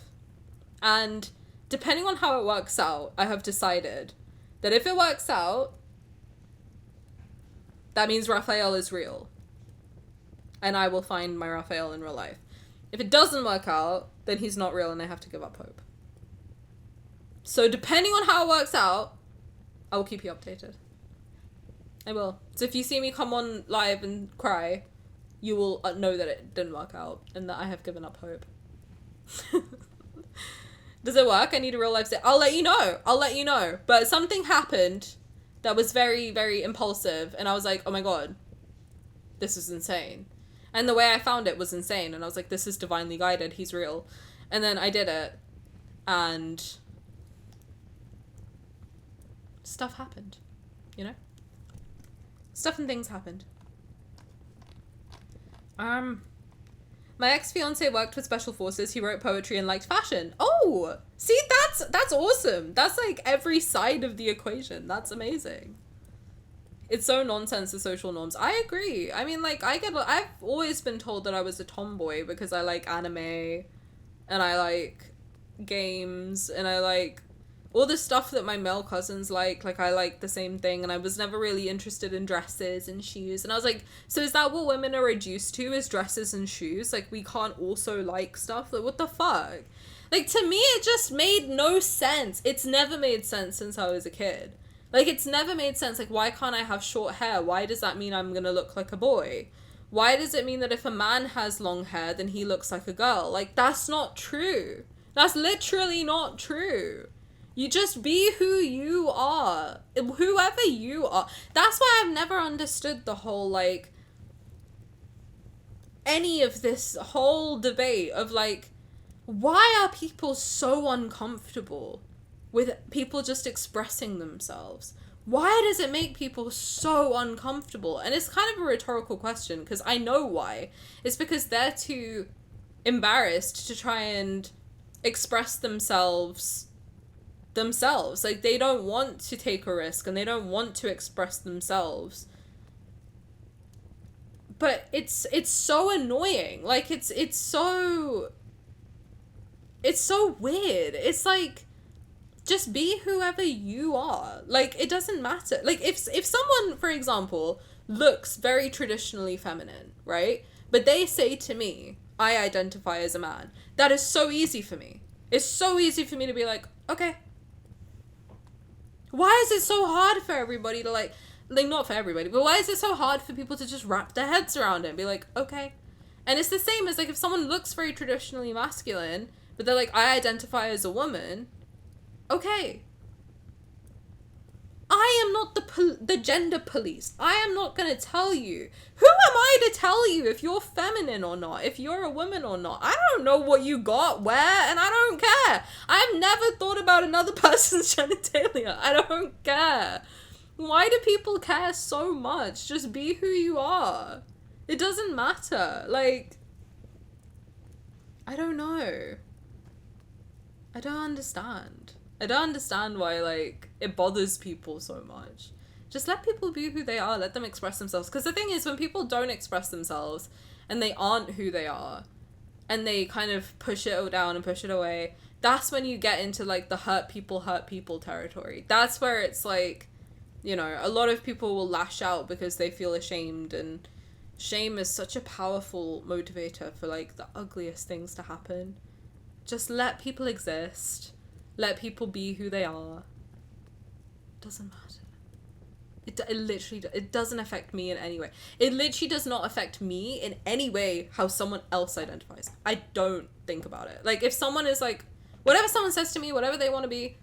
And depending on how it works out, I have decided that if it works out, that means Raphael is real. And I will find my Raphael in real life. If it doesn't work out, then he's not real and I have to give up hope. So depending on how it works out, I will keep you updated. I will. So if you see me come on live and cry, you will know that it didn't work out and that I have given up hope. Does it work? I need a real life I'll let you know. I'll let you know. But something happened that was very, very impulsive. And I was like, oh my God, this is insane. And the way I found it was insane. And I was like, this is divinely guided. He's real. And then I did it. And stuff happened, you know? Stuff and things happened. My ex-fiance worked with special forces. He wrote poetry and liked fashion. Oh, see, that's awesome. That's like every side of the equation. That's amazing. It's so nonsense, the social norms. I agree. I mean, like, I've always been told that I was a tomboy because I like anime and I like games and I like all the stuff that my male cousins like I like the same thing, and I was never really interested in dresses and shoes. And I was like, so is that what women are reduced to, is dresses and shoes? Like, we can't also like stuff? Like, what the fuck? Like, to me, it just made no sense. It's never made sense since I was a kid. Like, it's never made sense. Like, why can't I have short hair? Why does that mean I'm gonna look like a boy? Why does it mean that if a man has long hair, then he looks like a girl? Like, that's not true. That's literally not true. You just be who you are. Whoever you are. That's why I've never understood the whole, like, any of this whole debate of, like, why are people so uncomfortable with people just expressing themselves? Why does it make people so uncomfortable? And it's kind of a rhetorical question, because I know why. It's because they're too embarrassed to try and express themselves. Like, they don't want to take a risk and they don't want to express themselves. But it's so annoying. Like, it's so weird. It's like, just be whoever you are. Like, it doesn't matter. Like, if someone, for example, looks very traditionally feminine, right? But they say to me, I identify as a man. That is so easy for me. It's so easy for me to be like, okay. Why is it so hard for everybody to, like, not for everybody, but why is it so hard for people to just wrap their heads around it and be like, okay. And it's the same as, like, if someone looks very traditionally masculine, but they're like, I identify as a woman, okay. I am not the gender police. I am not going to tell you. Who am I to tell you if you're feminine or not, if you're a woman or not? I don't know what you got where, and I don't care. I've never thought about another person's genitalia. I don't care. Why do people care so much? Just be who you are. It doesn't matter. Like, I don't know. I don't understand. I don't understand why, like, it bothers people so much. Just let people be who they are. Let them express themselves. Because the thing is, when people don't express themselves and they aren't who they are and they kind of push it down and push it away, that's when you get into, like, the hurt people territory. That's where it's like, you know, a lot of people will lash out because they feel ashamed, and shame is such a powerful motivator for, like, the ugliest things to happen. Just let people exist. Let people be who they are. Doesn't matter. It literally, it doesn't affect me in any way. It literally does not affect me in any way how someone else identifies. I don't think about it. Like, if someone is like, whatever someone says to me, whatever they want to be,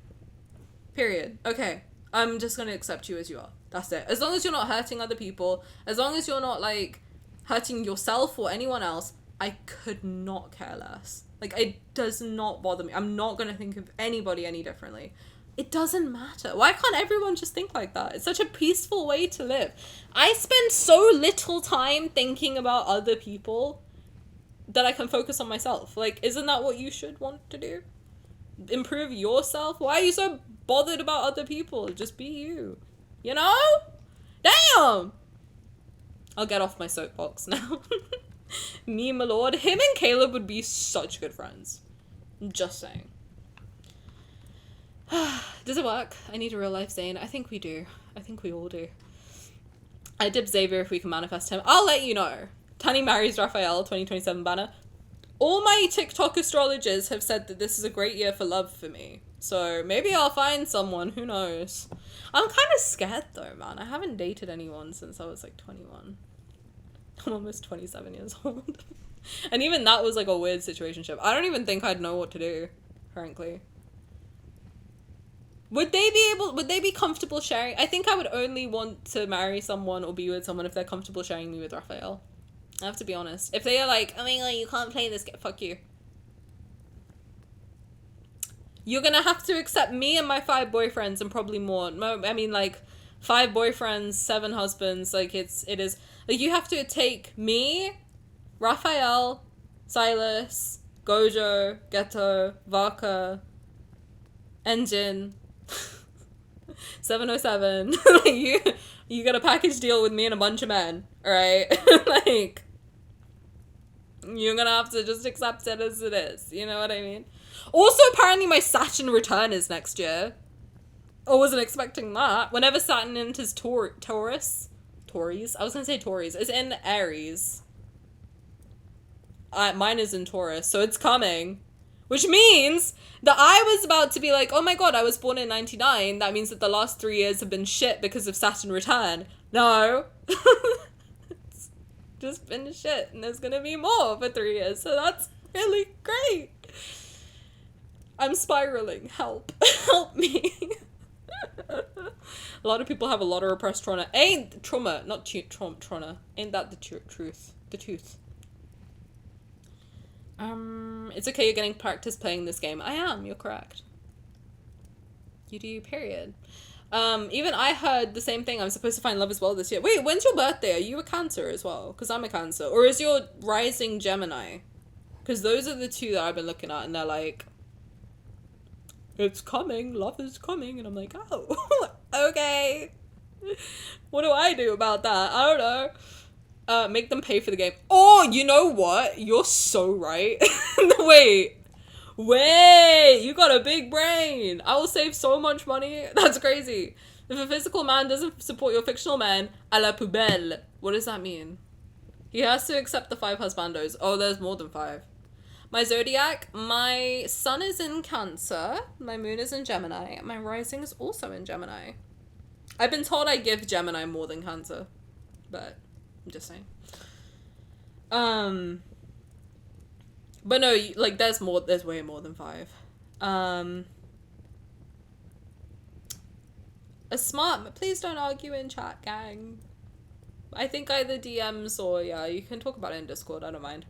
period. Okay, I'm just going to accept you as you are. That's it. As long as you're not hurting other people, as long as you're not, like, hurting yourself or anyone else, I could not care less. Like, it does not bother me. I'm not going to think of anybody any differently. It doesn't matter. Why can't everyone just think like that? It's such a peaceful way to live. I spend so little time thinking about other people that I can focus on myself. Like, isn't that what you should want to do? Improve yourself? Why are you so bothered about other people? Just be you. You know? Damn! I'll get off my soapbox now. Me, my lord. Him and Caleb would be such good friends. I'm just saying. Does it work? I need a real life Zane. I think we do. I think we all do. I dip Xavier if we can manifest him. I'll let you know. Tani marries Rafayel, 2027 banner. All my TikTok astrologers have said that this is a great year for love for me. So maybe I'll find someone. Who knows? I'm kind of scared though, man. I haven't dated anyone since I was like 21. I'm almost 27 years old. And even that was like a weird situationship. I don't even think I'd know what to do, frankly. Would they be comfortable sharing? I think I would only want to marry someone or be with someone if they're comfortable sharing me with Raphael. I have to be honest. If they are like, oh my god, you can't play this game, fuck you. You're gonna have to accept me and my 5 boyfriends and probably more. No, I mean, like, 5 boyfriends, 7 husbands. Like, it is, like, you have to take me, Raphael, Silas, Gojo, Ghetto, Vaka, Engine, 707. Like, you get a package deal with me and a bunch of men, alright? Like, you're gonna have to just accept it as it is, you know what I mean? Also, apparently my Saturn return is next year. I wasn't expecting that. Whenever Saturn enters Taurus, I was gonna say Taurus, it's in Aries. Mine is in Taurus, so it's coming. Which means that I was about to be like, oh my god, I was born in 99. That means that the last 3 years have been shit because of Saturn return. No. It's just been shit, and there's gonna be more for 3 years, so that's really great. I'm spiraling. Help. Help me. A lot of people have a lot of repressed trauma. Trauma. Ain't that the truth? The truth. It's okay, you're getting practice playing this game. I am, you're correct. You do, period. Even I heard the same thing. I'm supposed to find love as well this year. Wait, when's your birthday? Are you a Cancer as well? Because I'm a Cancer. Or is your rising Gemini? Because those are the 2 that I've been looking at, and they're like, it's coming, love is coming, and I'm like, oh, okay. What do I do about that? I don't know. Make them pay for the game. Oh, you know what? You're so right. Wait, you got a big brain. I will save so much money. That's crazy. If a physical man doesn't support your fictional man, à la poubelle. What does that mean? He has to accept the 5 husbandos. Oh, there's more than 5. My zodiac, my sun is in Cancer, my moon is in Gemini, my rising is also in Gemini. I've been told I give Gemini more than Cancer, but I'm just saying. But no, like, there's way more than 5. Please don't argue in chat, gang. I think either DMs or, yeah, you can talk about it in Discord, I don't mind.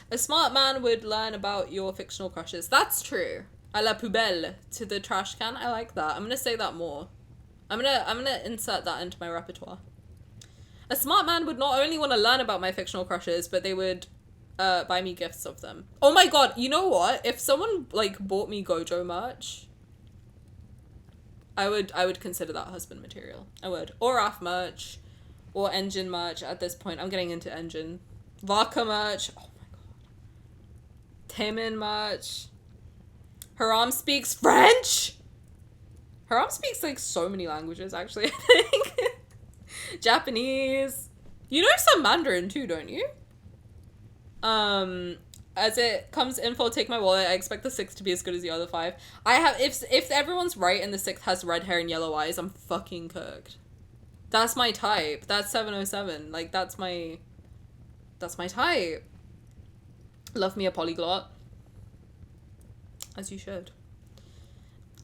A smart man would learn about your fictional crushes. That's true. À la poubelle, to the trash can. I like that. I'm gonna say that more. I'm gonna insert that into my repertoire. A smart man would not only want to learn about my fictional crushes, but they would buy me gifts of them. Oh my god, you know what? If someone, like, bought me Gojo merch, I would consider that husband material. I would. Or Raf merch. Or Engine merch at this point. I'm getting into Engine. Vodka merch. Oh my god. Taemin merch. Haram speaks French? Haram speaks, like, so many languages, actually, I think. Japanese. You know some Mandarin, too, don't you? As it comes info, take my wallet. I expect the 6th to be as good as the other 5. If everyone's right and the 6th has red hair and yellow eyes, I'm fucking cooked. That's my type. That's 707. Like, that's my type. Love me a polyglot. As you should.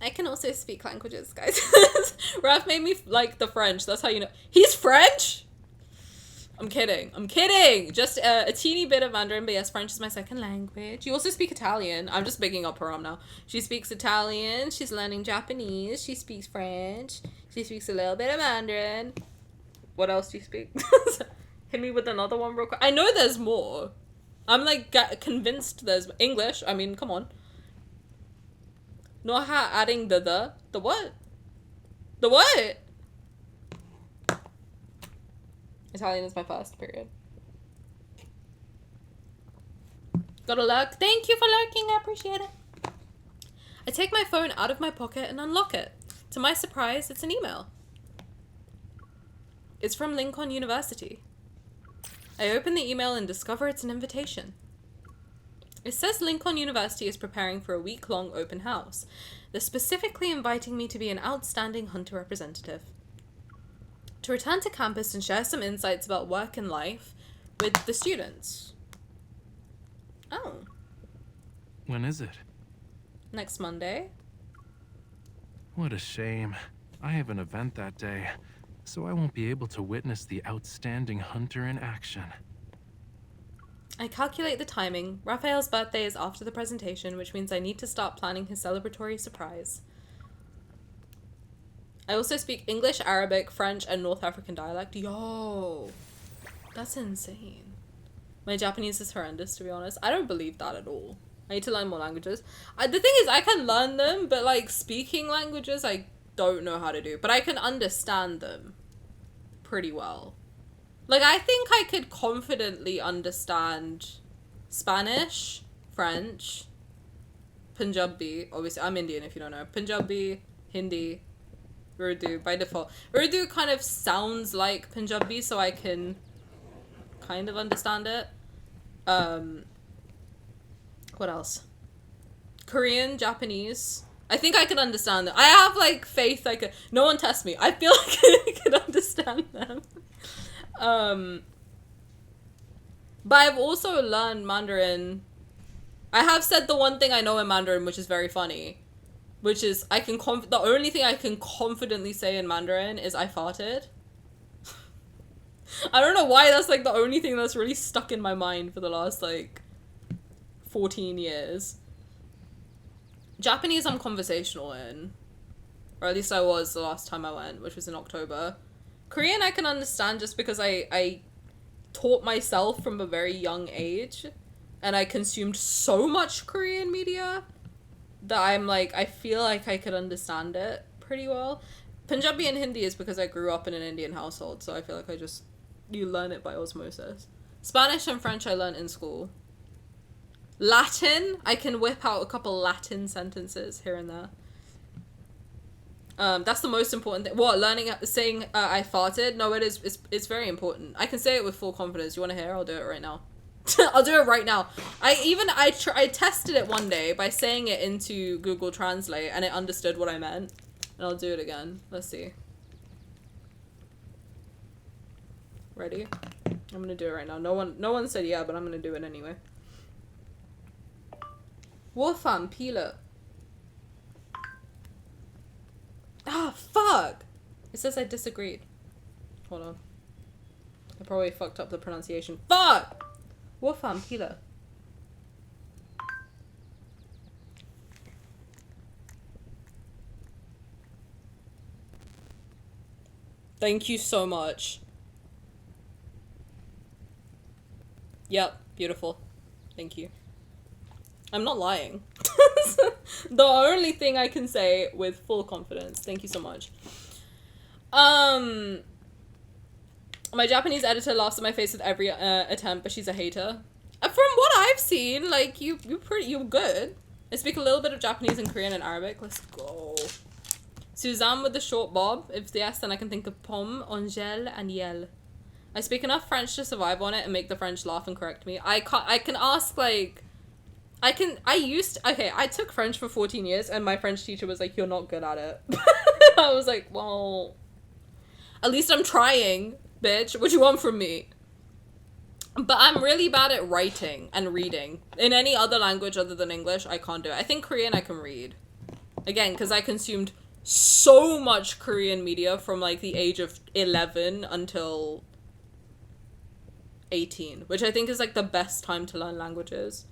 I can also speak languages, guys. Raph made me like the French. That's how you know. He's French? I'm kidding. Just a teeny bit of Mandarin, but yes, French is my second language. You also speak Italian. I'm just bigging up Haram now. She speaks Italian. She's learning Japanese. She speaks French. She speaks a little bit of Mandarin. What else do you speak? Hit me with another one real quick. I know there's more. I'm like convinced there's English. I mean, come on. Know how adding the what? The what? Italian is my first, period. Gotta lurk. Thank you for lurking. I appreciate it. I take my phone out of my pocket and unlock it. To my surprise, it's an email. It's from Lincoln University. I open the email and discover it's an invitation. It says Lincoln University is preparing for a week-long open house. They're specifically inviting me to be an outstanding Hunter representative. To return to campus and share some insights about work and life with the students. Oh. When is it? Next Monday. What a shame. I have an event that day, so I won't be able to witness the outstanding hunter in action. I calculate the timing. Raphael's birthday is after the presentation, which means I need to start planning his celebratory surprise. I also speak English, Arabic, French, and North African dialect. Yo, that's insane. My Japanese is horrendous, to be honest. I don't believe that at all. I need to learn more languages. The thing is, I can learn them, but like speaking languages, I don't know how to do. But I can understand them pretty well. Like, I think I could confidently understand Spanish, French, Punjabi. Obviously, I'm Indian if you don't know. Punjabi, Hindi, Urdu by default. Urdu kind of sounds like Punjabi, so I can kind of understand it. What else? Korean, Japanese. I think I could understand them. I have like faith I could. No one test me. I feel like I could understand them. But I've also learned Mandarin. I have said the one thing I know in Mandarin, which is very funny, which is the only thing I can confidently say in Mandarin is I farted. I don't know why that's like the only thing that's really stuck in my mind for the last like 14 years. Japanese I'm conversational in, or at least I was the last time I went, which was in October. Korean I can understand just because I taught myself from a very young age, and I consumed so much Korean media that I'm like, I feel like I could understand it pretty well. Punjabi and Hindi is because I grew up in an Indian household, so I feel like you learn it by osmosis. Spanish and French I learned in school. Latin, I can whip out a couple Latin sentences here and there. That's the most important thing. What, saying I farted? No, it's very important. I can say it with full confidence. You want to hear? I'll do it right now. I'll do it right now. I tested it one day by saying it into Google Translate, and it understood what I meant. And I'll do it again. Let's see. Ready? I'm gonna do it right now. No one said yeah, but I'm gonna do it anyway. Pile. Ah, fuck! It says I disagreed. Hold on. I probably fucked up the pronunciation. Fuck! Pile. Thank you so much. Yep, beautiful. Thank you. I'm not lying. The only thing I can say with full confidence. Thank you so much. My Japanese editor laughs at my face with every attempt, but she's a hater. From what I've seen, like you're good. I speak a little bit of Japanese and Korean and Arabic. Let's go. Suzanne with the short bob. If yes, then I can think of pomme, angel, and yel. I speak enough French to survive on it and make the French laugh and correct me. I can ask like. I took French for 14 years and my French teacher was like, you're not good at it. I was like, well, at least I'm trying, bitch. What do you want from me? But I'm really bad at writing and reading. In any other language other than English, I can't do it. I think Korean I can read. Again, because I consumed so much Korean media from like the age of 11 until 18, which I think is like the best time to learn languages.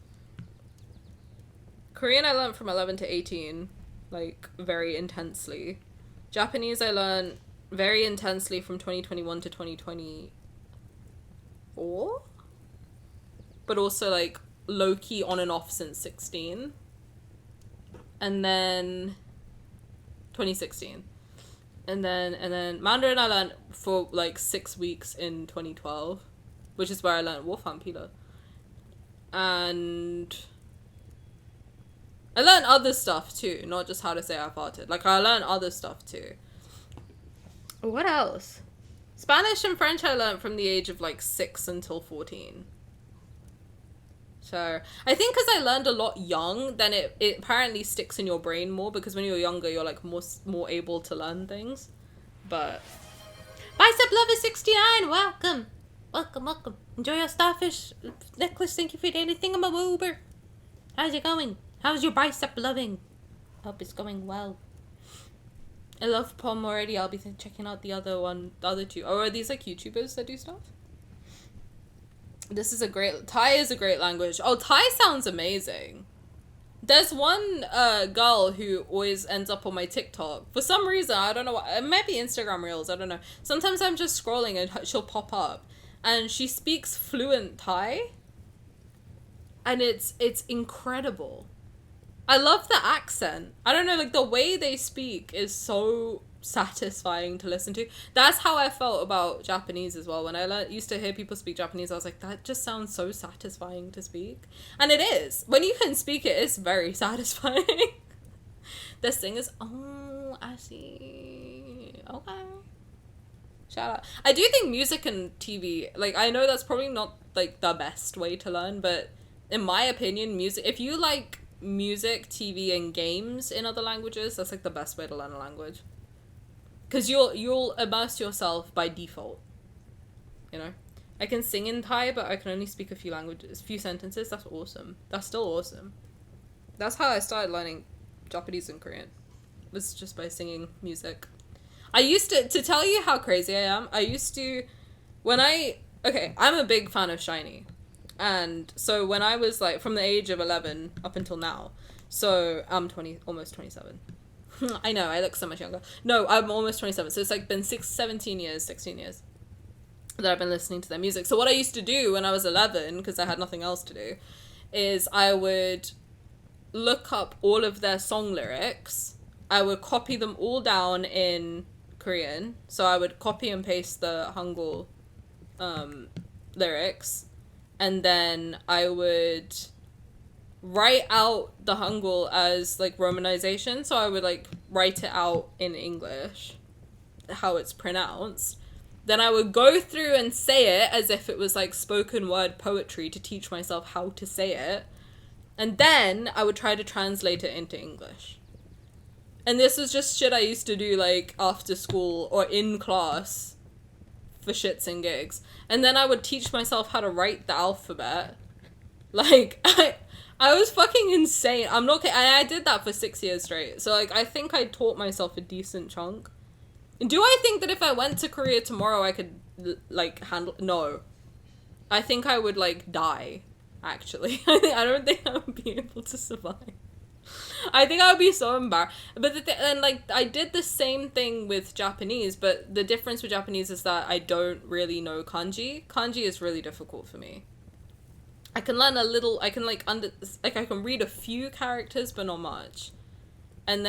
Korean I learned from 11 to 18, like, very intensely. Japanese I learned very intensely from 2021 to 2024. But also, like, low-key on and off since 16. And then 2016. And then Mandarin I learned for, like, 6 weeks in 2012. Which is where I learned Pile. And I learned other stuff too, not just how to say I farted. Like, I learned other stuff too. What else? Spanish and French I learned from the age of like 6 until 14. So, I think because I learned a lot young, then it apparently sticks in your brain more, because when you're younger, you're like more able to learn things. But Bicep Lover 69, welcome. Welcome. Enjoy your starfish necklace. Thank you for anything. I'm a Uber. How's it going? How's your bicep loving? Hope it's going well. I love Pom already. I'll be checking out the other two. Or are these like YouTubers that do stuff? Thai is a great language. Oh, Thai sounds amazing. There's one girl who always ends up on my TikTok. For some reason, I don't know why. It might be Instagram Reels, I don't know. Sometimes I'm just scrolling and she'll pop up. And she speaks fluent Thai. And it's incredible. I love the accent. I don't know, like the way they speak is so satisfying to listen to. That's how I felt about Japanese as well. When I used to hear people speak Japanese, I was like, that just sounds so satisfying to speak. And it is. When you can speak it, it's very satisfying. The singers, oh, I see. Okay. Shout out. I do think music and TV, like, I know that's probably not like the best way to learn, but in my opinion, music, if you like music, TV, and games in other languages, that's like the best way to learn a language. Because you'll immerse yourself by default. You know? I can sing in Thai, but I can only speak a few sentences. That's awesome. That's still awesome. That's how I started learning Japanese and Korean. Was just by singing music. I used to tell you how crazy I am, I'm a big fan of SHINee. And so when I was like, from the age of 11 up until now, so I'm almost 27. I know, I look so much younger. No, I'm almost 27. So it's like been 16 years that I've been listening to their music. So what I used to do when I was 11, because I had nothing else to do, is I would look up all of their song lyrics. I would copy them all down in Korean. So I would copy and paste the Hangul lyrics. And then I would write out the Hangul as like romanization. So I would like write it out in English, how it's pronounced. Then I would go through and say it as if it was like spoken word poetry to teach myself how to say it. And then I would try to translate it into English. And this was just shit I used to do like after school or in class for shits and gigs. And then I would teach myself how to write the alphabet. Like, I was fucking insane. I'm not kidding. I did that for 6 years straight. So, like, I think I taught myself a decent chunk. Do I think that if I went to Korea tomorrow, I could, like, handle... No. I think I would, like, die, actually. I don't think I would be able to survive. I think I would be so embarrassed. But I did the same thing with Japanese, but the difference with Japanese is that I don't really know kanji. Kanji is really difficult for me. I can learn a little, I can I can read a few characters, but not much. But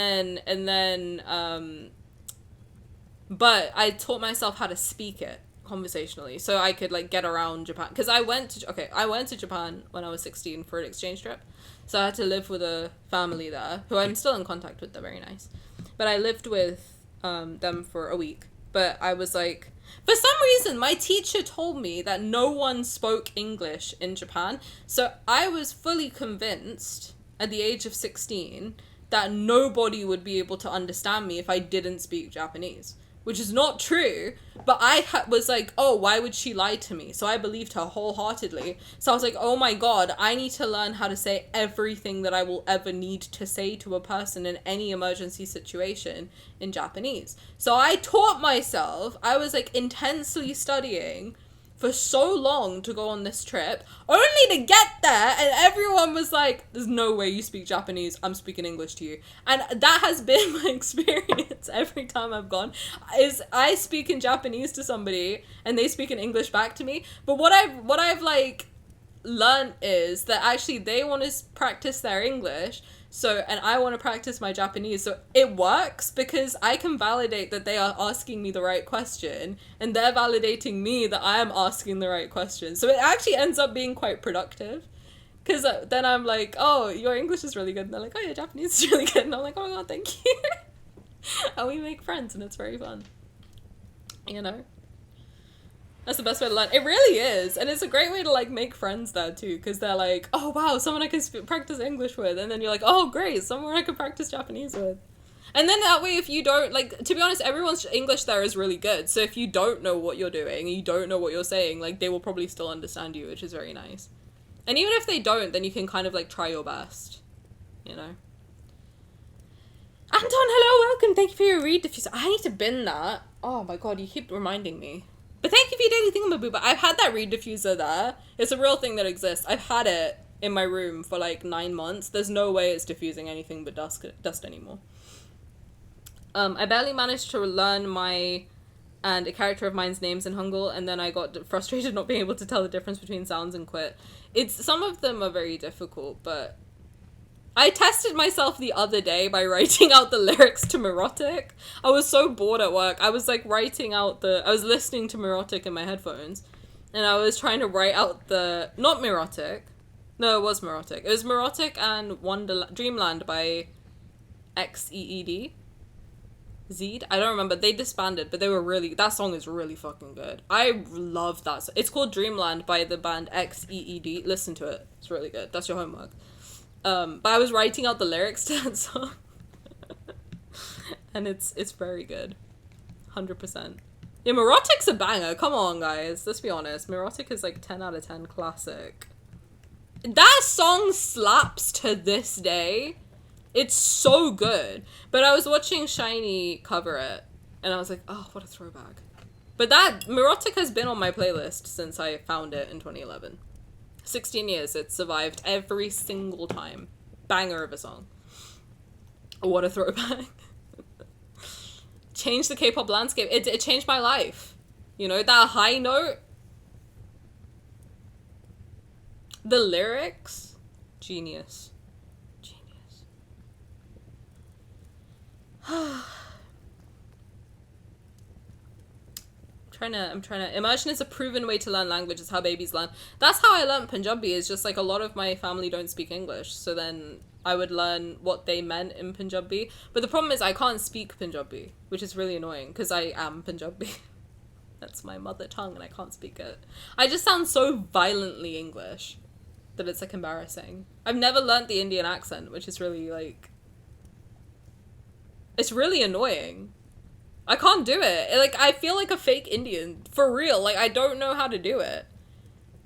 I taught myself how to speak it conversationally, so I could like get around Japan. Because I went to Japan when I was 16 for an exchange trip. So I had to live with a family there, who I'm still in contact with. They're very nice. But I lived with them for a week. But I was like... For some reason, my teacher told me that no one spoke English in Japan. So I was fully convinced, at the age of 16, that nobody would be able to understand me if I didn't speak Japanese. Which is not true, but I was like, oh, why would she lie to me? So I believed her wholeheartedly. So I was like, oh my god, I need to learn how to say everything that I will ever need to say to a person in any emergency situation in Japanese. So I taught myself, I was like intensely studying for so long to go on this trip, only to get there and everyone was like, there's no way you speak Japanese, I'm speaking English to you. And that has been my experience every time I've gone, is I speak in Japanese to somebody and they speak in English back to me. But what I've like learned is that actually they want to practice their English, and I want to practice my Japanese, so it works because I can validate that they are asking me the right question and they're validating me that I am asking the right question. So it actually ends up being quite productive because then I'm like, oh, your English is really good, and they're like, oh, your Japanese is really good, and I'm like, oh my god, thank you. And we make friends and it's very fun, you know. That's the best way to learn. It really is. And it's a great way to, like, make friends there, too. Because they're like, oh, wow, someone I can practice English with. And then you're like, oh, great, someone I can practice Japanese with. And then that way, if you don't, like, to be honest, everyone's English there is really good. So if you don't know what you're doing, and you don't know what you're saying, like, they will probably still understand you, which is very nice. And even if they don't, then you can kind of, like, try your best. You know? Anton, hello, welcome Kim, thank you for your read diffuser. I need to bin that. Oh my god, you keep reminding me. But thank you for your daily thingamaboo. But I've had that reed diffuser there. It's a real thing that exists. I've had it in my room for like 9 months. There's no way it's diffusing anything but dust anymore. I barely managed to learn my and a character of mine's names in Hangul, and then I got frustrated not being able to tell the difference between sounds and quit. Some of them are very difficult, but I tested myself the other day by writing out the lyrics to Merotic. I was so bored at work. I was like I was listening to Merotic in my headphones, and I was trying to write out not Merotic. No, it was Merotic. It was Merotic and Dreamland by XEED. Zed? I don't remember. They disbanded, but that song is really fucking good. I love that song. It's called Dreamland by the band XEED. Listen to it. It's really good. That's your homework. But I was writing out the lyrics to that song. And it's very good. 100%. Yeah, Merotic's a banger. Come on, guys. Let's be honest. Merotic is like 10 out of 10 classic. That song slaps to this day. It's so good. But I was watching Shiny cover it, and I was like, oh, what a throwback. But that Merotic has been on my playlist since I found it in 2011. 16 years, it's survived every single time. Banger of a song. What a throwback. Changed the K-pop landscape. It changed my life. You know, that high note. The lyrics. Genius. I'm trying to immersion is a proven way to learn languages, how babies learn. That's how I learned Punjabi. Is just like a lot of my family don't speak English, so then I would learn what they meant in Punjabi. But the problem is I can't speak Punjabi, which is really annoying because I am Punjabi. That's my mother tongue and I can't speak it. I just sound so violently English that it's like embarrassing. I've never learnt the Indian accent, which is really like, it's really annoying. I can't do it. Like, I feel like a fake Indian. For real. Like, I don't know how to do it.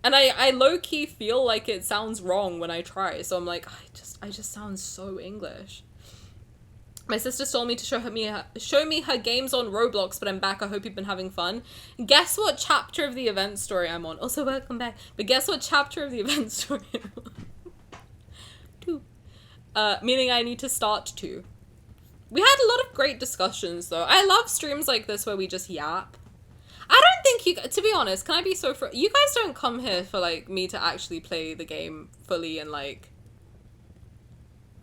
And I low-key feel like it sounds wrong when I try. So I'm like, I just sound so English. My sister told me to show me her games on Roblox, but I'm back. I hope you've been having fun. Guess what chapter of the event story I'm on? Also, welcome back. But guess what chapter of the event story I'm on? 2. Meaning I need to start 2. We had a lot of great discussions, though. I love streams like this where we just yap. I don't think you... To be honest, can I be so... You guys don't come here for, like, me to actually play the game fully and, like...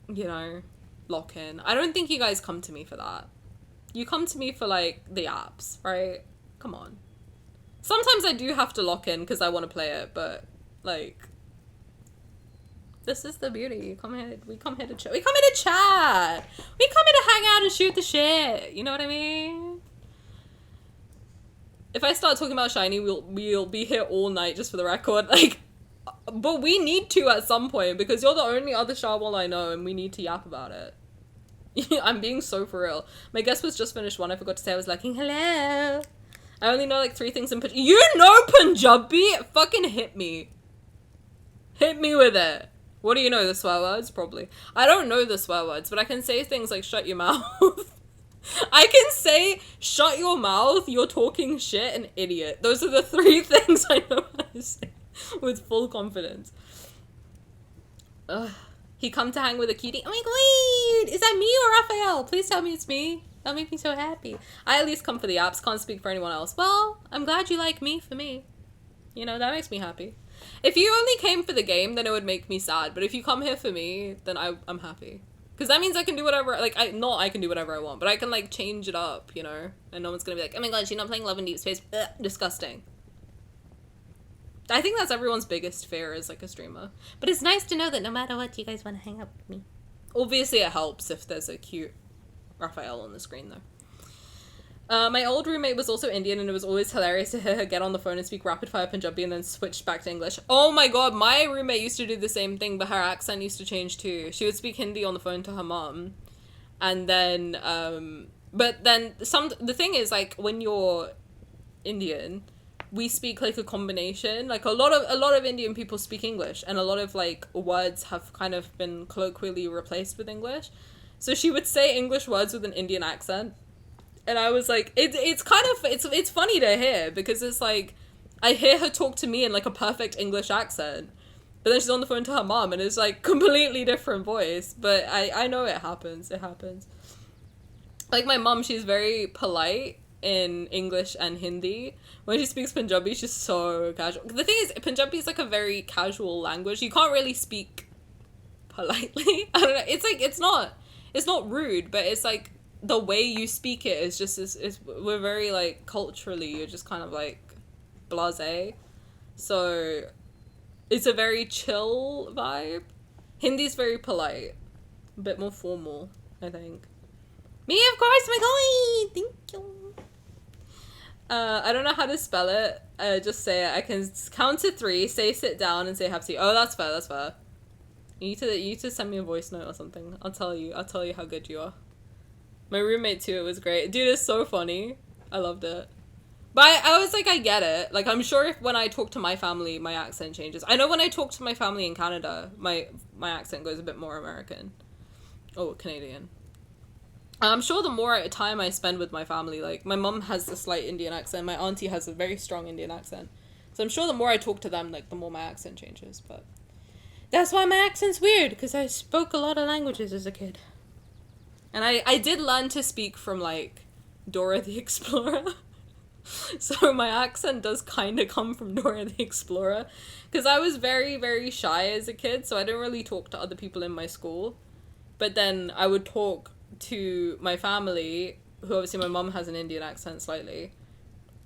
You know, lock in. I don't think you guys come to me for that. You come to me for, like, the apps, right? Come on. Sometimes I do have to lock in because I want to play it, but, like... This is the beauty. We come here to chat. We come here to chat. We come here to hang out and shoot the shit. You know what I mean? If I start talking about Shiny, we'll be here all night just for the record. Like, but we need to at some point because you're the only other Shawwal I know and we need to yap about it. I'm being so for real. My guest was just finished one. I forgot to say I was like, hello. I only know like 3 things in Punjabi. You know Punjabi? Fucking hit me. Hit me with it. What do you know? The swear words? Probably. I don't know the swear words, but I can say things like shut your mouth. I can say shut your mouth, you're talking shit, and idiot. Those are the 3 things I know how to say with full confidence. Ugh. He come to hang with a cutie. Oh my god! Is that me or Rafayel? Please tell me it's me. That'll make me so happy. I at least come for the apps, can't speak for anyone else. Well, I'm glad you like me for me. You know, that makes me happy. If you only came for the game, then it would make me sad. But if you come here for me, then I'm happy. Because that means I can do whatever, like, I can do whatever I want, but I can, like, change it up, you know? And no one's gonna be like, oh my god, she's not playing Love in Deepspace. Ugh, disgusting. I think that's everyone's biggest fear as, like, a streamer. But it's nice to know that no matter what, you guys want to hang out with me. Obviously, it helps if there's a cute Rafayel on the screen, though. My old roommate was also Indian and it was always hilarious to hear her get on the phone and speak rapid fire Punjabi and then switch back to English. Oh my god, my roommate used to do the same thing, but her accent used to change too. She would speak Hindi on the phone to her mom. And then, but then the thing is, like, when you're Indian, we speak like a combination. Like a lot of Indian people speak English and a lot of like words have kind of been colloquially replaced with English. So she would say English words with an Indian accent. And I was like, it's kind of, it's funny to hear because it's like, I hear her talk to me in like a perfect English accent. But then she's on the phone to her mom and it's like completely different voice. But I know it happens. It happens. Like my mom, she's very polite in English and Hindi. When she speaks Punjabi, she's so casual. The thing is, Punjabi is like a very casual language. You can't really speak politely. I don't know. It's like, it's not rude, but it's like the way you speak it is just, we're very like culturally, you're just kind of like blasé. So it's a very chill vibe. Hindi's very polite, a bit more formal, I think. Me, of course, my guy. Thank you. I don't know how to spell it. Just say it. I can count to 3, say sit down, and say have tea. Oh, that's fair. That's fair. You need to send me a voice note or something. I'll tell you how good you are. My roommate too. It was great. Dude, it's so funny. I loved it. But I was like, I get it. Like, I'm sure if when I talk to my family, my accent changes. I know when I talk to my family in Canada, my accent goes a bit more American. Oh, Canadian. I'm sure the more time I spend with my family, like, my mum has a slight Indian accent, my auntie has a very strong Indian accent. So I'm sure the more I talk to them, like, the more my accent changes, but... That's why my accent's weird, because I spoke a lot of languages as a kid. And I did learn to speak from, like, Dora the Explorer. So my accent does kind of come from Dora the Explorer. Because I was very, very shy as a kid, so I didn't really talk to other people in my school. But then I would talk to my family, who obviously my mum has an Indian accent slightly.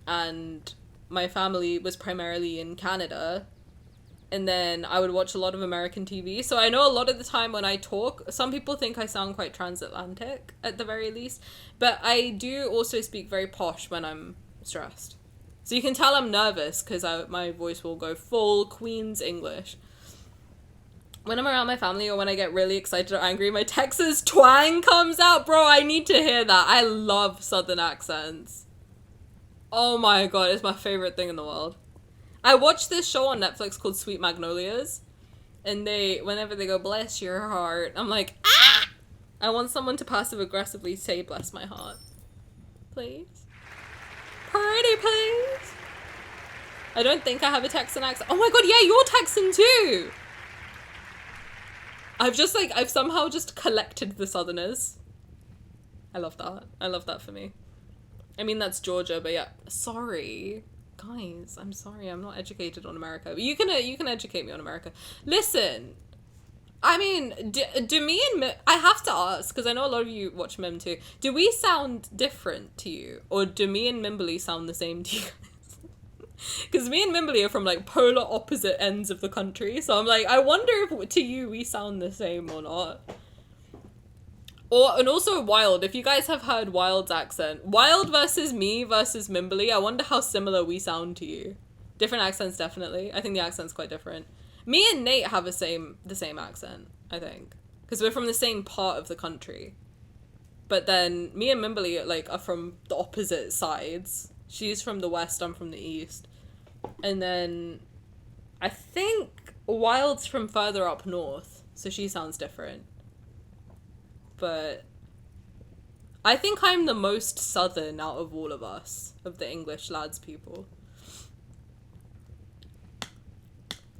And my family was primarily in Canada. And then I would watch a lot of American TV. So I know a lot of the time when I talk, some people think I sound quite transatlantic, at the very least. But I do also speak very posh when I'm stressed. So you can tell I'm nervous because my voice will go full Queen's English. When I'm around my family or when I get really excited or angry, my Texas twang comes out. Bro, I need to hear that. I love Southern accents. Oh my god, it's my favorite thing in the world. I watched this show on Netflix called Sweet Magnolias. And whenever they go, bless your heart, I'm like, ah! I want someone to passive-aggressively say, bless my heart. Please? Pretty please? I don't think I have a Texan accent. Oh my god, yeah, you're Texan too! I've somehow just collected the Southerners. I love that. I love that for me. I mean, that's Georgia, but yeah. Sorry. Guys, I'm sorry. I'm not educated on America. But you can educate me on America. Listen. I mean, do me and I have to ask, because I know a lot of you watch Mim too. Do we sound different to you? Or do me and Mimberly sound the same to you guys? Because me and Mimberly are from, like, polar opposite ends of the country. So I'm like, I wonder if to you we sound the same or not. And also Wild. If you guys have heard Wild's accent. Wild versus me versus Mimberly. I wonder how similar we sound to you. Different accents, definitely. I think the accent's quite different. Me and Nate have the same accent, I think. Because we're from the same part of the country. But then me and Mimberly, like, are from the opposite sides. She's from the west, I'm from the east. And then I think Wild's from further up north, so she sounds different. But I think I'm the most southern out of all of us, of the English lads people.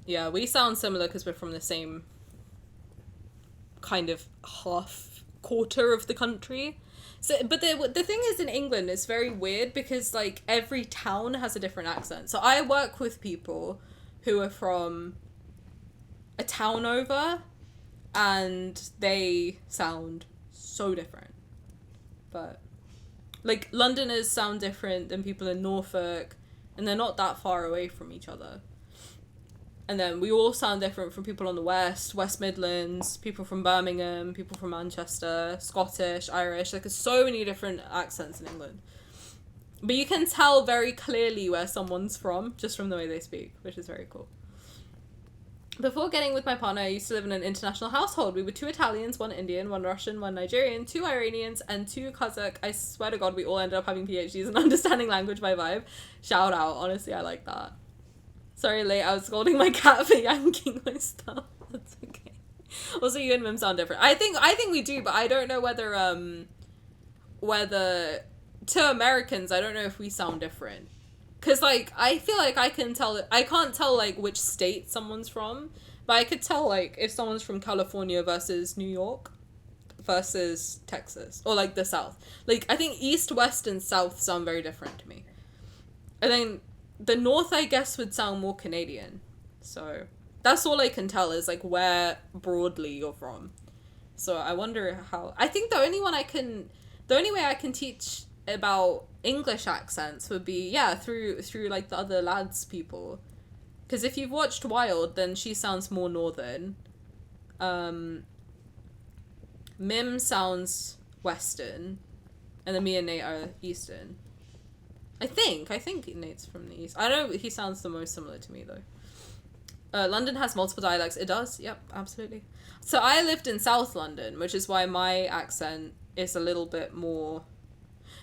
Yeah, we sound similar because we're from the same kind of quarter of the country. So, but the thing is, in England, it's very weird because, like, every town has a different accent. So I work with people who are from a town over, and they sound so different. But, like, Londoners sound different than people in Norfolk, and they're not that far away from each other. And then we all sound different from people on the West Midlands, people from Birmingham, people from Manchester, Scottish, Irish. Like, there's so many different accents in England. But you can tell very clearly where someone's from, just from the way they speak, which is very cool. Before getting with my partner, I used to live in an international household. We were 2 Italians, 1 Indian, 1 Russian, 1 Nigerian, 2 Iranians, and 2 Kazakh. I swear to God, we all ended up having PhDs and understanding language by vibe. Shout out. Honestly, I like that. Sorry, late. I was scolding my cat for yanking my stuff. That's okay. Also, you and Mim sound different. I think we do, but I don't know whether to Americans, I don't know if we sound different. Cause like I feel like I can't tell like which state someone's from, but I could tell like if someone's from California versus New York versus Texas or like the South. Like I think East, West, and South sound very different to me. And then the North, I guess, would sound more Canadian. So that's all I can tell is like where broadly you're from. So I wonder how. I think the only way I can teach about English accents would be through like the other lads people, because if you've watched Wild, then she sounds more northern. Mim sounds western, and then me and Nate are eastern. I think Nate's from the east. I know he sounds the most similar to me though. London has multiple dialects. It does. Yep, absolutely. So I lived in South London, which is why my accent is a little bit more.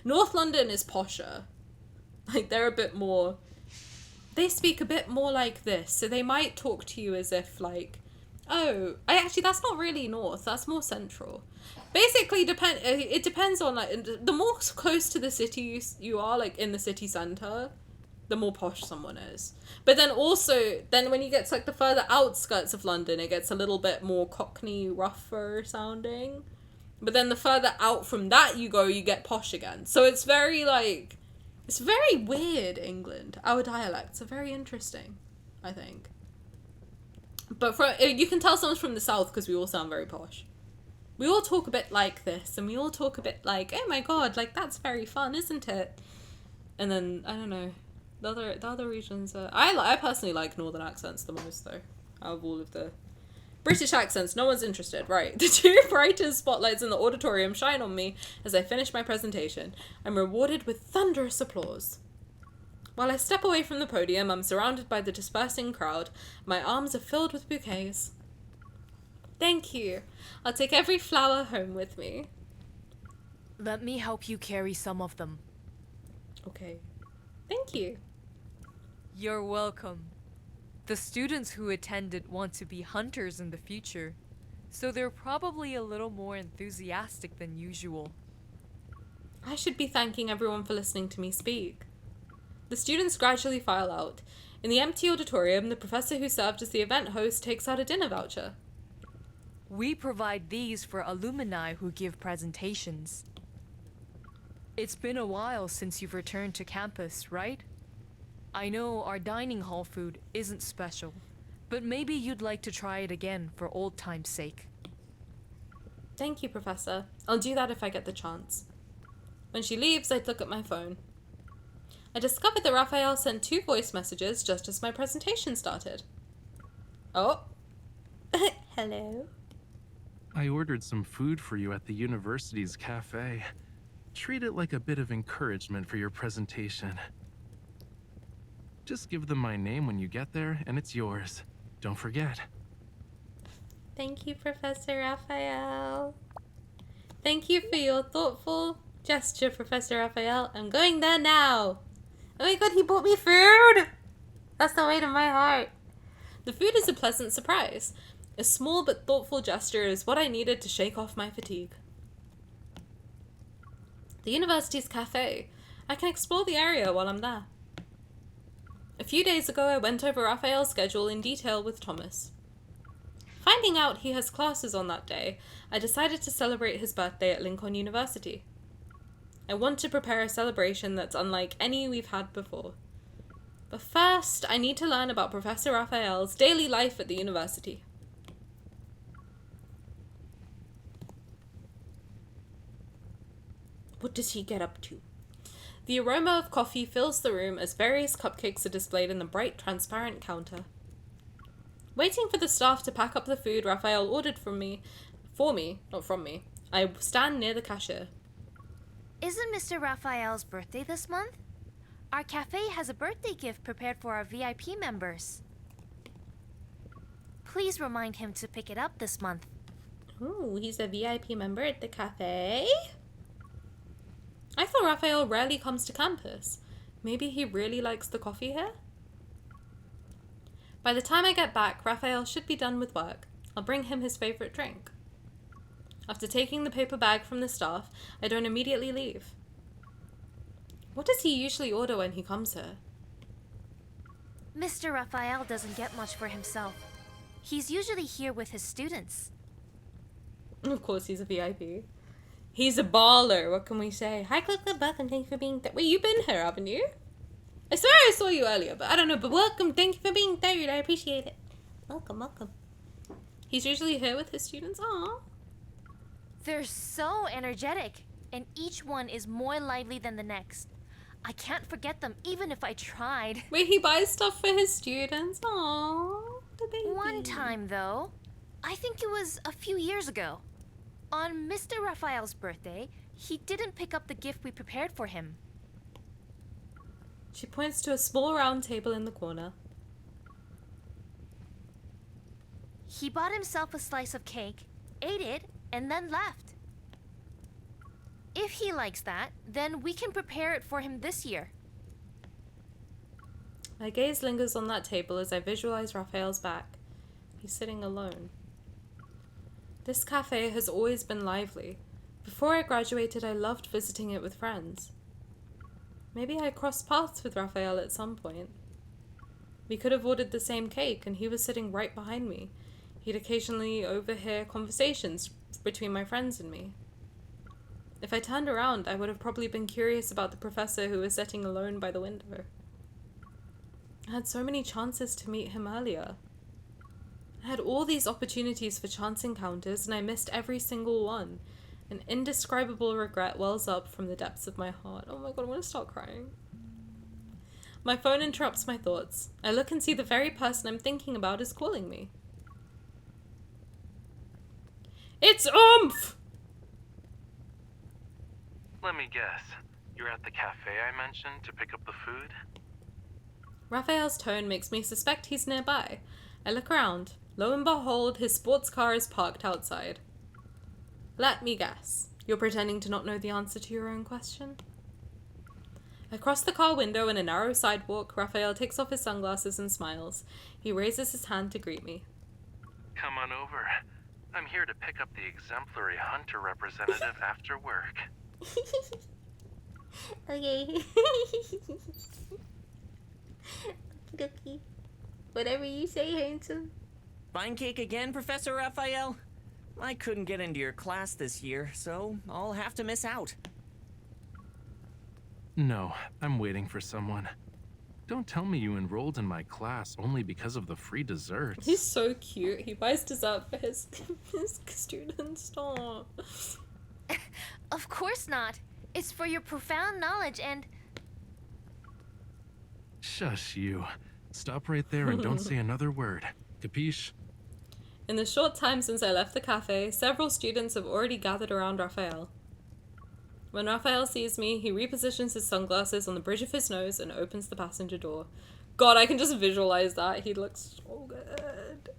North London is posher. Like, they're a bit more. They speak a bit more like this, so they might talk to you as if, like, oh, that's not really north, that's more central. Basically, it depends on, like, the more close to the city you are, like, in the city centre, the more posh someone is. But then also, when you get to, like, the further outskirts of London, it gets a little bit more Cockney, rougher sounding. But then the further out from that you go, you get posh again. So it's very, like, it's very weird, England. Our dialects are very interesting, I think. But you can tell someone's from the south because we all sound very posh. We all talk a bit like this, and we all talk a bit like, oh my god, like, that's very fun, isn't it? And then, I don't know, the other regions are... I personally like northern accents the most, though, out of all of the... British accents, no one's interested. Right. The two brightest spotlights in the auditorium shine on me as I finish my presentation. I'm rewarded with thunderous applause. While I step away from the podium, I'm surrounded by the dispersing crowd. My arms are filled with bouquets. Thank you. I'll take every flower home with me. Let me help you carry some of them. Okay. Thank you. You're welcome. The students who attended want to be hunters in the future, so they're probably a little more enthusiastic than usual. I should be thanking everyone for listening to me speak. The students gradually file out. In the empty auditorium, the professor who served as the event host takes out a dinner voucher. We provide these for alumni who give presentations. It's been a while since you've returned to campus, right? I know our dining hall food isn't special, but maybe you'd like to try it again for old time's sake. Thank you, Professor. I'll do that if I get the chance. When she leaves, I'd look at my phone. I discovered that Rafayel sent 2 voice messages just as my presentation started. Oh. Hello. I ordered some food for you at the university's cafe. Treat it like a bit of encouragement for your presentation. Just give them my name when you get there, and it's yours. Don't forget. Thank you, Professor Rafayel. Thank you for your thoughtful gesture, Professor Rafayel. I'm going there now. Oh my god, he bought me food! That's the weight of my heart. The food is a pleasant surprise. A small but thoughtful gesture is what I needed to shake off my fatigue. The university's cafe. I can explore the area while I'm there. A few days ago, I went over Raphael's schedule in detail with Thomas. Finding out he has classes on that day, I decided to celebrate his birthday at Lincoln University. I want to prepare a celebration that's unlike any we've had before. But first, I need to learn about Professor Raphael's daily life at the university. What does he get up to? The aroma of coffee fills the room as various cupcakes are displayed in the bright, transparent counter. Waiting for the staff to pack up the food Raphael ordered not from me, I stand near the cashier. Isn't Mr. Raphael's birthday this month? Our cafe has a birthday gift prepared for our VIP members. Please remind him to pick it up this month. Ooh, he's a VIP member at the cafe? I thought Raphael rarely comes to campus. Maybe he really likes the coffee here? By the time I get back, Raphael should be done with work. I'll bring him his favorite drink. After taking the paper bag from the staff, I don't immediately leave. What does he usually order when he comes here? Mr. Raphael doesn't get much for himself. He's usually here with his students. Of course, he's a VIP. He's a baller, what can we say? Hi, Click the Buff, and thank you for being Wait, you've been here, haven't you? I swear I saw you earlier, but I don't know. But welcome, thank you for being third. I appreciate it. Welcome, welcome. He's usually here with his students. Aww. They're so energetic, and each one is more lively than the next. I can't forget them even if I tried. Wait, he buys stuff for his students? Aww, the baby. One time, though, I think it was a few years ago, on Mr. Raphael's birthday, he didn't pick up the gift we prepared for him. She points to a small round table in the corner. He bought himself a slice of cake, ate it, and then left. If he likes that, then we can prepare it for him this year. My gaze lingers on that table as I visualize Raphael's back. He's sitting alone. This cafe has always been lively. Before I graduated, I loved visiting it with friends. Maybe I crossed paths with Raphael at some point. We could have ordered the same cake, and he was sitting right behind me. He'd occasionally overhear conversations between my friends and me. If I turned around, I would have probably been curious about the professor who was sitting alone by the window. I had so many chances to meet him earlier. I had all these opportunities for chance encounters, and I missed every single one. An indescribable regret wells up from the depths of my heart. Oh my god, I want to start crying. My phone interrupts my thoughts. I look and see the very person I'm thinking about is calling me. It's Oomph! Let me guess. You're at the cafe I mentioned to pick up the food? Raphael's tone makes me suspect he's nearby. I look around. Lo and behold, his sports car is parked outside. Let me guess. You're pretending to not know the answer to your own question? I cross the car window in a narrow sidewalk. Raphael takes off his sunglasses and smiles. He raises his hand to greet me. Come on over. I'm here to pick up the exemplary hunter representative after work. Okay. Cookie. Whatever you say, handsome. Fine cake again, Professor Raphael? I couldn't get into your class this year, so I'll have to miss out. No, I'm waiting for someone. Don't tell me you enrolled in my class only because of the free desserts. He's so cute. He buys dessert for his students. Aww. Of course not. It's for your profound knowledge and... Shush you. Stop right there and don't say another word. Capiche? In the short time since I left the cafe, several students have already gathered around Raphael. When Raphael sees me, he repositions his sunglasses on the bridge of his nose and opens the passenger door. God, I can just visualize that. He looks so good.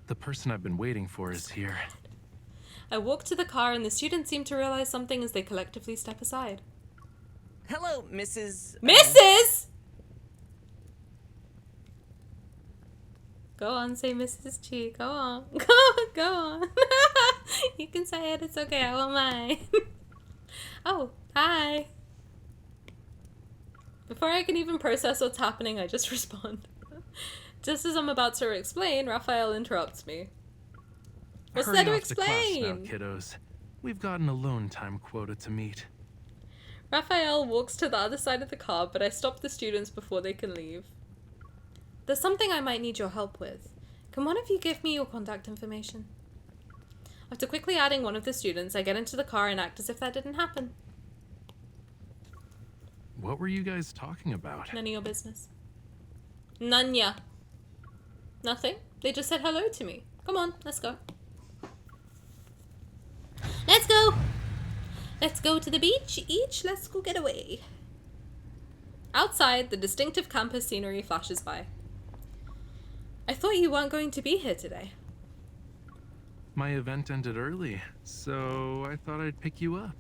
The person I've been waiting for is here. I walk to the car and the students seem to realize something as they collectively step aside. Hello, Mrs. Mrs.! Go on, say Mrs. Chi. Go on. Go on. You can say it. It's okay. I won't mind. Oh, hi. Before I can even process what's happening, I just respond. Just as I'm about to explain, Raphael interrupts me. What's Hurry there to off to class explain? now, kiddos. We've got an alone time quota to meet. Raphael walks to the other side of the car, but I stop the students before they can leave. There's something I might need your help with. Can one of you give me your contact information? After quickly adding one of the students, I get into the car and act as if that didn't happen. What were you guys talking about? None of your business. Nanya. Nothing. They just said hello to me. Come on, let's go. Let's go! Let's go to the beach. Let's go get away. Outside, the distinctive campus scenery flashes by. I thought you weren't going to be here today. My event ended early, so I thought I'd pick you up.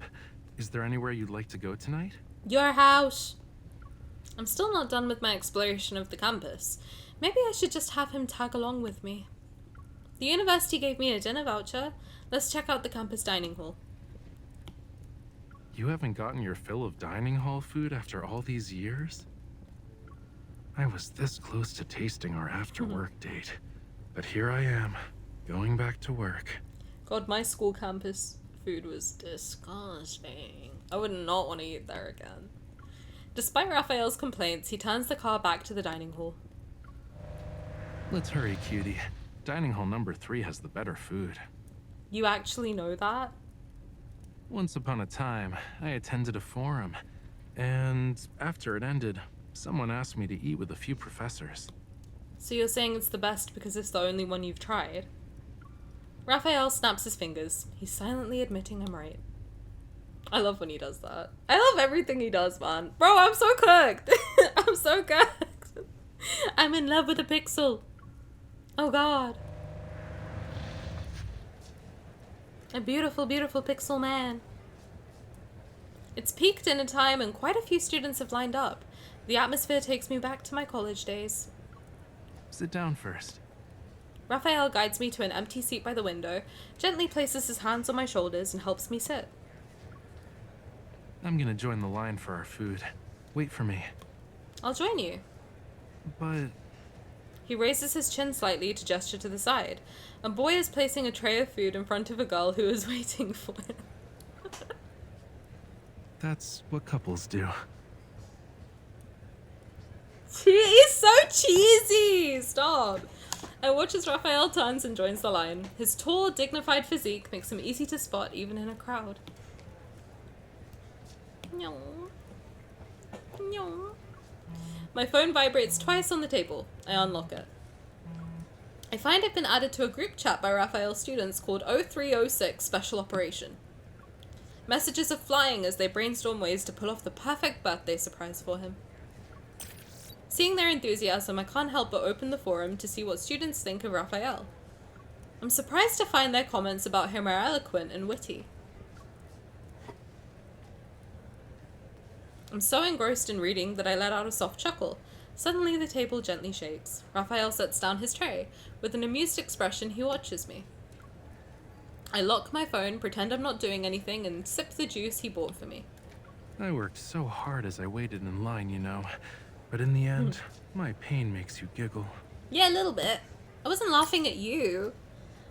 Is there anywhere you'd like to go tonight? Your house. I'm still not done with my exploration of the campus. Maybe I should just have him tag along with me. The university gave me a dinner voucher. Let's check out the campus dining hall. You haven't gotten your fill of dining hall food after all these years? I was this close to tasting our after-work date, but here I am, going back to work. God, my school campus food was disgusting. I would not want to eat there again. Despite Raphael's complaints, he turns the car back to the dining hall. Let's hurry, cutie. Dining hall number 3 has the better food. You actually know that? Once upon a time, I attended a forum, and after it ended, someone asked me to eat with a few professors. So you're saying it's the best because it's the only one you've tried? Raphael snaps his fingers. He's silently admitting I'm right. I love when he does that. I love everything he does, man. Bro, I'm so cooked. I'm so cooked. I'm in love with a pixel. Oh god. A beautiful, beautiful pixel man. It's peak dinner time and quite a few students have lined up. The atmosphere takes me back to my college days. Sit down first. Raphael guides me to an empty seat by the window, gently places his hands on my shoulders and helps me sit. I'm gonna join the line for our food. Wait for me. I'll join you. But He raises his chin slightly to gesture to the side. A boy is placing a tray of food in front of a girl who is waiting for him. that's what couples do. He's so cheesy! Stop! I watch as Raphael turns and joins the line. His tall, dignified physique makes him easy to spot even in a crowd. No. No. My phone vibrates twice on the table. I unlock it. I find I've been added to a group chat by Raphael's students called 0306 Special Operation. Messages are flying as they brainstorm ways to pull off the perfect birthday surprise for him. Seeing their enthusiasm, I can't help but open the forum to see what students think of Raphael. I'm surprised to find their comments about him are eloquent and witty. I'm so engrossed in reading that I let out a soft chuckle. Suddenly the table gently shakes. Raphael sets down his tray. With an amused expression, he watches me. I lock my phone, pretend I'm not doing anything, and sip the juice he bought for me. I worked so hard as I waited in line, you know. But in the end, my pain makes you giggle. Yeah, a little bit. I wasn't laughing at you.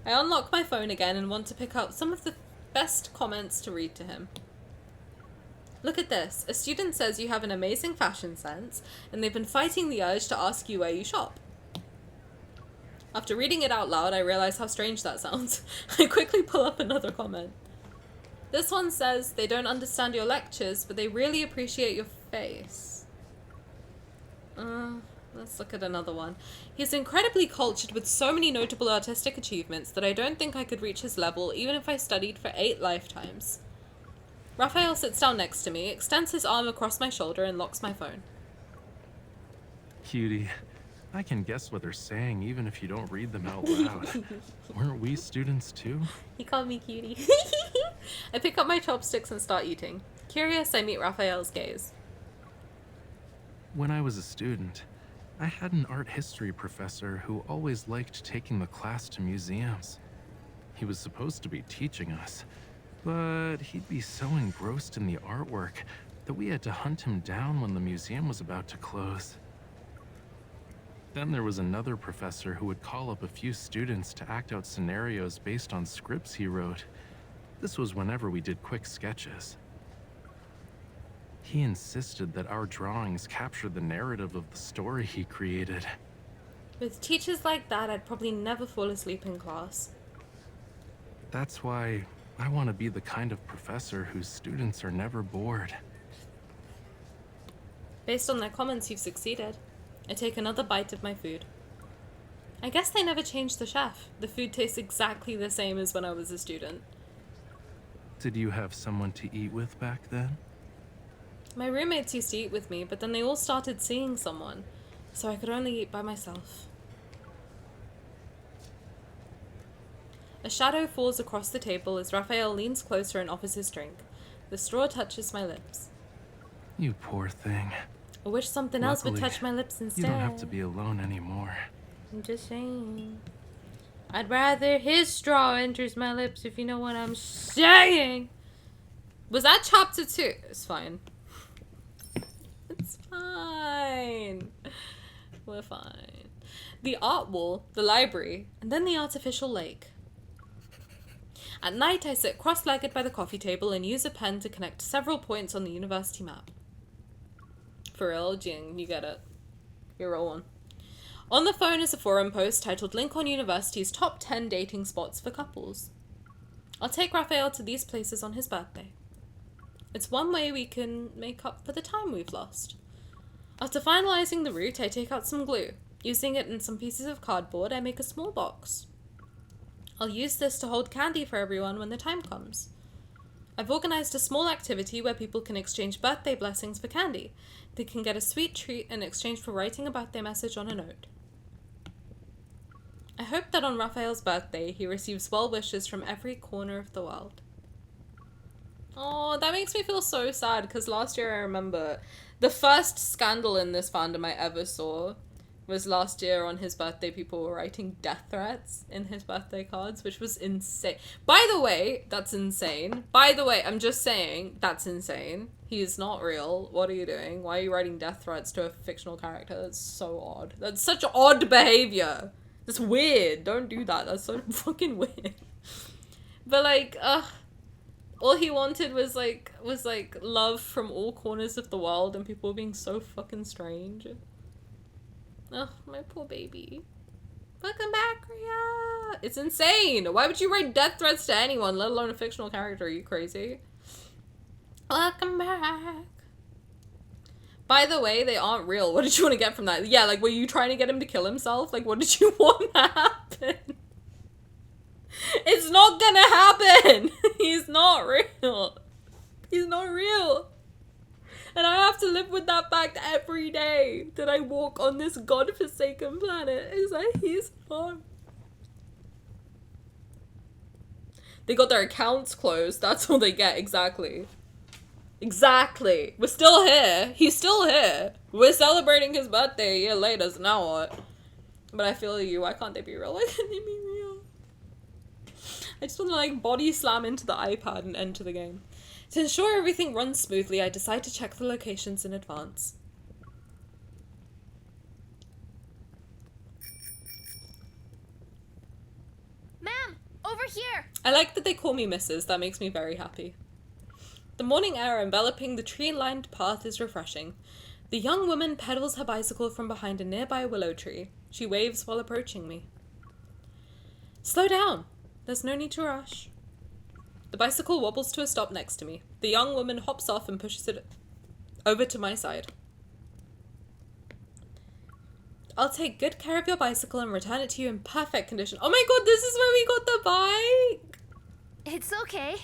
I unlock my phone again and want to pick out some of the best comments to read to him. Look at this. A student says you have an amazing fashion sense, and they've been fighting the urge to ask you where you shop. After reading it out loud, I realize how strange that sounds. I quickly pull up another comment. This one says, they don't understand your lectures, but they really appreciate your face. Let's look at another one. He's incredibly cultured with so many notable artistic achievements that I don't think I could reach his level even if I studied for 8 lifetimes. Raphael sits down next to me, extends his arm across my shoulder, and locks my phone. Cutie, I can guess what they're saying even if you don't read them out loud. Weren't we students too? He called me cutie. I pick up my chopsticks and start eating. Curious, I meet Raphael's gaze. When I was a student, I had an art history professor who always liked taking the class to museums. He was supposed to be teaching us, but he'd be so engrossed in the artwork that we had to hunt him down when the museum was about to close. Then there was another professor who would call up a few students to act out scenarios based on scripts he wrote. This was whenever we did quick sketches. He insisted that our drawings capture the narrative of the story he created. With teachers like that, I'd probably never fall asleep in class. That's why I want to be the kind of professor whose students are never bored. Based on their comments, you've succeeded. I take another bite of my food. I guess they never changed the chef. The food tastes exactly the same as when I was a student. Did you have someone to eat with back then? My roommates used to eat with me, but then they all started seeing someone, so I could only eat by myself. A shadow falls across the table as Raphael leans closer and offers his drink. The straw touches my lips. You poor thing. I wish something else would Luckily, touch my lips instead. You don't have to be alone anymore. I'm just saying. I'd rather his straw enters my lips, if you know what I'm saying. Was that chapter 2? It's fine. It's fine. We're fine. The art wall, the library, and then the artificial lake. At night, I sit cross-legged by the coffee table and use a pen to connect several points on the university map. For real, Jing, you get it. You're a one. On the phone is a forum post titled Lincoln University's Top 10 Dating Spots for Couples. I'll take Rafayel to these places on his birthday. It's one way we can make up for the time we've lost. After finalizing the route, I take out some glue. Using it and some pieces of cardboard, I make a small box. I'll use this to hold candy for everyone when the time comes. I've organized a small activity where people can exchange birthday blessings for candy. They can get a sweet treat in exchange for writing a birthday message on a note. I hope that on Raphael's birthday, he receives well wishes from every corner of the world. Oh, that makes me feel so sad, because last year I remember the first scandal in this fandom I ever saw was last year on his birthday. People were writing death threats in his birthday cards, which was insane. By the way, that's insane. By the way, I'm just saying, that's insane. He is not real. What are you doing? Why are you writing death threats to a fictional character? That's so odd. That's such odd behavior. That's weird. Don't do that. That's so fucking weird. But like, all he wanted was like love from all corners of the world, and people being so fucking strange. Oh, my poor baby. Welcome back, Rhea! It's insane! Why would you write death threats to anyone, let alone a fictional character? Are you crazy? Welcome back. By the way, they aren't real. What did you want to get from that? Yeah, like, were you trying to get him to kill himself? Like, what did you want to happen? It's not gonna happen! He's not real. He's not real. And I have to live with that fact every day that I walk on this godforsaken planet, is that he's not. They got their accounts closed. That's all they get. Exactly. Exactly. We're still here. He's still here. We're celebrating his birthday a year later, so now what? But I feel you. Why can't they be real? Why can't they be real? I just want to like body slam into the iPad and enter the game. To ensure everything runs smoothly, I decide to check the locations in advance. Ma'am, over here! I like that they call me Mrs. That makes me very happy. The morning air enveloping the tree-lined path is refreshing. The young woman pedals her bicycle from behind a nearby willow tree. She waves while approaching me. Slow down. There's no need to rush. The bicycle wobbles to a stop next to me. The young woman hops off and pushes it over to my side. I'll take good care of your bicycle and return it to you in perfect condition. Oh my god, this is where we got the bike! It's okay.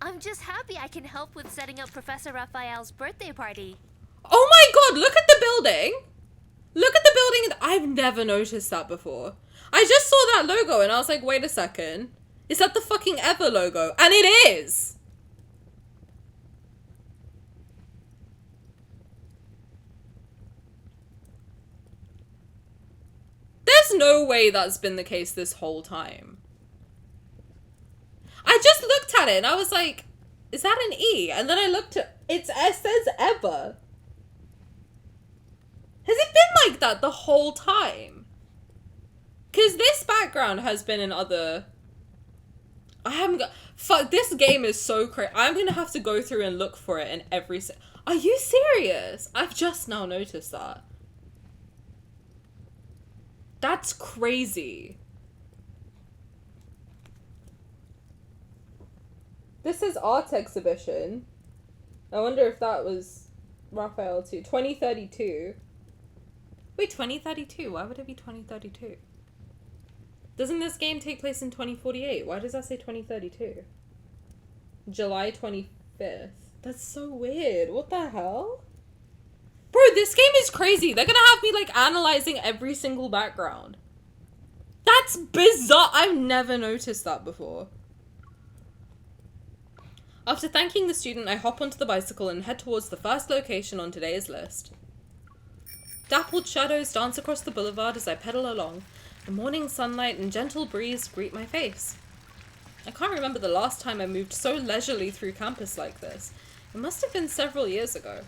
I'm just happy I can help with setting up Professor Raphael's birthday party. Oh my god, look at the building! Look at the building! I've never noticed that before. I just saw that logo and I was like, wait a second. Is that the fucking Ever logo? And it is! There's no way that's been the case this whole time. I just looked at it and I was like, is that an E? And then I looked at it says Ever. Has it been like that the whole time? Because this background has been in other... I haven't got... Fuck, this game is so crazy. I'm going to have to go through and look for it in every... Are you serious? I've just now noticed that. That's crazy. This is art exhibition. I wonder if that was Raphael too. 2032. Wait, 2032? Why would it be 2032? Doesn't this game take place in 2048? Why does that say 2032? July 25th. That's so weird. What the hell? Bro, this game is crazy. They're gonna have me, like, analyzing every single background. That's bizarre. I've never noticed that before. After thanking the student, I hop onto the bicycle and head towards the first location on today's list. Dappled shadows dance across the boulevard as I pedal along. The morning sunlight and gentle breeze greet my face. I can't remember the last time I moved so leisurely through campus like this. It must have been several years ago.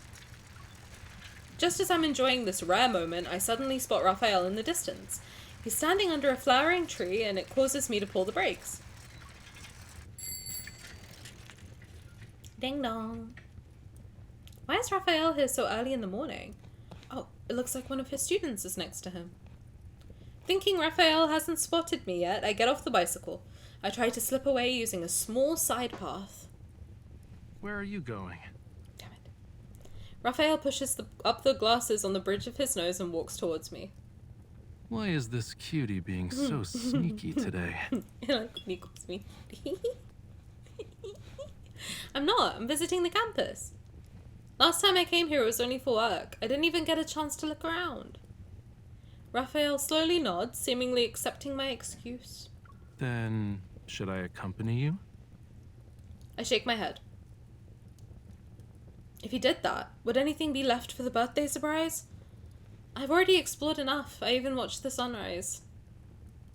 Just as I'm enjoying this rare moment, I suddenly spot Rafayel in the distance. He's standing under a flowering tree, and it causes me to pull the brakes. Ding dong. Why is Rafayel here so early in the morning? Oh, it looks like one of his students is next to him. Thinking Rafayel hasn't spotted me yet, I get off the bicycle. I try to slip away using a small side path. Where are you going? Damn it. Rafayel pushes up the glasses on the bridge of his nose and walks towards me. Why is this cutie being so sneaky today? I'm not. I'm visiting the campus. Last time I came here it was only for work. I didn't even get a chance to look around. Rafayel slowly nods, seemingly accepting my excuse. Then, should I accompany you? I shake my head. If he did that, would anything be left for the birthday surprise? I've already explored enough. I even watched the sunrise.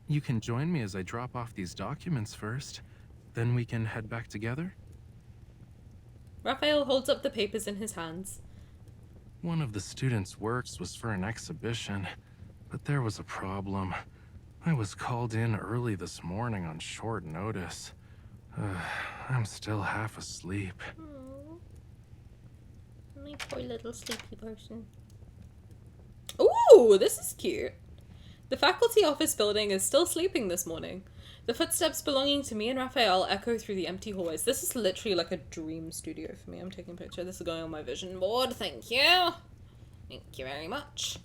You can join me as I drop off these documents first. Then we can head back together? Rafayel holds up the papers in his hands. One of the students' works was for an exhibition, but there was a problem. I was called in early this morning on short notice. I'm still half asleep. Aww. My poor little sleepy person. Ooh, this is cute. The faculty office building is still sleeping this morning. The footsteps belonging to me and Rafayel echo through the empty hallways. This is literally like a dream studio for me. I'm taking a picture. This is going on my vision board. Thank you. Thank you very much.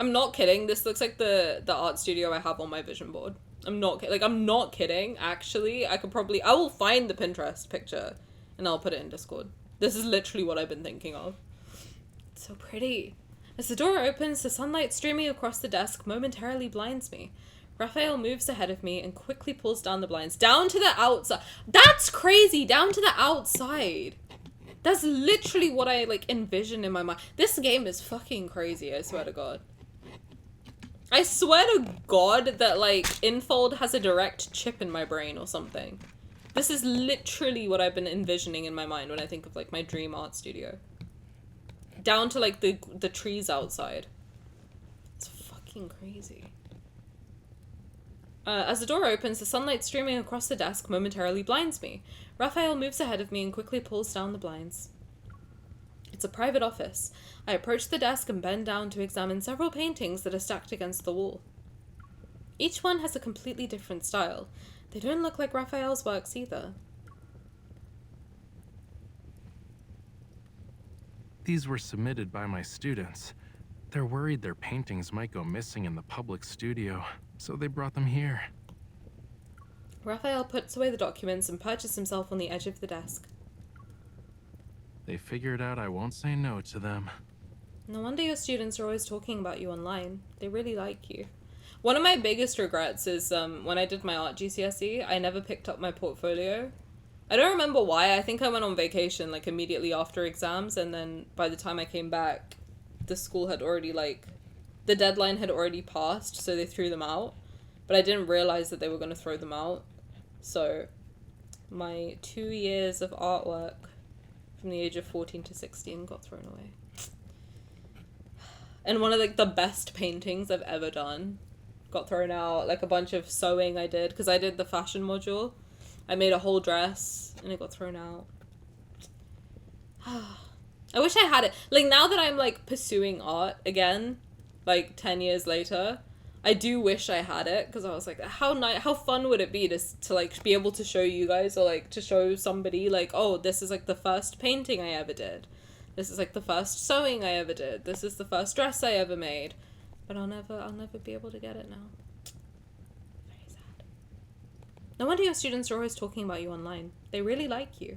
I'm not kidding. This looks like the art studio I have on my vision board. I'm not kidding. Actually, I will find the Pinterest picture and I'll put it in Discord. This is literally what I've been thinking of. It's so pretty. As the door opens, the sunlight streaming across the desk momentarily blinds me. Rafayel moves ahead of me and quickly pulls down the blinds. Down to the outside. That's crazy! Down to the outside. That's literally what I, envision in my mind. This game is fucking crazy, I swear to God. I swear to God that, Infold has a direct chip in my brain or something. This is literally what I've been envisioning in my mind when I think of, my dream art studio. Down to, the trees outside. It's fucking crazy. As the door opens, the sunlight streaming across the desk momentarily blinds me. Rafayel moves ahead of me and quickly pulls down the blinds. It's a private office. I approach the desk and bend down to examine several paintings that are stacked against the wall. Each one has a completely different style. They don't look like Rafayel's works either. These were submitted by my students. They're worried their paintings might go missing in the public studio, so they brought them here. Rafayel puts away the documents and perches himself on the edge of the desk. They figured out I won't say no to them. No wonder your students are always talking about you online. They really like you. One of my biggest regrets is when I did my art GCSE, I never picked up my portfolio. I don't remember why. I think I went on vacation immediately after exams, and then by the time I came back, the school had already the deadline had already passed, so they threw them out. But I didn't realize that they were going to throw them out. So my 2 years of artwork from the age of 14 to 16 got thrown away. And one of the best paintings I've ever done got thrown out. A bunch of sewing I did, because I did the fashion module. I made a whole dress and it got thrown out. I wish I had it. Now that I'm pursuing art again, 10 years later, I do wish I had it, because I was how fun would it be to be able to show you guys, or to show somebody oh, this is the first painting I ever did. This is the first sewing I ever did. This is the first dress I ever made. But I'll never be able to get it now. Very sad. No wonder your students are always talking about you online. They really like you.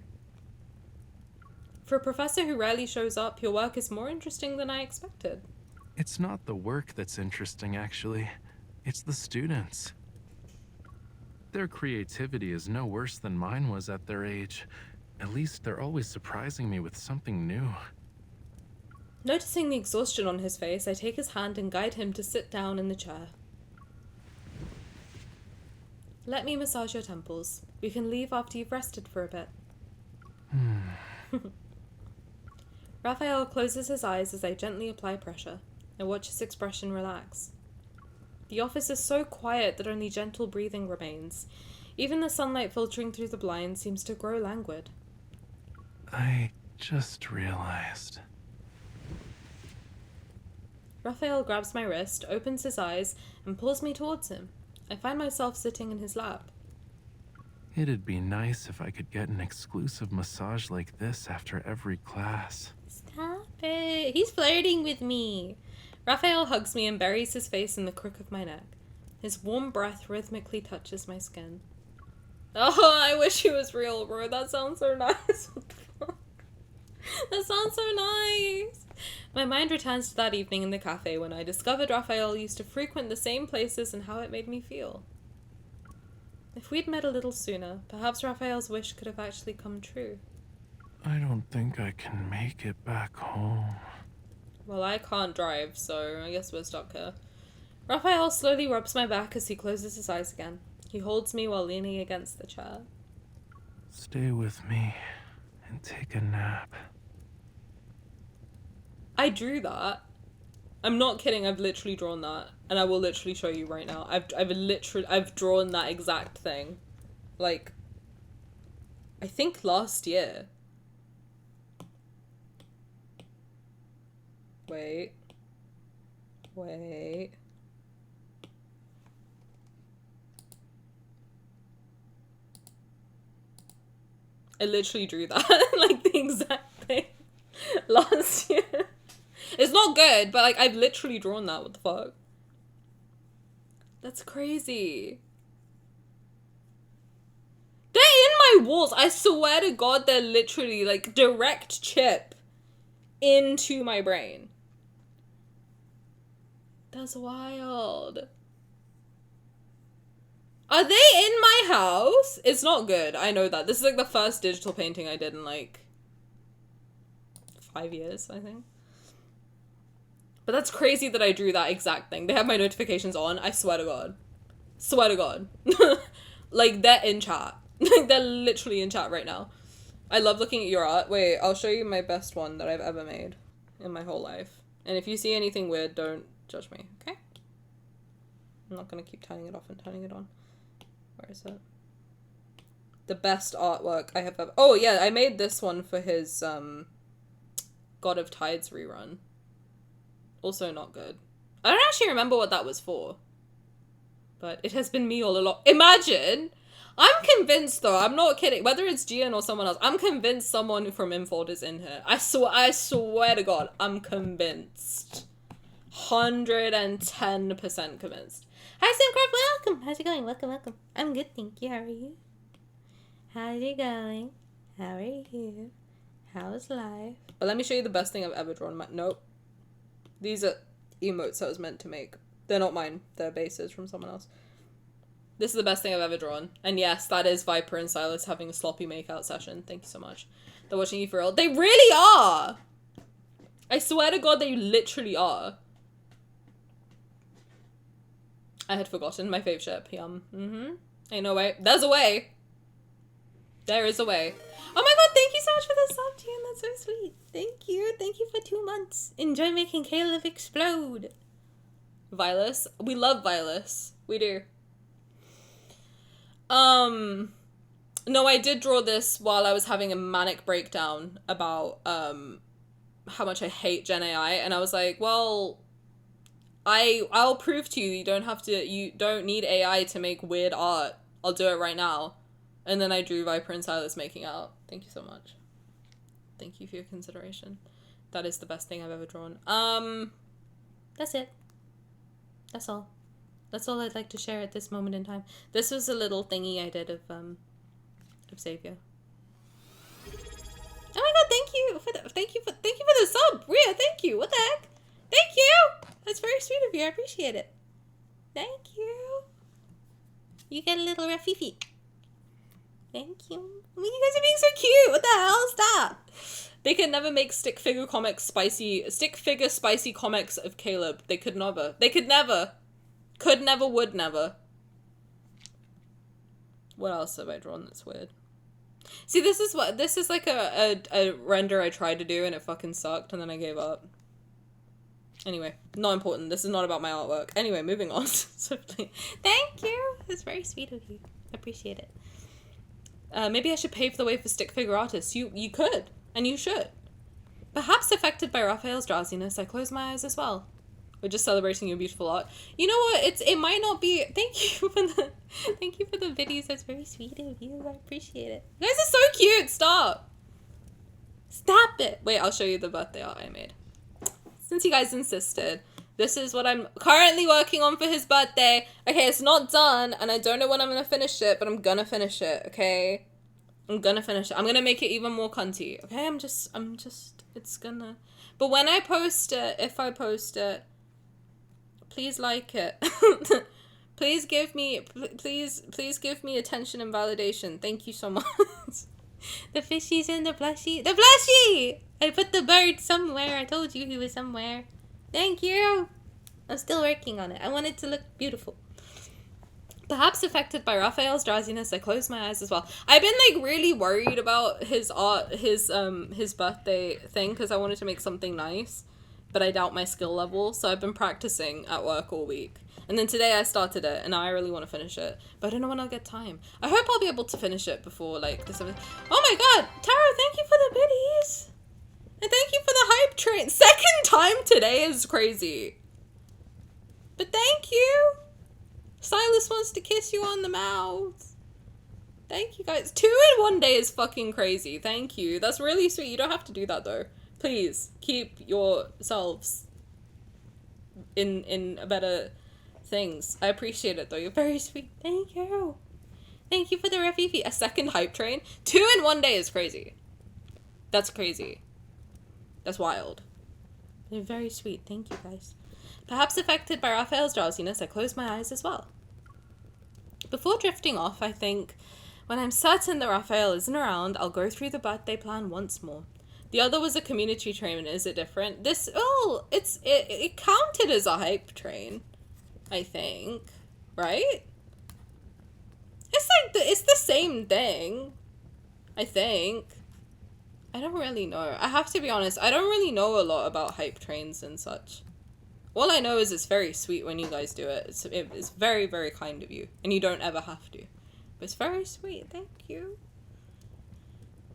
For a professor who rarely shows up, your work is more interesting than I expected. It's not the work that's interesting, actually. It's the students. Their creativity is no worse than mine was at their age. At least they're always surprising me with something new. Noticing the exhaustion on his face, I take his hand and guide him to sit down in the chair. Let me massage your temples. We can leave after you've rested for a bit. Raphael closes his eyes as I gently apply pressure and watch his expression relax. The office is so quiet that only gentle breathing remains. Even the sunlight filtering through the blinds seems to grow languid. I just realized. Raphael grabs my wrist, opens his eyes, and pulls me towards him. I find myself sitting in his lap. It'd be nice if I could get an exclusive massage like this after every class. Stop it. He's flirting with me. Raphael hugs me and buries his face in the crook of my neck. His warm breath rhythmically touches my skin. Oh, I wish he was real, bro. That sounds so nice. What the fuck? That sounds so nice. My mind returns to that evening in the cafe when I discovered Raphael used to frequent the same places and how it made me feel. If we'd met a little sooner, perhaps Raphael's wish could have actually come true. I don't think I can make it back home. Well, I can't drive, so I guess we're stuck here. Raphael slowly rubs my back as he closes his eyes again. He holds me while leaning against the chair. Stay with me and take a nap. I drew that. I'm not kidding, I've literally drawn that. And I will literally show you right now. I've drawn that exact thing. Like, I think last year. Wait. I literally drew that. Like, the exact thing. Last year. It's not good, but like I've literally drawn that. What the fuck? That's crazy. They're in my walls. I swear to God, they're literally like direct chip into my brain. That's wild. Are they in my house? It's not good. I know that. This is like the first digital painting I did in like 5 years, I think. But that's crazy that I drew that exact thing. They have my notifications on. I swear to God. Swear to God. Like, they're in chat. Like, they're literally in chat right now. I love looking at your art. Wait, I'll show you my best one that I've ever made in my whole life. And if you see anything weird, don't judge me, okay? I'm not gonna keep turning it off and turning it on. Where is it? The best artwork I have ever... Oh, yeah, I made this one for his, God of Tides rerun. Also not good. I don't actually remember what that was for. But it has been me all along. Imagine! I'm convinced though, I'm not kidding. Whether it's Gian or someone else, I'm convinced someone from Inford is in here. I swear to God, I'm convinced. 110% convinced. Hi Simcraft, welcome! How's it going? Welcome. I'm good, thank you. How are you? How's it going? How are you? How's life? But let me show you the best thing I've ever drawn. Nope. These are emotes I was meant to make. They're not mine. They're bases from someone else. This is the best thing I've ever drawn. And yes, that is Viper and Silas having a sloppy makeout session. Thank you so much. They're watching you for real. They really are! I swear to God, they literally are. I had forgotten my fave ship. Yum. Ain't no way. There's a way. There is a way. Oh my God, thank you so much for the sub, Gian. That's so sweet. Thank you. Thank you for 2 months. Enjoy making Caleb explode. Vilas. We love Vilas. We do. No, I did draw this while I was having a manic breakdown about, how much I hate Gen AI. And I was like, well, I'll prove to you you don't need AI to make weird art. I'll do it right now. And then I drew Viper and Silas making out. Thank you so much. Thank you for your consideration. That is the best thing I've ever drawn. That's it. That's all. That's all I'd like to share at this moment in time. This was a little thingy I did of Xavier. Oh my God, thank you for the sub. Rhea, thank you. What the heck? Thank you. That's very sweet of you. I appreciate it. Thank you. You get a little Rafifi. Thank you. I mean, you guys are being so cute. What the hell is that? They could never make stick figure spicy comics of Caleb. They could never. They could never. Could never, would never. What else have I drawn that's weird? See, this is like a render I tried to do and it fucking sucked and then I gave up. Anyway, not important. This is not about my artwork. Anyway, moving on swiftly. Thank you. It's very sweet of you. I appreciate it. Maybe I should pave the way for stick figure artists. You could, and you should. Perhaps affected by Raphael's drowsiness, I close my eyes as well. We're just celebrating your beautiful art. You know what? It might not be. Thank you for the videos. That's very sweet of you. I appreciate it. You guys are so cute. Stop. Stop it. Wait, I'll show you the birthday art I made. Since you guys insisted, this is what I'm currently working on for his birthday. Okay, it's not done, and I don't know when I'm gonna finish it, but I'm gonna finish it, okay? I'm gonna finish it. I'm gonna make it even more cunty, okay? It's gonna... But when I post it, if I post it, please like it. Please give me attention and validation. Thank you so much. The fishies and the plushie. The plushie! I put the bird somewhere. I told you he was somewhere. Thank you. I'm still working on it. I want it to look beautiful. Perhaps affected by Raphael's drowsiness, I close my eyes as well. I've been like really worried about his art, his birthday thing, because I wanted to make something nice, but I doubt my skill level, so I've been practicing at work all week. And then today I started it, and I really want to finish it, but I don't know when I'll get time. I hope I'll be able to finish it before like December. Oh my god, Tara, thank you for the biddies! And thank you for the hype train. Second time today is crazy. But thank you. Silas wants to kiss you on the mouth. Thank you guys. 2 in 1 day is fucking crazy. Thank you. That's really sweet. You don't have to do that though. Please keep yourselves in better things. I appreciate it though. You're very sweet. Thank you. Thank you for the Rafifi. A second hype train. 2 in 1 day is crazy. That's crazy. That's wild. They're very sweet. Thank you, guys. Perhaps affected by Raphael's drowsiness, I close my eyes as well. Before drifting off, I think, when I'm certain that Raphael isn't around, I'll go through the birthday plan once more. The other was a community train. Is it different? This, it counted as a hype train, I think. Right? It's like, it's the same thing, I think. I don't really know. I have to be honest, I don't really know a lot about hype trains and such. All I know is it's very sweet when you guys do it. It's very, very kind of you. And you don't ever have to. But it's very sweet. Thank you.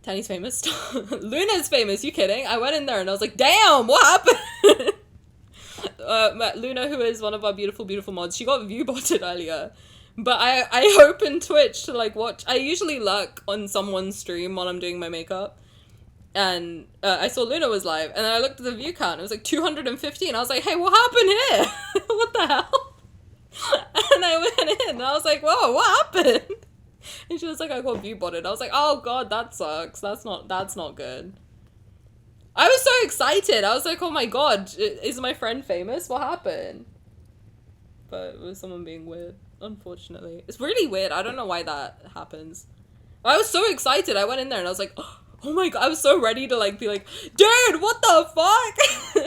Tani's famous. Luna's famous. You kidding? I went in there and I was like, damn, what happened? Luna, who is one of our beautiful, beautiful mods, she got view-botted earlier. But I open Twitch to like watch. I usually lurk on someone's stream while I'm doing my makeup. And I saw Luna was live, and then I looked at the view count, it was like 250, and I was like, hey, what happened here? What the hell? And I went in, and I was like, whoa, what happened? And she was like, I got view botted. I was like, oh god, that sucks. That's not good. I was so excited. I was like, oh my god, is my friend famous? What happened? But it was someone being weird, unfortunately. It's really weird. I don't know why that happens. I was so excited. I went in there, and I was like, oh my god, I was so ready to like be like, dude, what the fuck?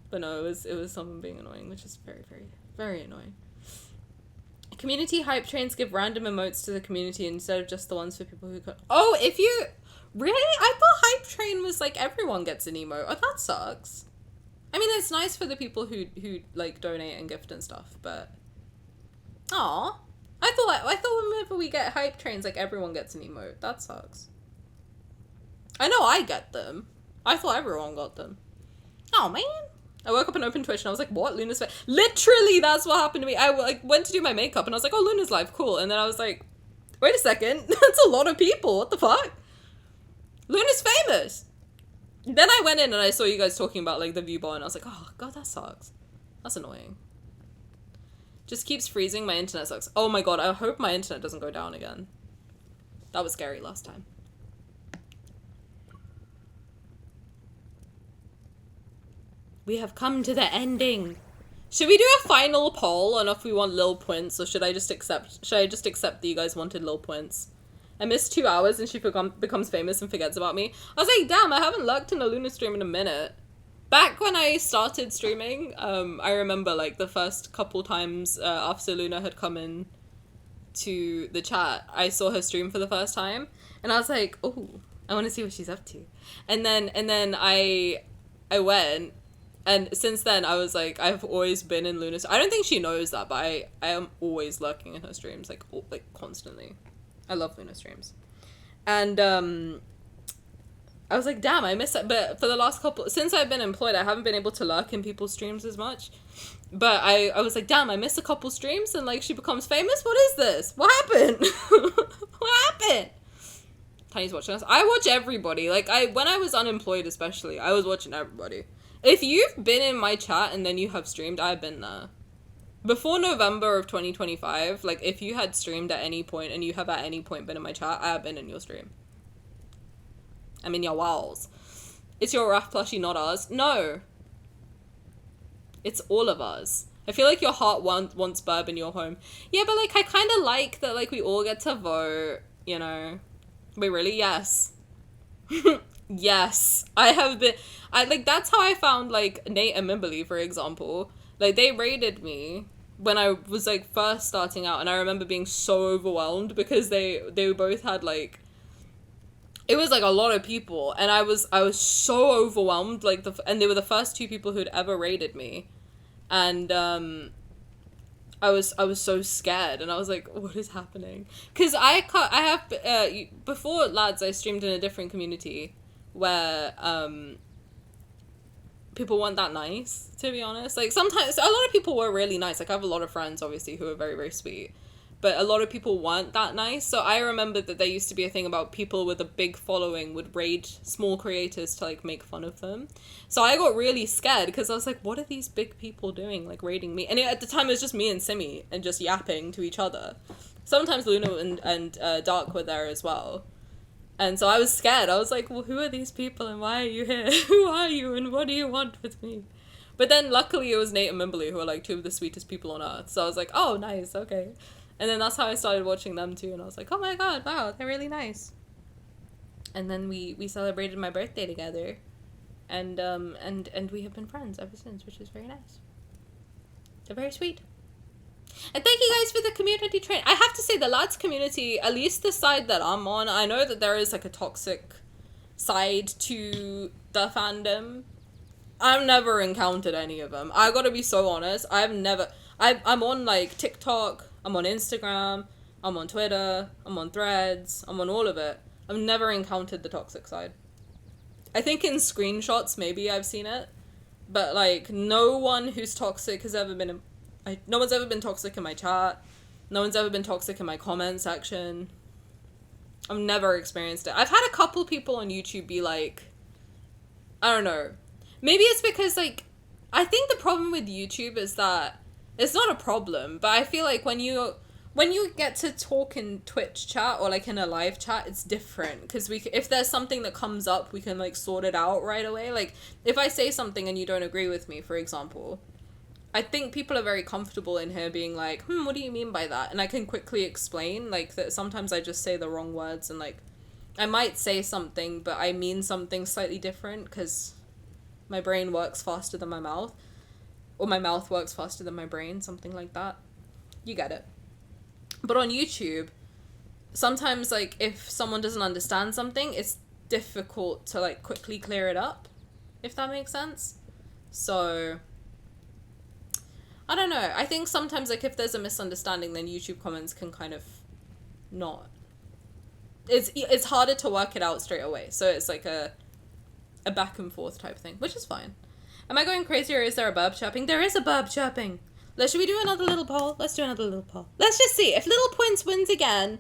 But no, it was someone being annoying, which is very, very, very annoying. Community hype trains give random emotes to the community instead of just the ones for people who could. Oh, if you really, I thought hype train was like everyone gets an emote. Oh, that sucks. I mean, it's nice for the people who like donate and gift and stuff, but aw. I thought whenever we get hype trains, like, everyone gets an emote. That sucks. I know I get them. I thought everyone got them. Oh, man. I woke up and opened Twitch, and I was like, what? Luna's famous? Literally, that's what happened to me. I, like, went to do my makeup, and I was like, oh, Luna's live. Cool. And then I was like, wait a second. That's a lot of people. What the fuck? Luna's famous. Then I went in, and I saw you guys talking about, like, the view bar, and I was like, oh, god, that sucks. That's annoying. Just keeps freezing. My internet sucks. Oh my god, I hope my internet doesn't go down again. That was scary last time. We have come to the ending. Should we do a final poll on if we want Lil Points, or should I just accept that you guys wanted Lil Points? I missed 2 hours and she becomes famous and forgets about me. I was like, damn, I haven't lurked in a Luna stream in a minute. Back when I started streaming, I remember like the first couple times after Luna had come in to the chat, I saw her stream for the first time, and I was like, oh, I want to see what she's up to. And then I went, and since then I was like, I've always been in Luna's. I don't think she knows that, but I am always lurking in her streams, like constantly. I love Luna streams. And I was like, damn, I miss it. But for the last since I've been employed, I haven't been able to lurk in people's streams as much. But I was like, damn, I missed a couple streams, and like she becomes famous. What is this? What happened? What happened? Tani's watching us. I watch everybody. Like when I was unemployed, especially, I was watching everybody. If you've been in my chat and then you have streamed, I've been there. Before November of 2025, like if you had streamed at any point and you have at any point been in my chat, I have been in your stream. I'm in your walls. It's your Raf plushie, not ours. No. It's all of us. I feel like your heart wants Burb in your home. Yeah, but like I kind of like that like we all get to vote, you know. Wait, really? Yes. Yes. That's how I found like Nate and Mimberly, for example. Like they raided me when I was like first starting out, and I remember being so overwhelmed because they both had like, it was like a lot of people, and I was so overwhelmed, like and they were the first two people who'd ever raided me, and I was so scared, and I was like, what is happening? Because before lads, I streamed in a different community where people weren't that nice, to be honest. Like sometimes a lot of people were really nice. Like I have a lot of friends obviously who are very, very sweet, but a lot of people weren't that nice. So I remember that there used to be a thing about people with a big following would raid small creators to like make fun of them. So I got really scared because I was like, what are these big people doing, like raiding me? And at the time it was just me and Simi and just yapping to each other. Sometimes Luna and Dark were there as well. And so I was scared. I was like, well, who are these people and why are you here? Who are you and what do you want with me? But then luckily it was Nate and Mimberly who are like two of the sweetest people on earth. So I was like, oh, nice, okay. And then that's how I started watching them too. And I was like, oh my god, wow, they're really nice. And then we celebrated my birthday together. And we have been friends ever since, which is very nice. They're very sweet. And thank you guys for the community train. I have to say, the lads community, at least the side that I'm on, I know that there is like a toxic side to the fandom. I've never encountered any of them. I gotta be so honest. I'm on like TikTok, I'm on Instagram, I'm on Twitter, I'm on Threads, I'm on all of it. I've never encountered the toxic side. I think in screenshots maybe I've seen it, but like no one who's toxic has ever been no one's ever been toxic in my chat. No one's ever been toxic in my comment section. I've never experienced it. I've had a couple people on YouTube be like, I don't know. Maybe it's because like, I think the problem with YouTube is that it's not a problem, but I feel like when you get to talk in Twitch chat or like in a live chat, it's different because if there's something that comes up, we can like sort it out right away. Like if I say something and you don't agree with me, for example, I think people are very comfortable in here being like, what do you mean by that? And I can quickly explain, like, that sometimes I just say the wrong words and, like, I might say something, but I mean something slightly different because my brain works faster than my mouth. Or my mouth works faster than my brain, something like that. You get it. But on YouTube, sometimes, like, if someone doesn't understand something, it's difficult to, like, quickly clear it up, if that makes sense. So I don't know. I think sometimes, like, if there's a misunderstanding, then YouTube comments can kind of not. It's harder to work it out straight away. So it's like a back and forth type thing, which is fine. Am I going crazy or is there a burb chirping? There is a burb chirping. Should we do another little poll? Let's do another little poll. Let's just see. If Little Points wins again,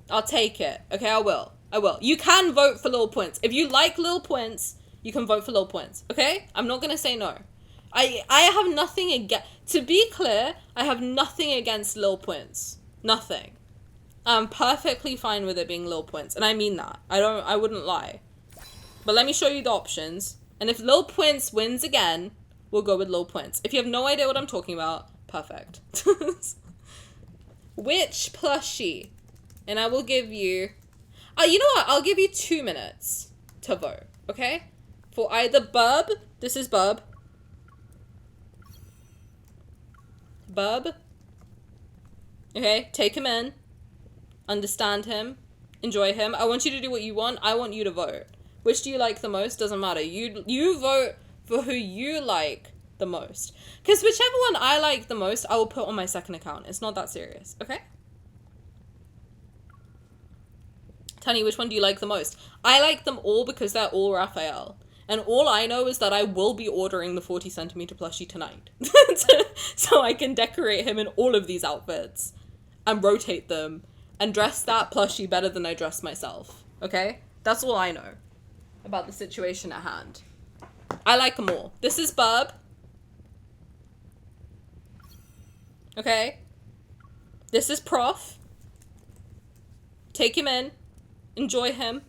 I'll take it. Okay, I will. You can vote for Little Points. If you like Little Points, you can vote for Little Points. Okay? I'm not going to say no. I have nothing against... To be clear, I have nothing against Lil Points. Nothing. I'm perfectly fine with it being Lil Points. And I mean that. I wouldn't lie. But let me show you the options. And if Lil Points wins again, we'll go with Lil Points. If you have no idea what I'm talking about, perfect. Which plushie? And I will give you... you know what? I'll give you 2 minutes to vote. Okay? For either Bub. This is Bub. Bub, Okay, take him in. Understand him. Enjoy him. I want you to do what you want. I want you to vote. Which do you like the most? Doesn't matter. You vote for who you like the most. Because whichever one I like the most, I will put on my second account. It's not that serious, okay? Tani, which one do you like the most? I like them all because they're all Rafayel. And all I know is that I will be ordering the 40 centimeter plushie tonight. So I can decorate him in all of these outfits. And rotate them. And dress that plushie better than I dress myself. Okay? That's all I know about the situation at hand. I like them all. This is Bub. Okay? This is Prof. Take him in. Enjoy him.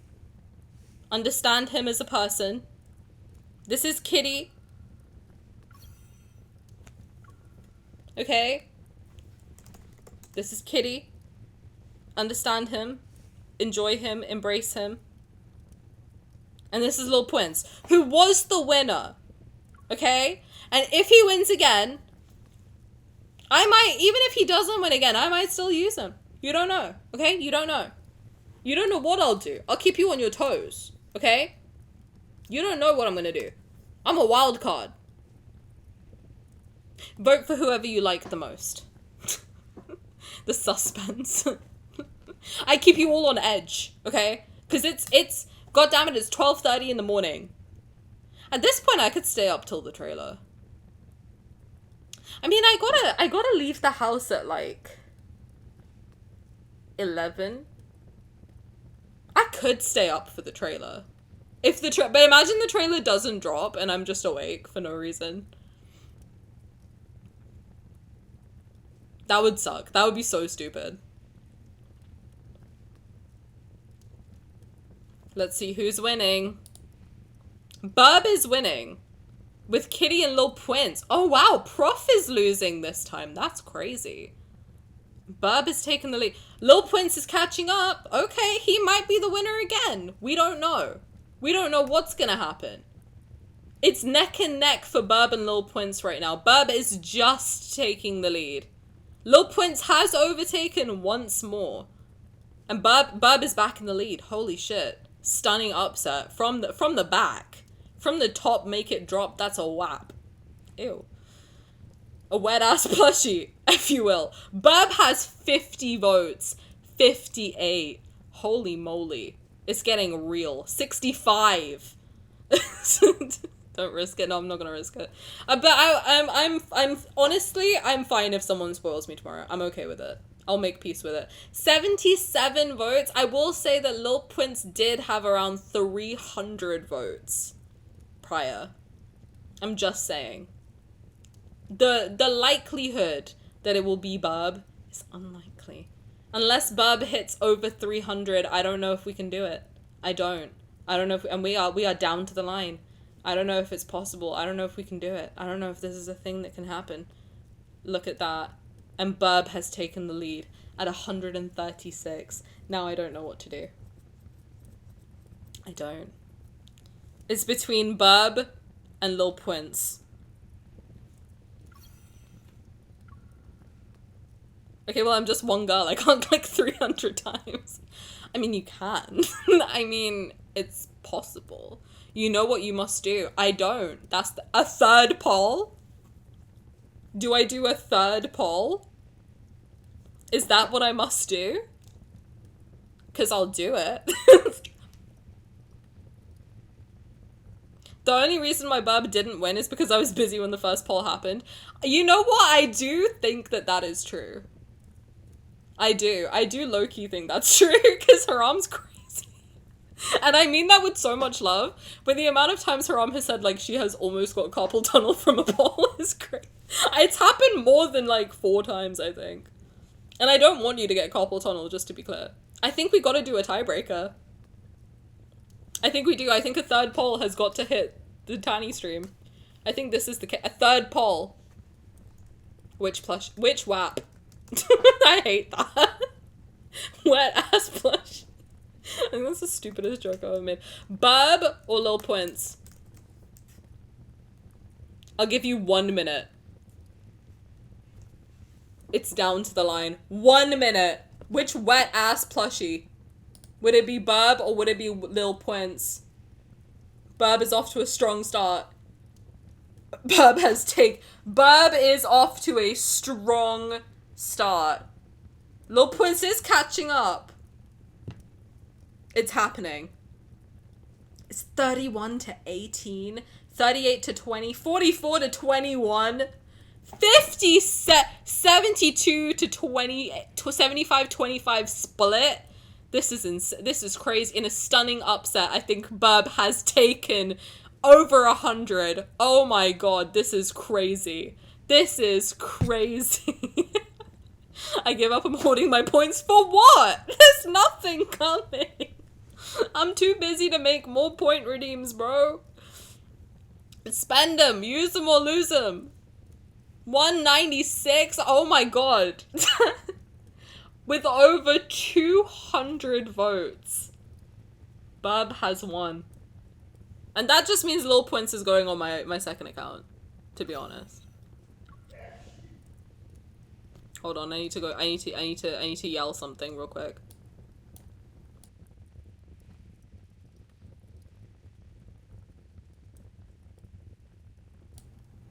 Understand him as a person. This is Kitty. Okay? This is Kitty. Understand him. Enjoy him. Embrace him. And this is Lil Prince, who was the winner. Okay? And if he wins again, I might, even if he doesn't win again, I might still use him. You don't know. Okay? You don't know. You don't know what I'll do. I'll keep you on your toes. Okay? You don't know what I'm gonna do. I'm a wild card. Vote for whoever you like the most. The suspense. I keep you all on edge, okay? Because it's goddammit, it's 12:30 in the morning. At this point, I could stay up till the trailer. I mean, I gotta leave the house at like 11. I could stay up for the trailer. If the but imagine the trailer doesn't drop and I'm just awake for no reason. That would suck. That would be so stupid. Let's see who's winning. Bub is winning. With Kitty and Lil Prince. Oh wow, Prof is losing this time. That's crazy. Bub is taking the lead. Lil Prince is catching up. Okay, he might be the winner again. We don't know. We don't know what's gonna happen. It's neck and neck for Bub and Lil Prince right now. Bub is just taking the lead. Lil Prince has overtaken once more. And Bub is back in the lead. Holy shit. Stunning upset from the back. From the top, make it drop. That's a whap. Ew. A wet ass plushie, if you will. Bub has 50 votes. 58. Holy moly. It's getting real. 65. Don't risk it. No, I'm not gonna risk it. But I'm honestly, I'm fine if someone spoils me tomorrow. I'm okay with it. I'll make peace with it. 77 votes. I will say that Lil Prince did have around 300 votes prior. I'm just saying. The likelihood that it will be Bub is unlikely. Unless Bub hits over 300, I don't know if we can do it. I don't know if, and we are down to the line. I don't know if it's possible. I don't know if we can do it. I don't know if this is a thing that can happen. Look at that. And Bub has taken the lead at 136. Now I don't know what to do. I don't. It's between Bub and Lil Prince. Okay, well, I'm just one girl. I can't click 300 times. I mean, you can. I mean, it's possible. You know what you must do. I don't. That's a third poll? Do I do a third poll? Is that what I must do? Because I'll do it. The only reason my Bub didn't win is because I was busy when the first poll happened. You know what? I do think that is true. I do low-key think that's true, because Haram's crazy. And I mean that with so much love, but the amount of times Haram has said, like, she has almost got carpal tunnel from a poll is great. It's happened more than, like, 4 times, I think. And I don't want you to get carpal tunnel, just to be clear. I think we gotta do a tiebreaker. I think we do. I think a third poll has got to hit the Tani stream. I think this is a third poll. Which WAP? I hate that. Wet ass plush. I think that's the stupidest joke I've ever made. Bub or Lil Prince? I'll give you 1 minute. It's down to the line. 1 minute. Which wet ass plushie? Would it be Burb or would it be Lil Prince? Burb is off to a strong start. Burb is off to a strong start. Lil Prince is catching up. It's happening. It's 31 to 18, 38 to 20, 44 to 21, 72 to 20, 75 25 split. This is crazy. In a stunning upset, I think Burb has taken over 100. Oh my god, this is crazy. This is crazy. I give up. I'm holding my points for what? There's nothing coming. I'm too busy to make more point redeems, bro. Spend them. Use them or lose them. 196. Oh my god. With over 200 votes, Burb has won. And that just means Lil Prince is going on my second account, to be honest. Hold on, I need to yell something real quick.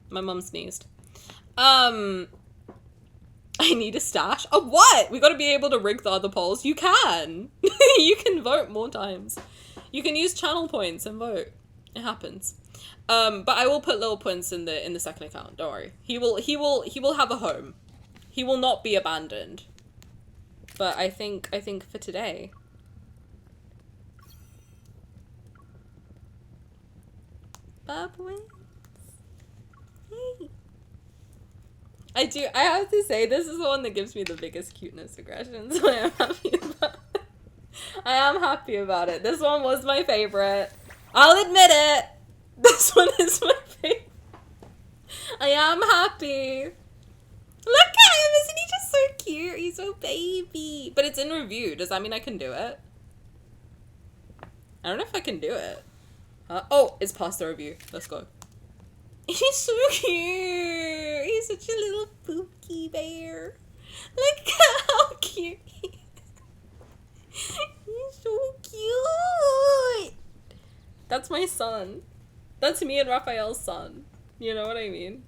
My mum sneezed. I need a stash. Oh, what? We gotta be able to rig the other polls. You can. You can vote more times. You can use channel points and vote. It happens. But I will put Lil Prince in the second account. Don't worry. He will have a home. He will not be abandoned. But I think for today. Burb wins. Hey. I have to say, this is the one that gives me the biggest cuteness aggression, so I am happy about it. I am happy about it. This one was my favorite. I'll admit it. This one is my favorite. I am happy. Look at him, isn't he just so cute? He's so baby. But it's in review. Does that mean I can do it? I don't know if I can do it. Oh, it's past the review. Let's go. He's so cute. He's such a little pookie bear. Look at how cute he is. He's so cute. That's my son. That's me and Rafayel's son. You know what I mean?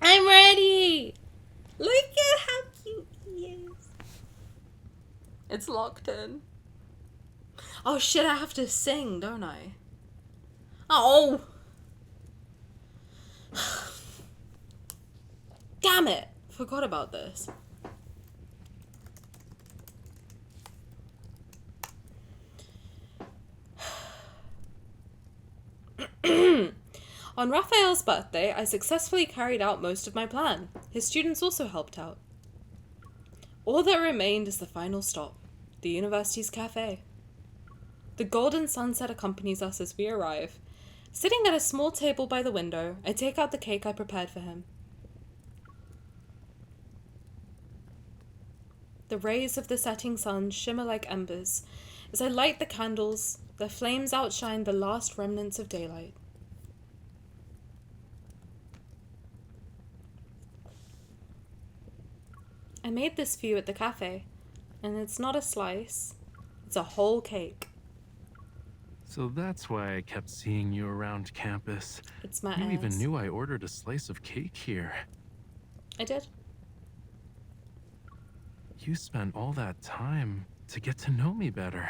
I'm ready. Look at how cute he is. It's locked in. Oh shit, I have to sing, don't I? Oh. Damn it! Forgot about this. On Raphael's birthday, I successfully carried out most of my plan. His students also helped out. All that remained is the final stop, the university's cafe. The golden sunset accompanies us as we arrive. Sitting at a small table by the window, I take out the cake I prepared for him. The rays of the setting sun shimmer like embers. As I light the candles, their flames outshine the last remnants of daylight. I made this for you at the cafe, and it's not a slice, it's a whole cake. So that's why I kept seeing you around campus. It's my You even ass. knew I ordered a slice of cake here. I did. You spent all that time to get to know me better.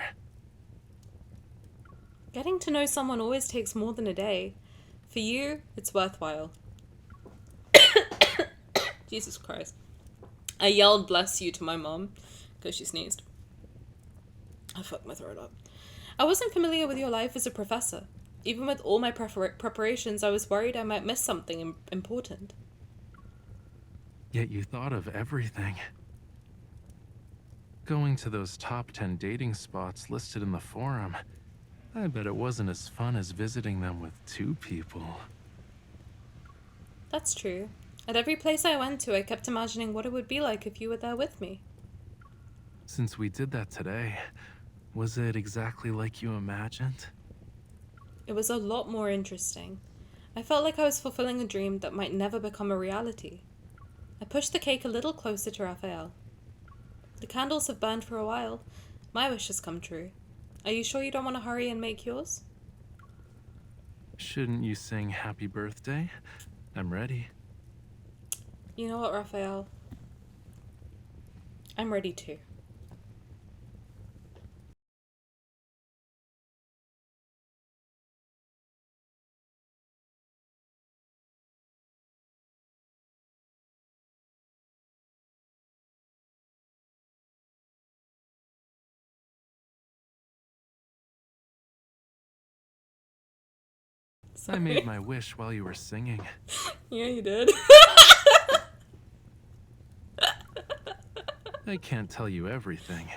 Getting to know someone always takes more than a day. For you, it's worthwhile. Jesus Christ. I yelled bless you to my mom because she sneezed. I fucked my throat up. I wasn't familiar with your life as a professor. Even with all my preparations, I was worried I might miss something important. Yet you thought of everything. Going to those top 10 dating spots listed in the forum, I bet it wasn't as fun as visiting them with 2 people. That's true. At every place I went to, I kept imagining what it would be like if you were there with me. Since we did that today, was it exactly like you imagined? It was a lot more interesting. I felt like I was fulfilling a dream that might never become a reality. I pushed the cake a little closer to Raphael. The candles have burned for a while. My wish has come true. Are you sure you don't want to hurry and make yours? Shouldn't you sing happy birthday? I'm ready. You know what, Raphael? I'm ready too. I made my wish while you were singing. Yeah, you did. I can't tell you everything,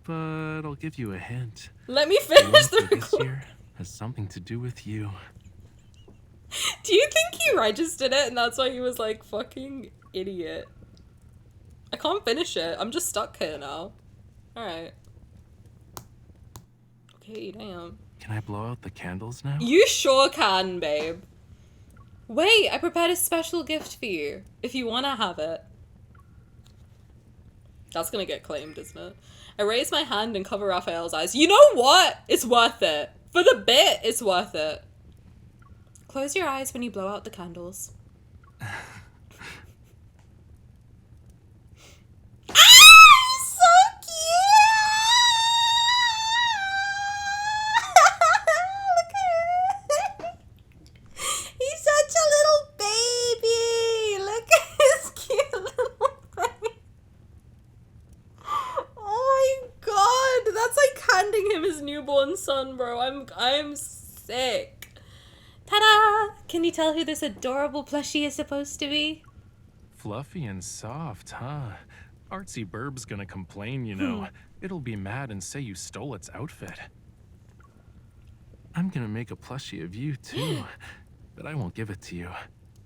but I'll give you a hint. Let me The one finish the for this record. year has something to do with you. Do you think he registered it and that's why he was like, fucking idiot? I can't finish it. I'm just stuck here now. Alright. Okay, damn. Can I blow out the candles now? You sure can, babe. Wait, I prepared a special gift for you. If you want to have it. That's gonna get claimed, isn't it? I raise my hand and cover Raphael's eyes. You know what? It's worth it. For the bit, it's worth it. Close your eyes when you blow out the candles. He's such a little baby. Look at his cute little face. Oh my god, that's like handing him his newborn son, bro. I'm sick. Ta-da! Can you tell who this adorable plushie is supposed to be? Fluffy and soft, huh? Artsy Burb's gonna complain, you know. It'll be mad and say you stole its outfit. I'm gonna make a plushie of you, too. But I won't give it to you.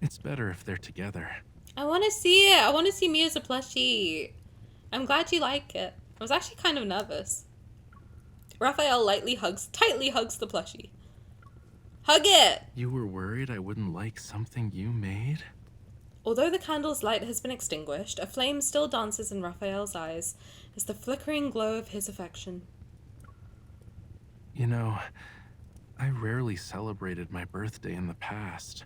It's better if they're together. I want to see it. I want to see me as a plushie. I'm glad you like it. I was actually kind of nervous. Raphael tightly hugs the plushie. Hug it! You were worried I wouldn't like something you made? Although the candle's light has been extinguished, a flame still dances in Raphael's eyes as the flickering glow of his affection. You know, I rarely celebrated my birthday in the past.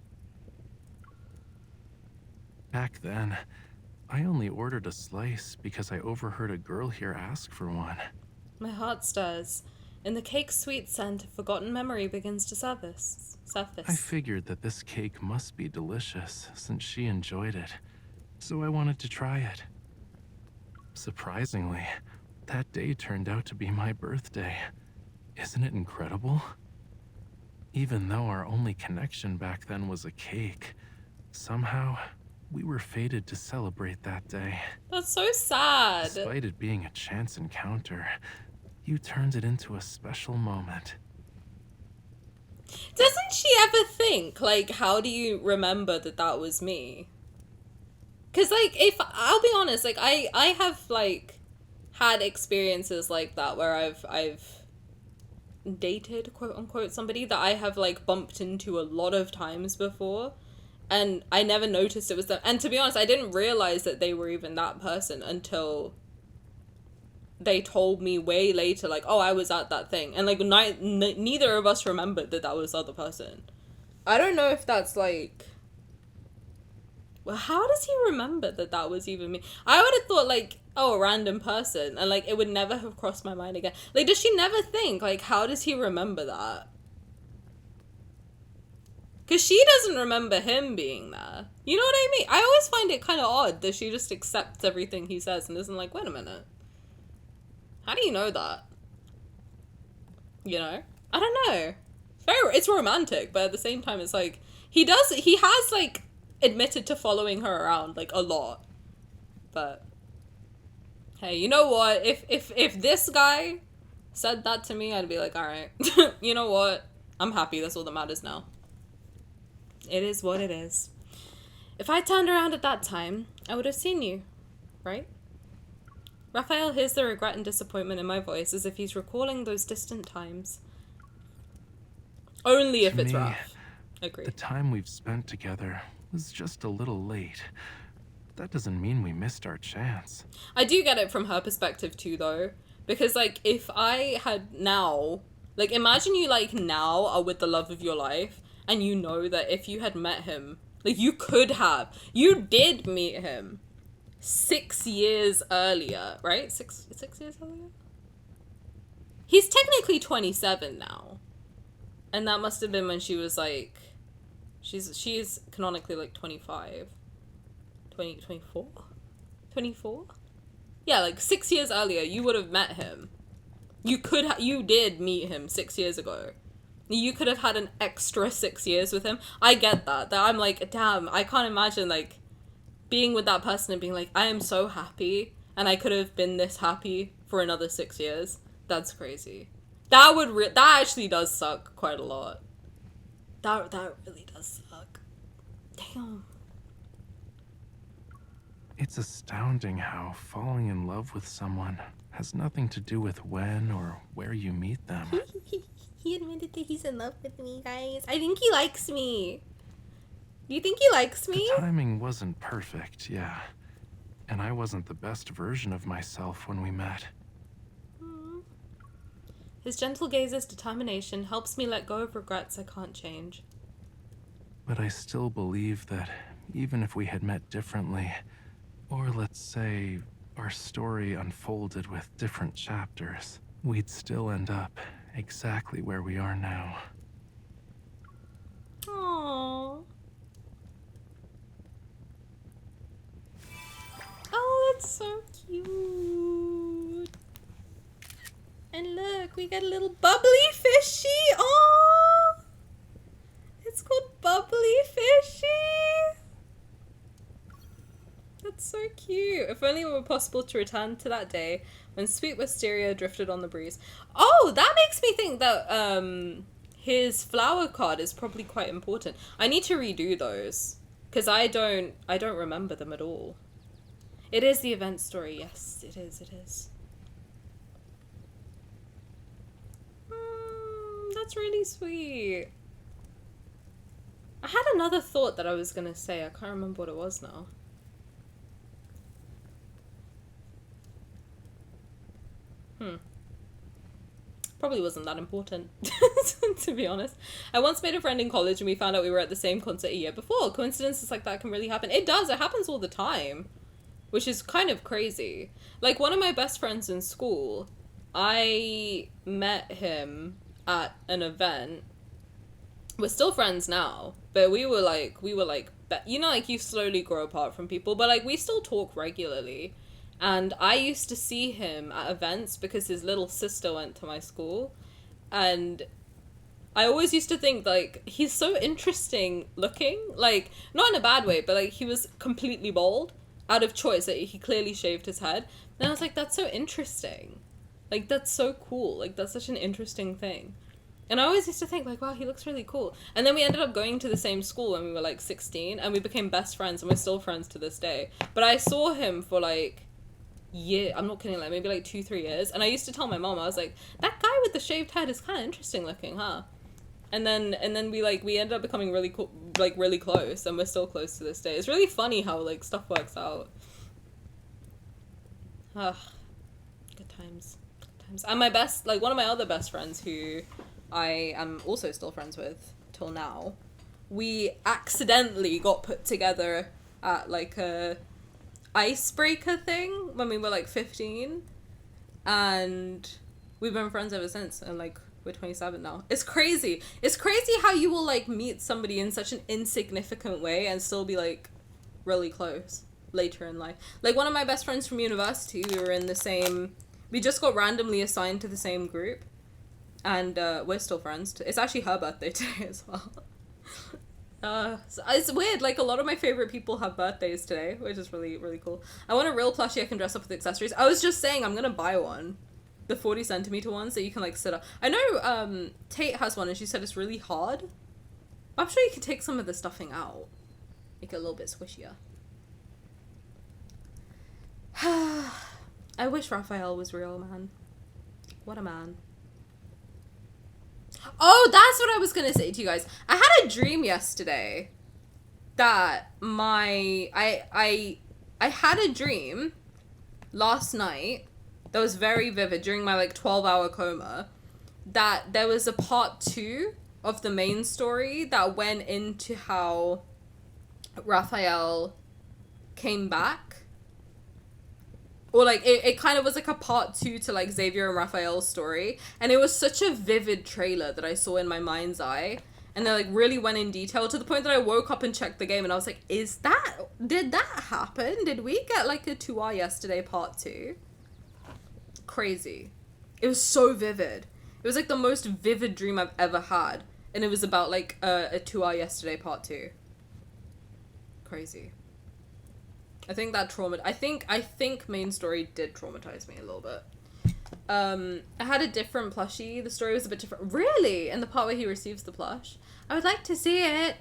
Back then, I only ordered a slice because I overheard a girl here ask for one. My heart stirs. In the cake's sweet scent, a forgotten memory begins to surface. I figured that this cake must be delicious since she enjoyed it, so I wanted to try it. Surprisingly, that day turned out to be my birthday. Isn't it incredible? Even though our only connection back then was a cake, somehow we were fated to celebrate that day. That's so sad. Despite it being a chance encounter, you turned it into a special moment. Doesn't she ever think, like, how do you remember that that was me? Because, like, if, I'll be honest, like, I have, like, had experiences like that where I've dated, quote unquote, somebody that I have, like, bumped into a lot of times before, and I never noticed it was them. And to be honest, I didn't realize that they were even that person until they told me way later, like, oh, I was at that thing. And, like, neither of us remembered that that was the other person. I don't know if that's, like... Well, how does he remember that that was even me? I would have thought, like, oh, a random person. And, like, it would never have crossed my mind again. Like, does she never think, like, how does he remember that? Because she doesn't remember him being there. You know what I mean? I always find it kind of odd that she just accepts everything he says and isn't like, wait a minute. How do you know that? You know? I don't know. It's romantic, but at the same time, it's like, he has, like, admitted to following her around, like, a lot. But, hey, you know what? If this guy said that to me, I'd be like, alright, you know what? I'm happy, that's all that matters now. It is what it is. If I turned around at that time, I would have seen you, right? Raphael hears the regret and disappointment in my voice as if he's recalling those distant times. Only if it's rough. Agreed. The time we've spent together was just a little late. that doesn't mean we missed our chance. I do get it from her perspective too, though. Because, like, if I had now... Like, imagine you, like, now are with the love of your life, and you know that if you had met him... Like, you could have. You did meet him 6 years earlier, right? Six years earlier? He's technically 27 now. And that must have been when she was, like... She's canonically, like, 25. 24? 24? Yeah, like 6 years earlier, you would have met him. You did meet him 6 years ago. You could have had an extra 6 years with him. I get that. That I'm like, damn, I can't imagine, like, being with that person and being like, I am so happy, and I could have been this happy for another 6 years. That's crazy. That actually does suck quite a lot. That really does suck. Damn. It's astounding how falling in love with someone has nothing to do with when or where you meet them. He admitted that he's in love with me, guys. I think he likes me. Do you think he likes me? The timing wasn't perfect, yeah. And I wasn't the best version of myself when we met. His gentle gaze's determination helps me let go of regrets I can't change. But I still believe that even if we had met differently, or let's say our story unfolded with different chapters, we'd still end up exactly where we are now. Aww. Oh, that's so cute. And look, we got a little bubbly fishy. Oh, it's called Bubbly Fishy. That's so cute. If only it were possible to return to that day when sweet wisteria drifted on the breeze. Oh, that makes me think that his flower card is probably quite important. I need to redo those because I don't remember them at all. It is the event story. Yes, it is. It is. That's really sweet. I had another thought that I was gonna say. I can't remember what it was now. Probably wasn't that important, to be honest. I once made a friend in college and we found out we were at the same concert a year before. Coincidences like that can really happen. It does. It happens all the time, which is kind of crazy. Like, one of my best friends in school, I met him at an event. We're still friends now, but we were like, you know, like, you slowly grow apart from people, but, like, we still talk regularly. And I used to see him at events because his little sister went to my school. And I always used to think, like, he's so interesting looking. Like, not in a bad way, but, like, he was completely bald out of choice. Like, he clearly shaved his head. And I was like, that's so interesting. Like, that's so cool. Like, that's such an interesting thing. And I always used to think, like, wow, he looks really cool. And then we ended up going to the same school when we were, like, 16. And we became best friends. And we're still friends to this day. But I saw him for, like... I'm not kidding, like maybe like 2-3 years, and I used to tell my mom, I was like, that guy with the shaved head is kind of interesting looking, huh? And then we ended up becoming really cool, like really close, and we're still close to this day. It's really funny how like stuff works out. Good times. And my best, like one of my other best friends who I am also still friends with till now, we accidentally got put together at like a icebreaker thing when we were like 15, and we've been friends ever since, and like we're 27 now. It's crazy how you will like meet somebody in such an insignificant way and still be like really close later in life. Like one of my best friends from university, we just got randomly assigned to the same group, and we're still friends. It's actually her birthday today as well. So it's weird, like a lot of my favorite people have birthdays today, which is really, really cool. I want a real plushie I can dress up with accessories. I was just saying I'm gonna buy one. The 40 centimeter ones that you can like sit up. I know Tate has one and she said it's really hard. I'm sure you can take some of the stuffing out. Make it a little bit squishier. I wish Rafayel was real, man. What a man. Oh, that's what I was gonna say to you guys. I had a dream yesterday that I I had a dream last night that was very vivid during my like 12-hour coma, that there was a part 2 of the main story that went into how Raphael came back. Or like it kind of was like a part 2 to like Xavier and Raphael's story, and it was such a vivid trailer that I saw in my mind's eye, and they like really went in detail to the point that I woke up and checked the game and I was like, did that happen? Did we get like a 2R yesterday part 2? Crazy. It was so vivid. It was like the most vivid dream I've ever had, and it was about like a 2R yesterday part 2. Crazy. I think that I think main story did traumatize me a little bit. I had a different plushie. The story was a bit different. Really? In the part where he receives the plush? I would like to see it.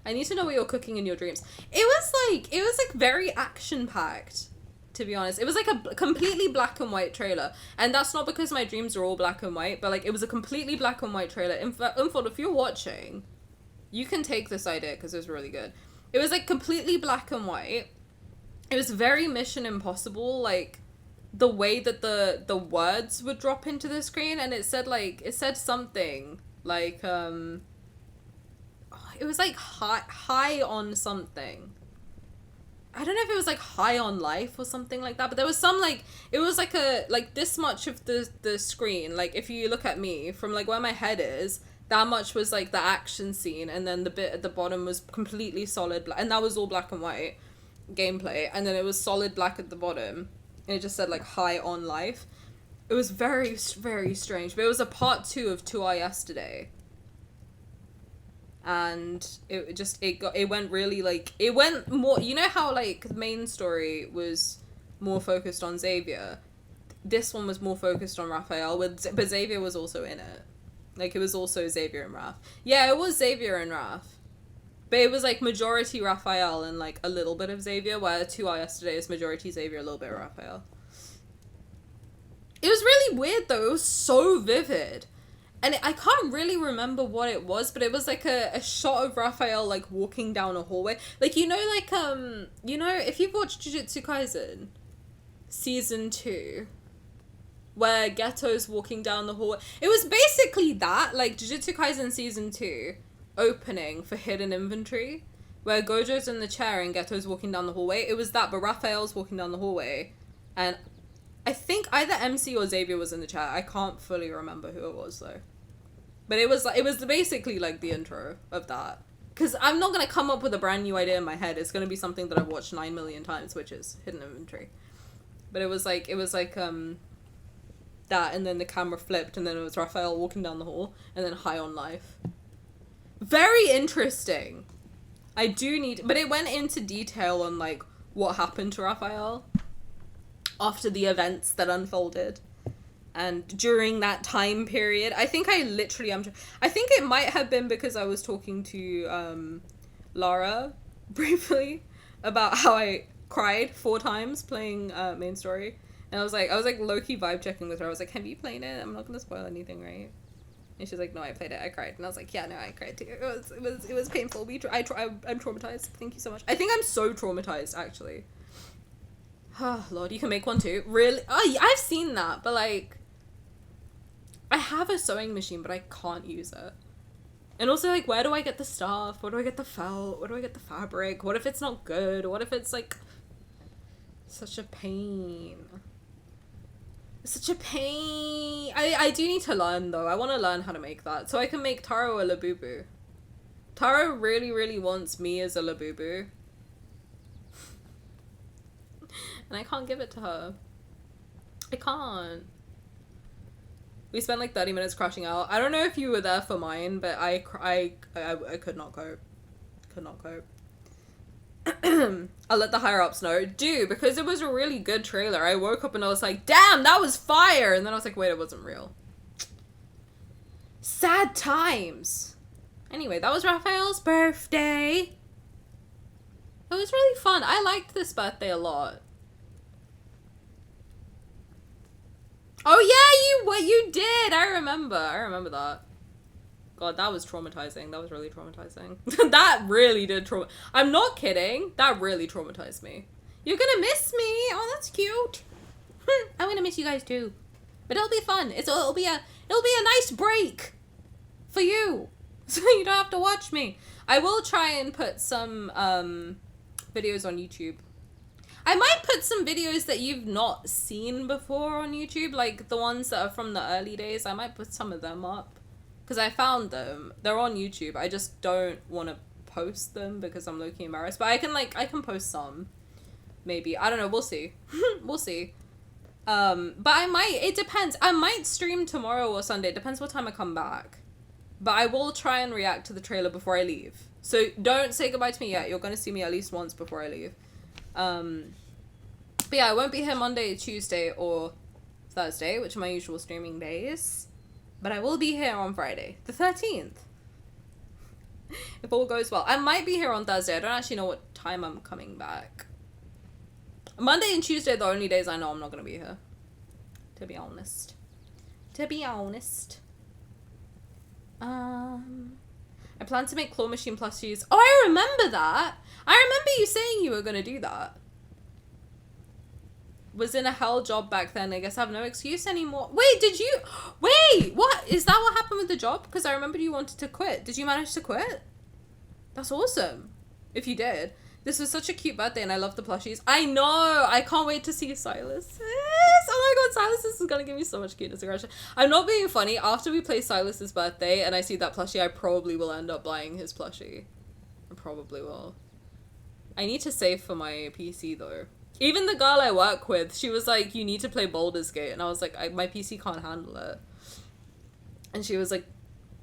I need to know what you're cooking in your dreams. It was like very action-packed, to be honest. It was like a completely black and white trailer. And that's not because my dreams are all black and white, but like it was a completely black and white trailer. In fact, if you're watching, you can take this idea because it was really good. It was like completely black and white. It was very Mission Impossible, like the way that the words would drop into the screen, and it said something like it was like high on something. I don't know if it was like high on life or something like that, but there was some like, it was like this much of the screen, like if you look at me from like where my head is, that much was like the action scene, and then the bit at the bottom was completely solid black, and that was all black and white gameplay, and then it was solid black at the bottom, and it just said like high on life. It was very, very strange, but it was a part 2 of 2R yesterday, and it went really like, it went more, you know how like the main story was more focused on Xavier, this one was more focused on Raphael, but Xavier was also in it. Like, it was also Xavier and Raph. Yeah, it was Xavier and Raph. But it was, like, majority Raphael and, like, a little bit of Xavier, where 2R yesterday is majority Xavier, a little bit of Raphael. It was really weird, though. It was so vivid. And I can't really remember what it was, but it was, like, a shot of Raphael, like, walking down a hallway. Like, you know, like, if you've watched Jujutsu Kaisen, Season 2... where Geto's walking down the hallway. It was basically that, like Jujutsu Kaisen Season 2 opening for Hidden Inventory, where Gojo's in the chair and Geto's walking down the hallway. It was that, but Raphael's walking down the hallway, and I think either MC or Xavier was in the chair. I can't fully remember who it was, though. But it was basically like the intro of that. Because I'm not going to come up with a brand new idea in my head. It's going to be something that I've watched 9 million times, which is Hidden Inventory. But it was like that, and then the camera flipped, and then it was Raphael walking down the hall, and then high on life. Very interesting. But it went into detail on, like, what happened to Raphael after the events that unfolded, and during that time period. I think I think it might have been because I was talking to, Lara, briefly, about how I cried 4 times playing, main story. And I was like low-key vibe checking with her. I was like, have you played it? I'm not gonna spoil anything, right? And she's like, no, I played it. I cried. And I was like, yeah, no, I cried too. It was painful. I'm traumatized. Thank you so much. I think I'm so traumatized, actually. Oh, Lord, you can make one too. Really? Oh, yeah, I've seen that, but like, I have a sewing machine, but I can't use it. And also, like, where do I get the stuff? Where do I get the felt? Where do I get the fabric? What if it's not good? What if it's like such a pain? Such a pain. I do need to learn, though. I want to learn how to make that, so I can make Taro a Labubu. Taro really, really wants me as a Labubu. And I can't give it to her. I can't. We spent like 30 minutes crashing out. I don't know if you were there for mine, but I could not cope. Could not cope. I'll let the higher ups know. Dude, because it was a really good trailer. I woke up and I was like, damn, that was fire! And then I was like, wait, it wasn't real. Sad times. Anyway, that was Raphael's birthday. It was really fun. I liked this birthday a lot. Oh yeah, you did! I remember that. God, that was traumatizing. That was really traumatizing. That really did I'm not kidding. That really traumatized me. You're gonna miss me. Oh, that's cute. I'm gonna miss you guys too. But it'll be fun. It'll be a nice break for you. So you don't have to watch me. I will try and put some videos on YouTube. I might put some videos that you've not seen before on YouTube, like the ones that are from the early days. I might put some of them up. Because I found them. They're on YouTube. I just don't want to post them because I'm low-key embarrassed. But I can post some. Maybe. I don't know. We'll see. We'll see. But it depends. I might stream tomorrow or Sunday. It depends what time I come back. But I will try and react to the trailer before I leave. So don't say goodbye to me yet. You're going to see me at least once before I leave. But yeah, I won't be here Monday, Tuesday, or Thursday, which are my usual streaming days. But I will be here on Friday, the 13th. If all goes well. I might be here on Thursday. I don't actually know what time I'm coming back. Monday and Tuesday are the only days I know I'm not going to be here. To be honest. To be honest. I plan to make claw machine plushies. Oh, I remember that. I remember you saying you were going to do that. Was in a hell job back then. I guess I have no excuse anymore. Wait, what? Is that what happened with the job? Because I remembered you wanted to quit. Did you manage to quit? That's awesome. If you did. This was such a cute birthday and I love the plushies. I know. I can't wait to see Silas. Oh my god, Silas is going to give me so much cuteness aggression. I'm not being funny. After we play Silas's birthday and I see that plushie, I probably will end up buying his plushie. I probably will. I need to save for my PC though. Even the girl I work with, she was like, you need to play Baldur's Gate. And I was like, my PC can't handle it. And she was like,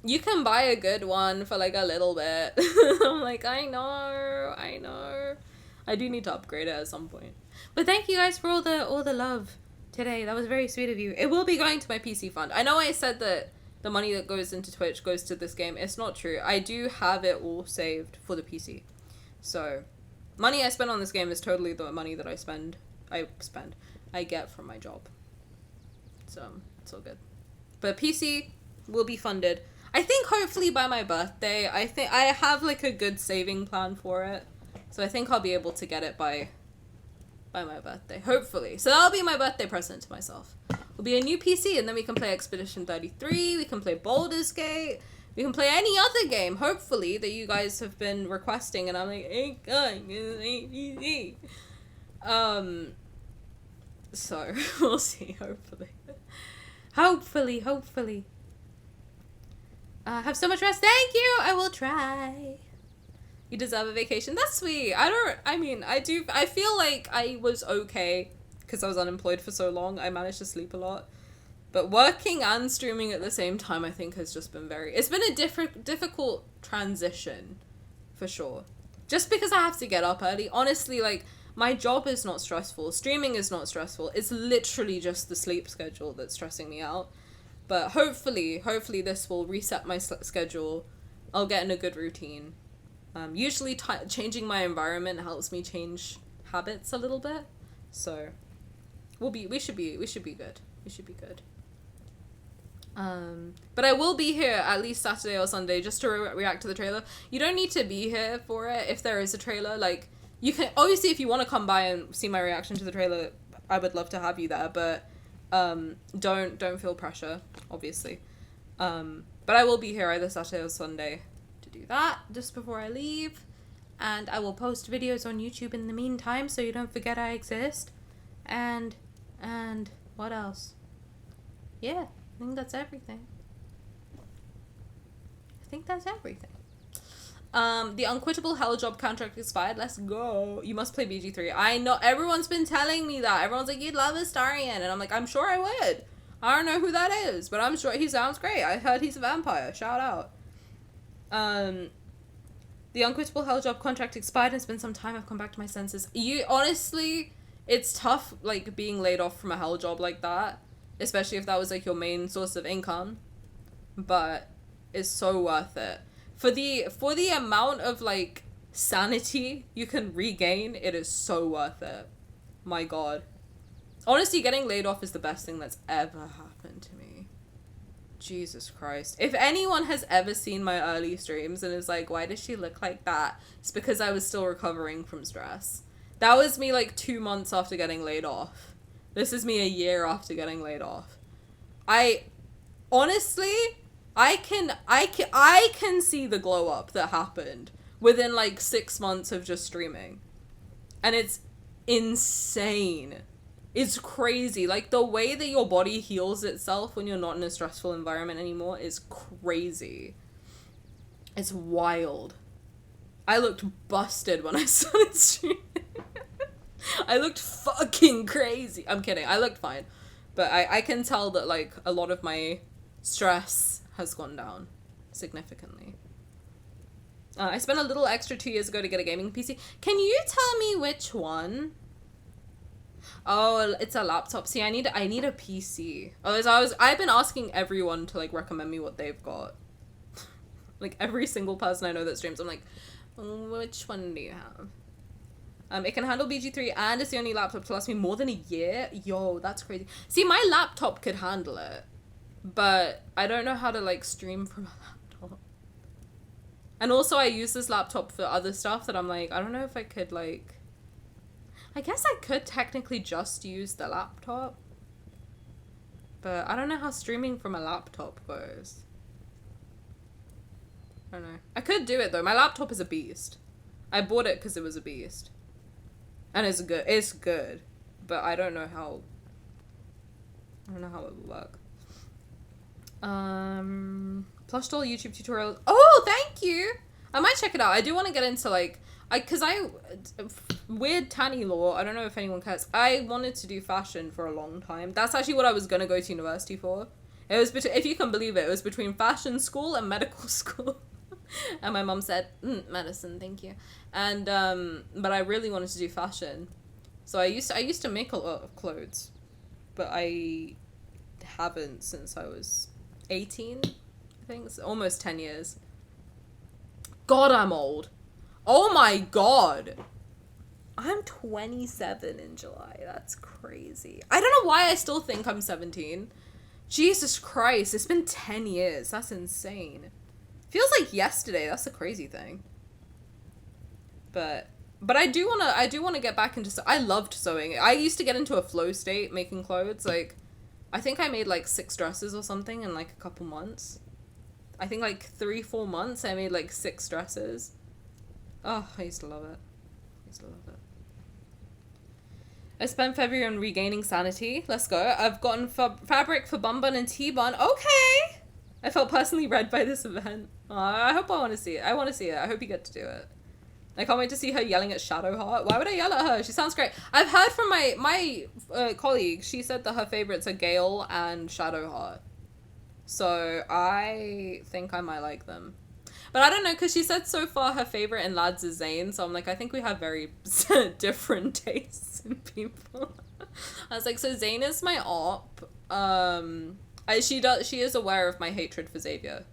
you can buy a good one for like a little bit. I'm like, I know. I do need to upgrade it at some point. But thank you guys for all the love today. That was very sweet of you. It will be going to my PC fund. I know I said that the money that goes into Twitch goes to this game. It's not true. I do have it all saved for the PC. So money I spend on this game is totally the money that I get from my job. So it's all good. But PC will be funded. I think hopefully by my birthday. I think I have like a good saving plan for it. So I think I'll be able to get it by my birthday. Hopefully. So that'll be my birthday present to myself. It'll be a new PC and then we can play Expedition 33. We can play Baldur's Gate. We can play any other game, hopefully, that you guys have been requesting, and I'm like, ain't easy. So, we'll see, hopefully. Hopefully. Have so much rest. Thank you! I will try. You deserve a vacation. That's sweet. I feel like I was okay, because I was unemployed for so long. I managed to sleep a lot. But working and streaming at the same time, I think, has just been it's been a difficult transition, for sure. Just because I have to get up early. Honestly, like, my job is not stressful. Streaming is not stressful. It's literally just the sleep schedule that's stressing me out. But hopefully this will reset my schedule. I'll get in a good routine. Usually changing my environment helps me change habits a little bit. So, we should be good. We should be good. But I will be here at least Saturday or Sunday just to react to the trailer. You don't need to be here for it if there is a trailer. Like, you can, obviously if you want to come by and see my reaction to the trailer, I would love to have you there, but don't feel pressure, obviously. But I will be here either Saturday or Sunday to do that just before I leave. And I will post videos on YouTube in the meantime so you don't forget I exist. And what else? Yeah. I think that's everything. The unquittable hell job contract expired. Let's go. You must play BG3. I know. Everyone's been telling me that. Everyone's like, you'd love Astarion. And I'm like, I'm sure I would. I don't know who that is, but I'm sure he sounds great. I heard he's a vampire. Shout out. The unquittable hell job contract expired. It's been some time. I've come back to my senses. Honestly, it's tough, like, being laid off from a hell job like that. Especially if that was, like, your main source of income. But it's so worth it. For the amount of, like, sanity you can regain, it is so worth it. My god. Honestly, getting laid off is the best thing that's ever happened to me. Jesus Christ. If anyone has ever seen my early streams and is like, why does she look like that? It's because I was still recovering from stress. That was me like 2 months after getting laid off. This is me a year after getting laid off. Honestly, I can see the glow up that happened within like 6 months of just streaming. And it's insane. It's crazy. Like, the way that your body heals itself when you're not in a stressful environment anymore is crazy. It's wild. I looked busted when I started streaming. I looked fucking crazy. I'm kidding. I looked fine. But I can tell that, like, a lot of my stress has gone down significantly. I spent a little extra 2 years ago to get a gaming PC. Can you tell me which one? Oh, it's a laptop. See, I need a PC. I've been asking everyone to like recommend me what they've got. Like every single person I know that streams, I'm like, which one do you have? It can handle BG3 and it's the only laptop to last me more than a year. Yo, that's crazy. See, my laptop could handle it, but I don't know how to like stream from a laptop. And also I use this laptop for other stuff that I'm like, I don't know if I could like, I guess I could technically just use the laptop, but I don't know how streaming from a laptop goes. I don't know. I could do it though. My laptop is a beast. I bought it because it was a beast. And it's good. It's good. But I don't know how it would work. Plush doll YouTube tutorial. Oh, thank you! I might check it out. I do want to get into like, weird Tani law, I don't know if anyone cares. I wanted to do fashion for a long time. That's actually what I was gonna go to university for. It was if you can believe it was between fashion school and medical school. And my mom said, medicine, thank you. And but I really wanted to do fashion. So I used to make a lot of clothes, but I haven't since I was 18, I think. It's almost 10 years. God, I'm old. Oh my god. I'm 27 in July. That's crazy. I don't know why I still think I'm 17. Jesus Christ, it's been 10 years. That's insane. Feels like yesterday. That's the crazy thing. But I do want to get back into I loved sewing. I used to get into a flow state making clothes. Like I think I made like 6 dresses or something in like a couple months. I think like 3-4 months I made like 6 dresses. Oh, I used to love it. I spent February on regaining sanity. Let's go. I've gotten fabric for bun bun and T-bun. Okay! I felt personally read by this event. I hope I want to see it. I want to see it. I hope you get to do it. I can't wait to see her yelling at Shadowheart. Why would I yell at her? She sounds great. I've heard from my colleague. She said that her favorites are Gale and Shadowheart. So I think I might like them. But I don't know, because she said so far her favorite in lads is Zane, so I'm like, I think we have very different tastes in people. I was like, so Zane is my op. She is aware of my hatred for Xavier.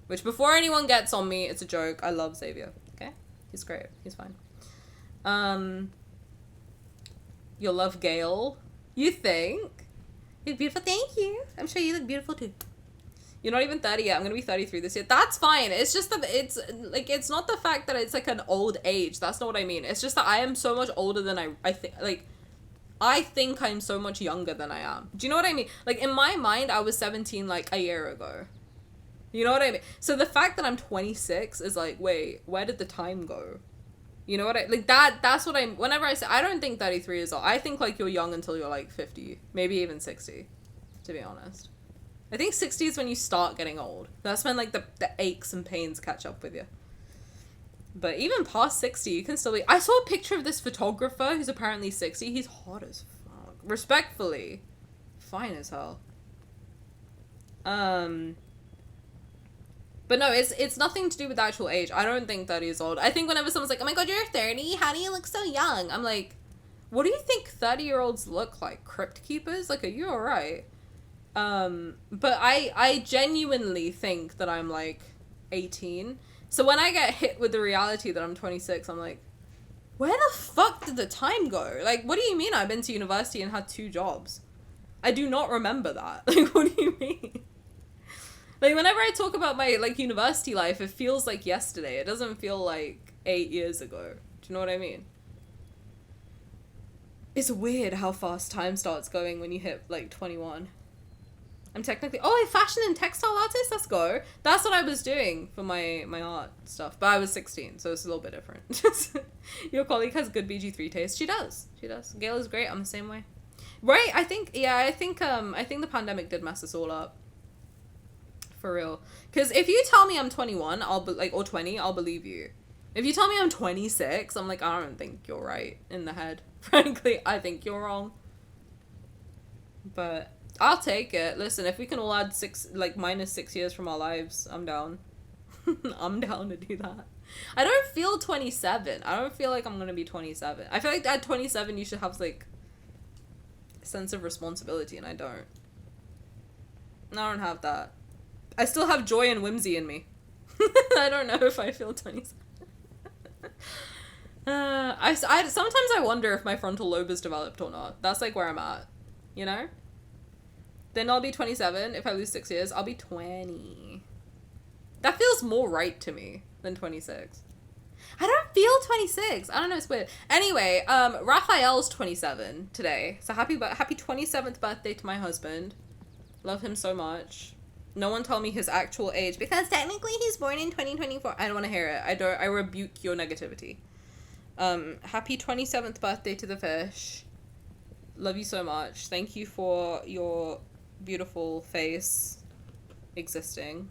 Which, before anyone gets on me, it's a joke. I love Xavier. Okay? He's great. He's fine. You'll love Gale. You think? You're beautiful. Thank you. I'm sure you look beautiful too. You're not even 30 yet. I'm gonna be 33 this year. That's fine. It's just that it's not the fact that it's like an old age. That's not what I mean. It's just that I am so much older than I think. Like, I think I'm so much younger than I am. Do you know what I mean? Like, in my mind, I was 17 like a year ago. You know what I mean? So the fact that I'm 26 is like, wait, where did the time go? You know what I like? That's what I'm. Whenever I say, I don't think 33 is old. I think like you're young until you're like 50, maybe even 60. To be honest. I think 60 is when you start getting old. That's when like the aches and pains catch up with you. But even past 60, you can still be... I saw a picture of this photographer who's apparently 60. He's hot as fuck. Respectfully. Fine as hell. But no, it's nothing to do with actual age. I don't think 30 is old. I think whenever someone's like, oh my god, you're 30, how do you look so young? I'm like, what do you think 30-year-olds look like? Crypt keepers? Like, are you alright? But I genuinely think that I'm like 18. So when I get hit with the reality that I'm 26, I'm like, where the fuck did the time go? Like, what do you mean I've been to university and had 2 jobs? I do not remember that. Like, what do you mean? Like, whenever I talk about my, like, university life, it feels like yesterday. It doesn't feel like 8 years ago. Do you know what I mean? It's weird how fast time starts going when you hit, like, 21. I'm technically... Oh, a fashion and textile artist? Let's go. That's what I was doing for my art stuff. But I was 16, so it's a little bit different. Your colleague has good BG3 taste. She does. She does. Gail is great. I'm the same way. Right? I think the pandemic did mess us all up. For real. Because if you tell me I'm 21, or 20, I'll believe you. If you tell me I'm 26, I'm like, I don't think you're right in the head. Frankly, I think you're wrong. But I'll take it. Listen, if we can all add minus 6 years from our lives, I'm down. I'm down to do that. I don't feel 27. I don't feel like I'm gonna be 27. I feel like at 27 you should have like a sense of responsibility, and I don't. I don't have that. I still have joy and whimsy in me. I don't know if I feel 27. Sometimes I wonder if my frontal lobe is developed or not. That's like where I'm at, you know? Then I'll be 27. If I lose 6 years, I'll be 20. That feels more right to me than 26. I don't feel 26. I don't know, it's weird. Anyway, Rafayel's 27 today. So happy 27th birthday to my husband. Love him so much. No one tell me his actual age, because technically he's born in 2024. I don't want to hear it. I rebuke your negativity. Happy 27th birthday to the fish. Love you so much. Thank you for your beautiful face existing.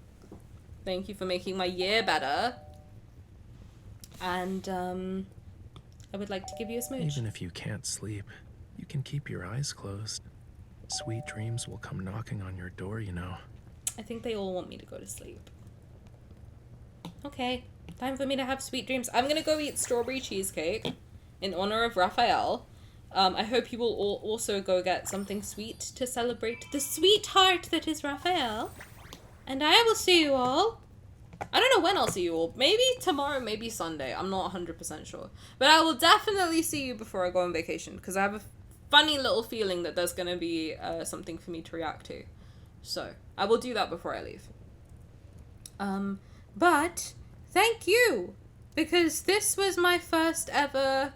Thank you for making my year better. And, I would like to give you a smooch. Even if you can't sleep, you can keep your eyes closed. Sweet dreams will come knocking on your door, you know. I think they all want me to go to sleep. Okay, time for me to have sweet dreams. I'm gonna go eat strawberry cheesecake in honor of Rafayel. I hope you will all also go get something sweet to celebrate the sweetheart that is Rafayel. And I will see you all. I don't know when I'll see you all. Maybe tomorrow, maybe Sunday. I'm not 100% sure. But I will definitely see you before I go on vacation, because I have a funny little feeling that there's gonna be something for me to react to. So, I will do that before I leave. But thank you, because this was my first ever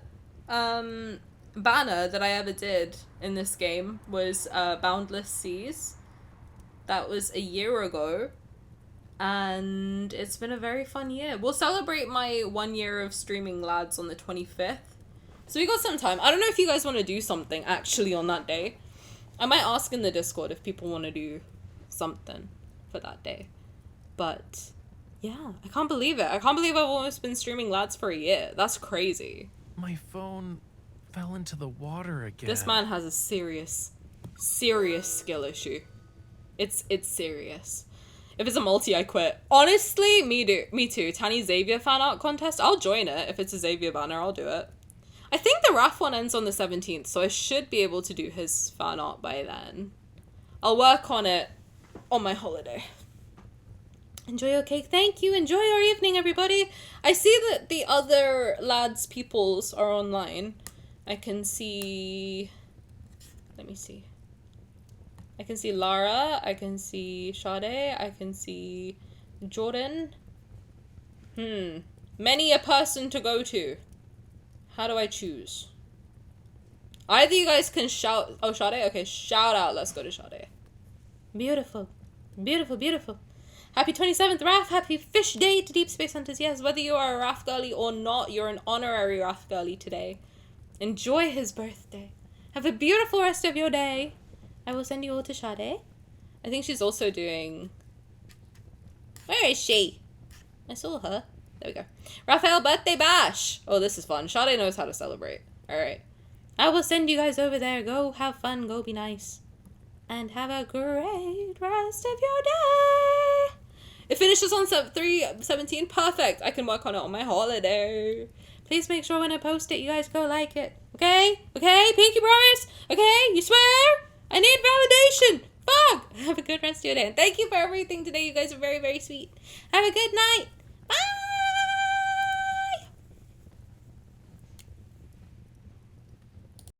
banner that I ever did in this game was Boundless Seas. That was a year ago, and it's been a very fun year. We'll celebrate my 1 year of streaming, lads, on the 25th. So we got some time. I don't know if you guys want to do something actually on that day. I might ask in the Discord if people want to do something for that day. But yeah, I can't believe it. I can't believe I've almost been streaming lads for a year. That's crazy. My phone fell into the water again. This man has a serious skill issue. It's serious. If it's a multi, I quit. Honestly, me too. Tani Xavier fan art contest, I'll join it. If it's a Xavier banner, I'll do it. I think the Raf one ends on the 17th, so I should be able to do his fan art by then. I'll work on it on my holiday. Enjoy your cake. Thank you. Enjoy your evening, everybody. I see that the other lads' peoples are online. I can see... Let me see. I can see Lara. I can see Sade. I can see Jordan. Many a person to go to. How do I choose? Either you guys can shout... Oh, Sade? Okay, shout out. Let's go to Sade. Beautiful. Beautiful, beautiful. Happy 27th, Raf. Happy fish day to Deepspace Hunters. Yes, whether you are a Raf girly or not, you're an honorary Raf girly today. Enjoy his birthday. Have a beautiful rest of your day. I will send you all to Sade. I think she's also doing... Where is she? I saw her. There we go. Rafayel birthday bash. Oh, this is fun. Sade knows how to celebrate. Alright. I will send you guys over there. Go have fun. Go be nice. And have a great rest of your day. It finishes on 3/17. Perfect. I can work on it on my holiday. Please make sure when I post it, you guys go like it. Okay? Okay? Pinky promise? Okay? You swear? I need validation. Fuck. Have a good rest of your day. And thank you for everything today. You guys are very, very sweet. Have a good night.